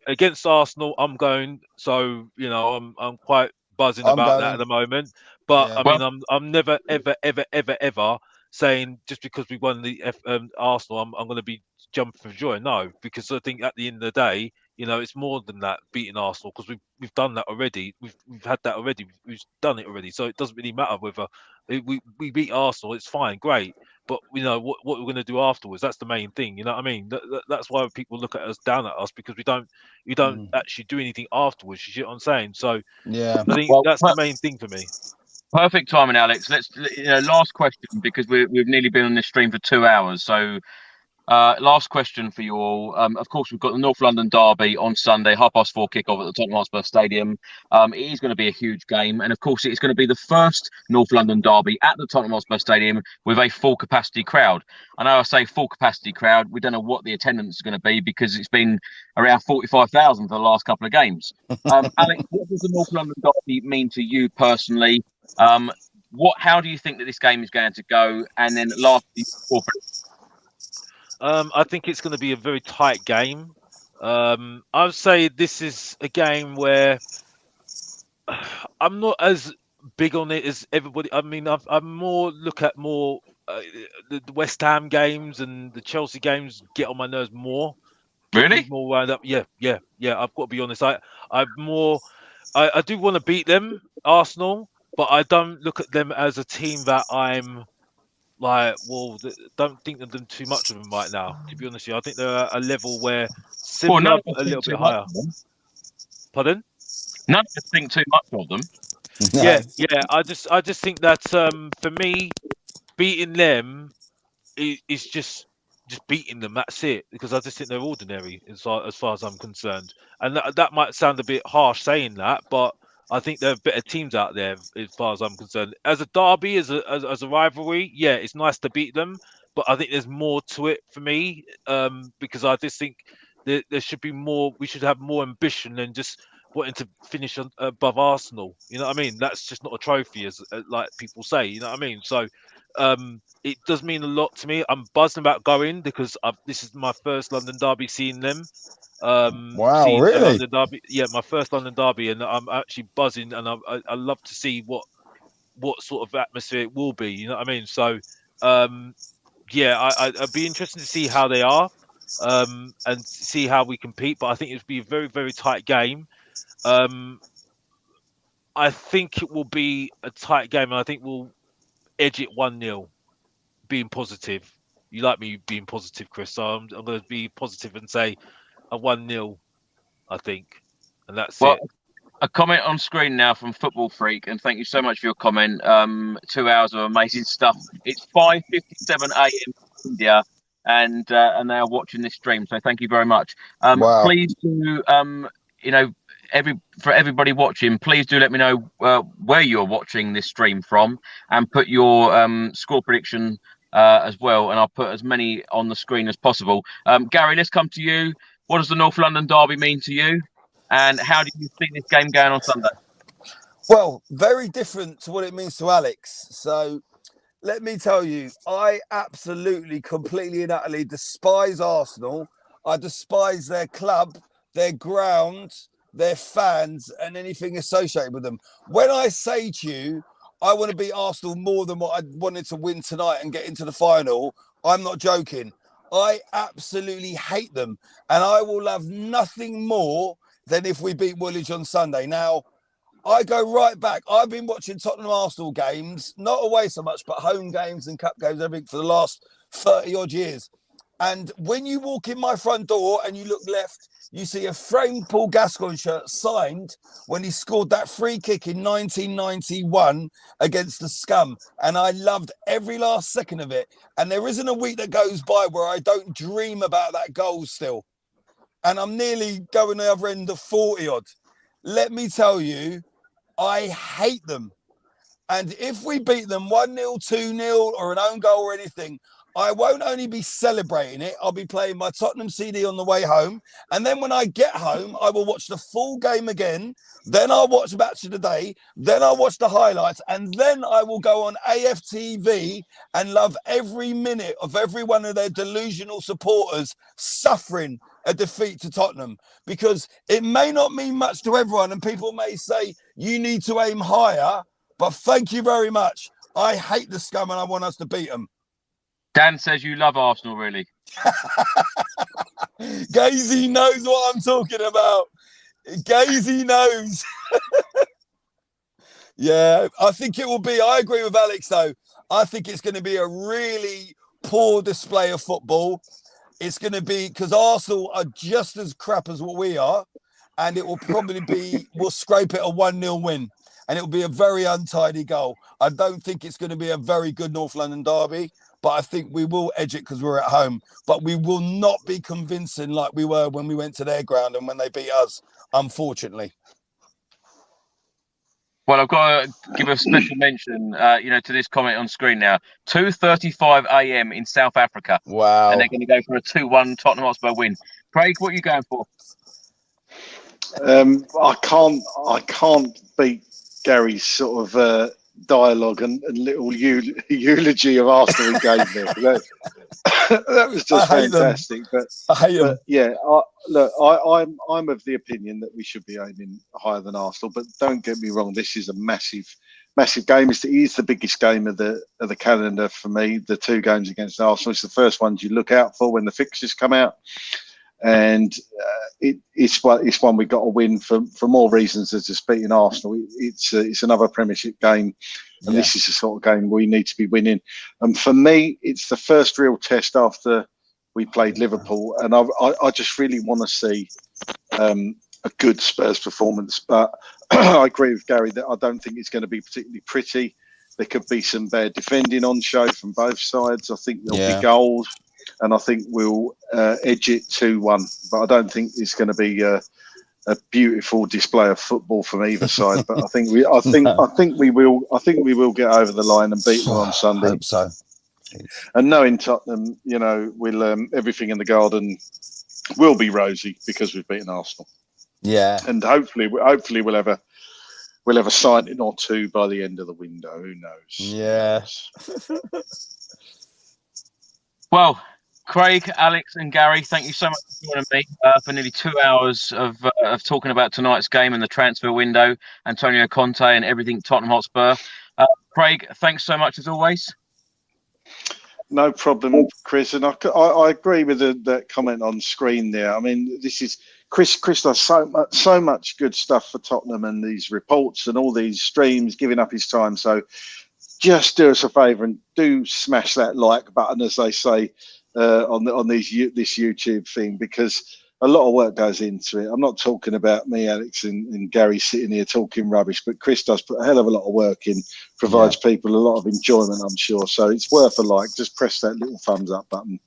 Against Arsenal, I'm going. So I'm quite buzzing about that at the moment. But I mean, I'm never ever saying just because we won the Arsenal, I'm going to be jumping for joy. No, because I think at the end of the day, it's more than that beating Arsenal, because we've done that already. We've had that already. We've done it already. So it doesn't really matter whether we beat Arsenal. It's fine, great. But what we're going to do afterwards. That's the main thing. You know what I mean? That's why people look at us, down at us, because we don't actually do anything afterwards. You see what I'm saying? So I think that's the main thing for me. Perfect timing, Alex. Let's last question, because we've nearly been on this stream for 2 hours. So last question for you all. Of course, we've got the North London derby on Sunday, 4:30 kickoff at the Tottenham Hotspur Stadium. It is going to be a huge game, and of course, it's going to be the first North London derby at the Tottenham Hotspur Stadium with a full capacity crowd. I know I say full capacity crowd. We don't know what the attendance is going to be, because it's been around 45,000 for the last couple of games. Alex, what does the North London derby mean to you personally? How do you think that this game is going to go? And then lastly, I think it's going to be a very tight game. I would say this is a game where I'm not as big on it as everybody. I mean, I look at the West Ham games and the Chelsea games get on my nerves more. Really? More wound up. Yeah. I've got to be honest. I do want to beat them, Arsenal, but I don't look at them as a team that I'm like, don't think of them too much of them right now. To be honest with you, I think they're at a level where similar, a little bit higher. Pardon? None of us think too much of them. Yeah. I just think that for me, beating them is just beating them. That's it. Because I just think they're ordinary as far as I'm concerned. And that might sound a bit harsh saying that, but I think there are better teams out there as far as I'm concerned. As a derby, as a rivalry, yeah, it's nice to beat them, but I think there's more to it for me, because I just think there should be more. We should have more ambition than just wanting to finish above Arsenal. You know what I mean? That's just not a trophy, as like people say. You know what I mean? So it does mean a lot to me. I'm buzzing about going, because this is my first London derby seeing them. Wow, seeing really? London derby, yeah, my first London derby, and I'm actually buzzing, and I love to see what sort of atmosphere it will be. You know what I mean? So yeah, I'd be interested to see how they are, and see how we compete. But I think it would be a very, very tight game. I think it will be a tight game, and I think we'll edge it 1-0, being positive. You like me being positive, Chris, so I'm going to be positive and say a 1-0, I think. And that's it. A comment on screen now from Football Freak, and thank you so much for your comment. 2 hours of amazing stuff. It's 5:57 a.m. India, and they are watching this stream. So thank you very much. Wow. Please do, for everybody watching, please do let me know where you're watching this stream from, and put your score prediction as well. And I'll put as many on the screen as possible. Gary, let's come to you. What does the North London derby mean to you? And how do you see this game going on Sunday? Well, very different to what it means to Alex. So let me tell you, I absolutely, completely and utterly despise Arsenal. I despise their club, their ground, their fans, and anything associated with them. When I say to you, I want to beat Arsenal more than what I wanted to win tonight and get into the final, I'm not joking. I absolutely hate them. And I will love nothing more than if we beat Woolwich on Sunday. Now, I go right back. I've been watching Tottenham Arsenal games, not away so much, but home games and cup games, everything for the last 30 odd years. And when you walk in my front door and you look left, you see a framed Paul Gascoigne shirt signed when he scored that free kick in 1991 against the Scum. And I loved every last second of it. And there isn't a week that goes by where I don't dream about that goal still. And I'm nearly going the other end of 40 odd. Let me tell you, I hate them. And if we beat them 1-0, 2-0, or an own goal or anything, I won't only be celebrating it, I'll be playing my Tottenham CD on the way home. And then when I get home, I will watch the full game again. Then I'll watch Match of the Day. Then I'll watch the highlights. And then I will go on AFTV and love every minute of every one of their delusional supporters suffering a defeat to Tottenham. Because it may not mean much to everyone. And people may say, you need to aim higher. But thank you very much. I hate the Scum and I want us to beat them. Dan says you love Arsenal, really. Gazy knows what I'm talking about. Gazy knows. Yeah, I think it will be. I agree with Alex, though. I think it's going to be a really poor display of football. It's going to be because Arsenal are just as crap as what we are. And it will probably be, we'll scrape it a 1-0 win. And it will be a very untidy goal. I don't think it's going to be a very good North London derby. But I think we will edge it because we're at home. But we will not be convincing like we were when we went to their ground and when they beat us, unfortunately. Well, I've got to give a special mention, to this comment on screen now. 2:35 a.m. in South Africa. Wow. And they're going to go for a 2-1 Tottenham Hotspur win. Craig, what are you going for? I can't beat Gary's sort of dialogue and little eulogy of Arsenal he gave there. That was just fantastic. But I hate them. Yeah, I'm of the opinion that we should be aiming higher than Arsenal. But don't get me wrong, this is a massive game. It is the biggest game of the calendar for me. The two games against Arsenal. It's the first ones you look out for when the fixtures come out. And it's one we've got to win for more reasons than just beating Arsenal. It's another Premiership game, and This is the sort of game we need to be winning. And for me, it's the first real test after we played Liverpool, and I just really want to see a good Spurs performance. But I agree with Gary that I don't think it's going to be particularly pretty. There could be some bad defending on show from both sides. I think there'll be goals. And I think we'll edge it 2-1, but I don't think it's going to be a beautiful display of football from either side. But I think we will get over the line and beat them on Sunday. I hope so. And knowing Tottenham, we'll everything in the garden will be rosy because we've beaten Arsenal. Yeah, and hopefully we'll have a signing or two by the end of the window. Who knows? Yeah. Well, Craig, Alex, and Gary, thank you so much for joining me for nearly 2 hours of talking about tonight's game and the transfer window, Antonio Conte, and everything Tottenham Hotspur. Craig, thanks so much as always. No problem, Chris. And I agree with that comment on screen there. I mean, this is Chris does so much good stuff for Tottenham, and these reports and all these streams, giving up his time. So just do us a favour and do smash that like button, as they say on this YouTube thing, because a lot of work goes into it. I'm not talking about me, Alex, and Gary sitting here talking rubbish, but Chris does put a hell of a lot of work in, provides people a lot of enjoyment, I'm sure. So it's worth a like. Just press that little thumbs up button.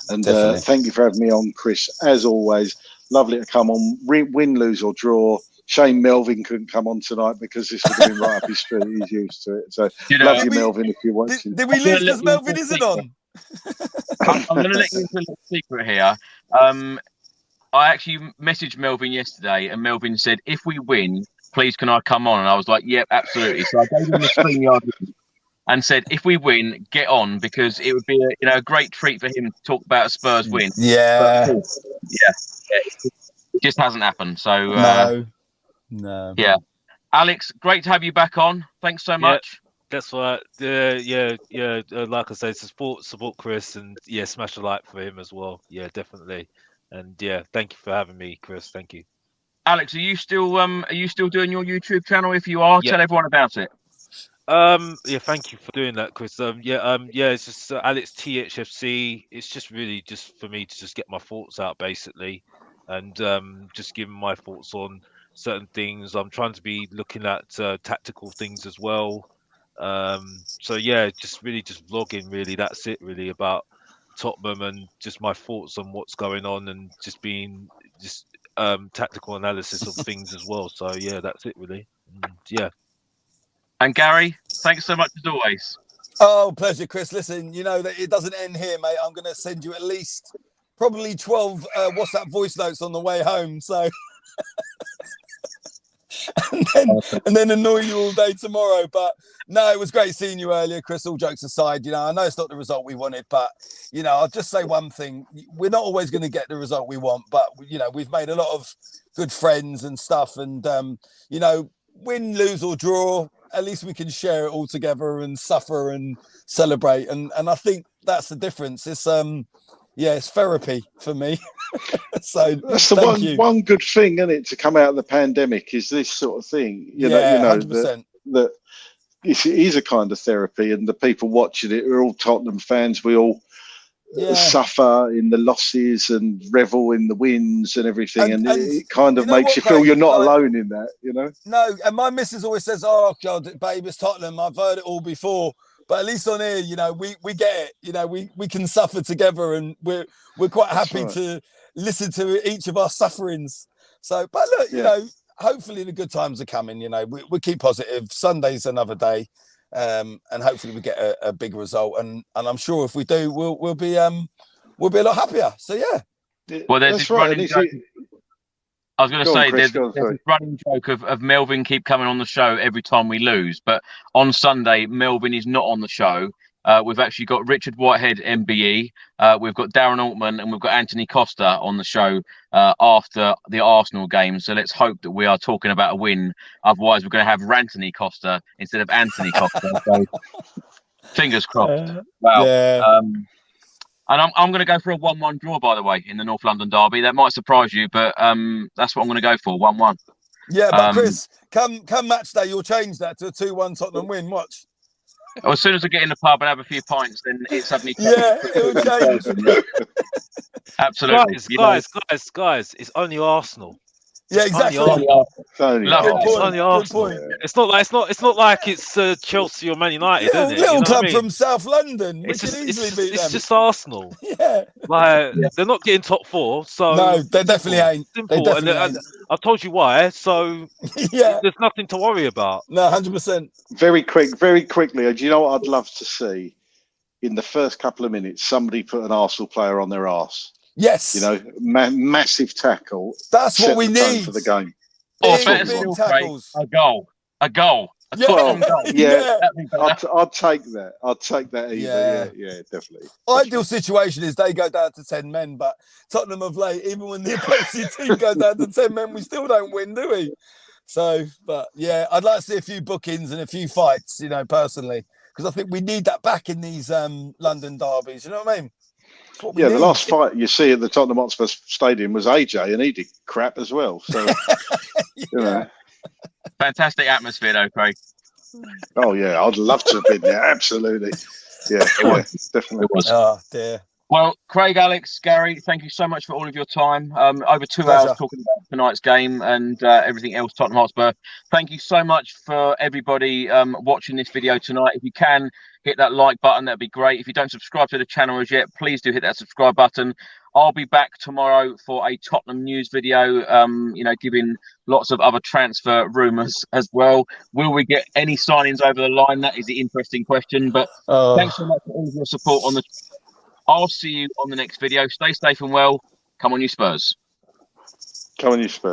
And thank you for having me on, Chris. As always, lovely to come on. Win, lose or draw. Shame Melvin couldn't come on tonight because this would have been right up his street. He's used to it. So love you, Melvin, if you want to. Did we lose because Melvin isn't on? I'm going to let you into a little secret here. I actually messaged Melvin yesterday, and Melvin said, "If we win, please can I come on?" And I was like, "Yep, absolutely." So I gave him the StreamYard link and said, "If we win, get on, because it would be a great treat for him to talk about a Spurs win." Yeah, it just hasn't happened. So no. Yeah, Alex, great to have you back on. Thanks so much. That's right. Like I say, support Chris, and smash a like for him as well. Yeah, definitely. And thank you for having me, Chris. Thank you. Alex, are you still doing your YouTube channel? If you are, tell everyone about it. Thank you for doing that, Chris. It's just Alex THFC. It's just really just for me to just get my thoughts out, basically, and just giving my thoughts on certain things. I'm trying to be looking at tactical things as well. Just vlogging. Really, that's it. Really about Tottenham and just my thoughts on what's going on, and just being tactical analysis of things as well. So that's it really. And Gary, thanks so much as always. Oh, pleasure, Chris. Listen, you know that it doesn't end here, mate. I'm going to send you at least probably 12 WhatsApp voice notes on the way home. So and then annoy you all day tomorrow. But no, it was great seeing you earlier, Chris. All jokes aside, I know it's not the result we wanted, but I'll just say one thing: we're not always going to get the result we want, but we've made a lot of good friends and stuff, and win, lose or draw, at least we can share it all together and suffer and celebrate, and I think that's the difference. It's it's therapy for me. So that's the one good thing, isn't it, to come out of the pandemic, is this sort of thing. You know 100%. that it is a kind of therapy, and the people watching it are all Tottenham fans. We all suffer in the losses and revel in the wins and everything, and it kind of makes you feel you're not alone in that. No, and my missus always says, "Oh God, babe, it's Tottenham. I've heard it all before." But at least on here, we get it. We can suffer together, and we're quite happy to listen to each of our sufferings. So, but look, hopefully the good times are coming. We keep positive. Sunday's another day, and hopefully we get a big result. And I'm sure if we do, we'll be a lot happier. So well, there's this running joke. I was going to say, there's this running joke of Melvin keep coming on the show every time we lose. But on Sunday, Melvin is not on the show. We've actually got Richard Whitehead, MBE. We've got Darren Altman, and we've got Anthony Costa on the show after the Arsenal game. So let's hope that we are talking about a win. Otherwise, we're going to have Rantony Costa instead of Anthony Costa. So fingers crossed. Wow. Yeah. And I'm going to go for a 1-1 draw, by the way, in the North London derby. That might surprise you, but that's what I'm going to go for, 1-1. Yeah, but Chris, come match day, you'll change that to a 2-1 Tottenham win. Watch. Well, as soon as I get in the pub and have a few pints, then it suddenly it'll change. Absolutely. Guys, it's only Arsenal. Yeah, exactly. It's only Arsenal. It's not like it's Chelsea or Man United, is it? Little club from South London. It's just Arsenal. Yeah. They're not getting top 4, so no, they definitely ain't. Simple. And I've told you why. So there's nothing to worry about. No, 100%. Very quickly. Do you know what I'd love to see? In the first couple of minutes, somebody put an Arsenal player on their arse. Yes, massive tackle. That's what we need for the game. Big tackles. A goal. Goal. Yeah. I'd take that. I'd take that either. Yeah, definitely. Ideal situation is they go down to 10 men, but Tottenham of late, even when the opposing team go down to 10 men, we still don't win, do we? So, but I'd like to see a few bookings and a few fights, personally. because I think we need that back in these London derbies. You know what I mean? Yeah, the last fight you see at the Tottenham Hotspur Stadium was AJ, and he did crap as well. So, you know. Fantastic atmosphere, though, Craig. Oh, yeah, I'd love to have been there. Absolutely. Yeah, definitely. It was. Oh, dear. Well, Craig, Alex, Gary, thank you so much for all of your time. Over 2 hours talking about tonight's game and everything else Tottenham Hotspur. Thank you so much for everybody watching this video tonight. If you can, hit that like button. That'd be great. If you don't subscribe to the channel as yet, please do hit that subscribe button. I'll be back tomorrow for a Tottenham news video, giving lots of other transfer rumours as well. Will we get any signings over the line? That is the interesting question. But thanks so much for all of your support on the I'll see you on the next video. Stay safe and well. Come on, you Spurs. Come on, you Spurs.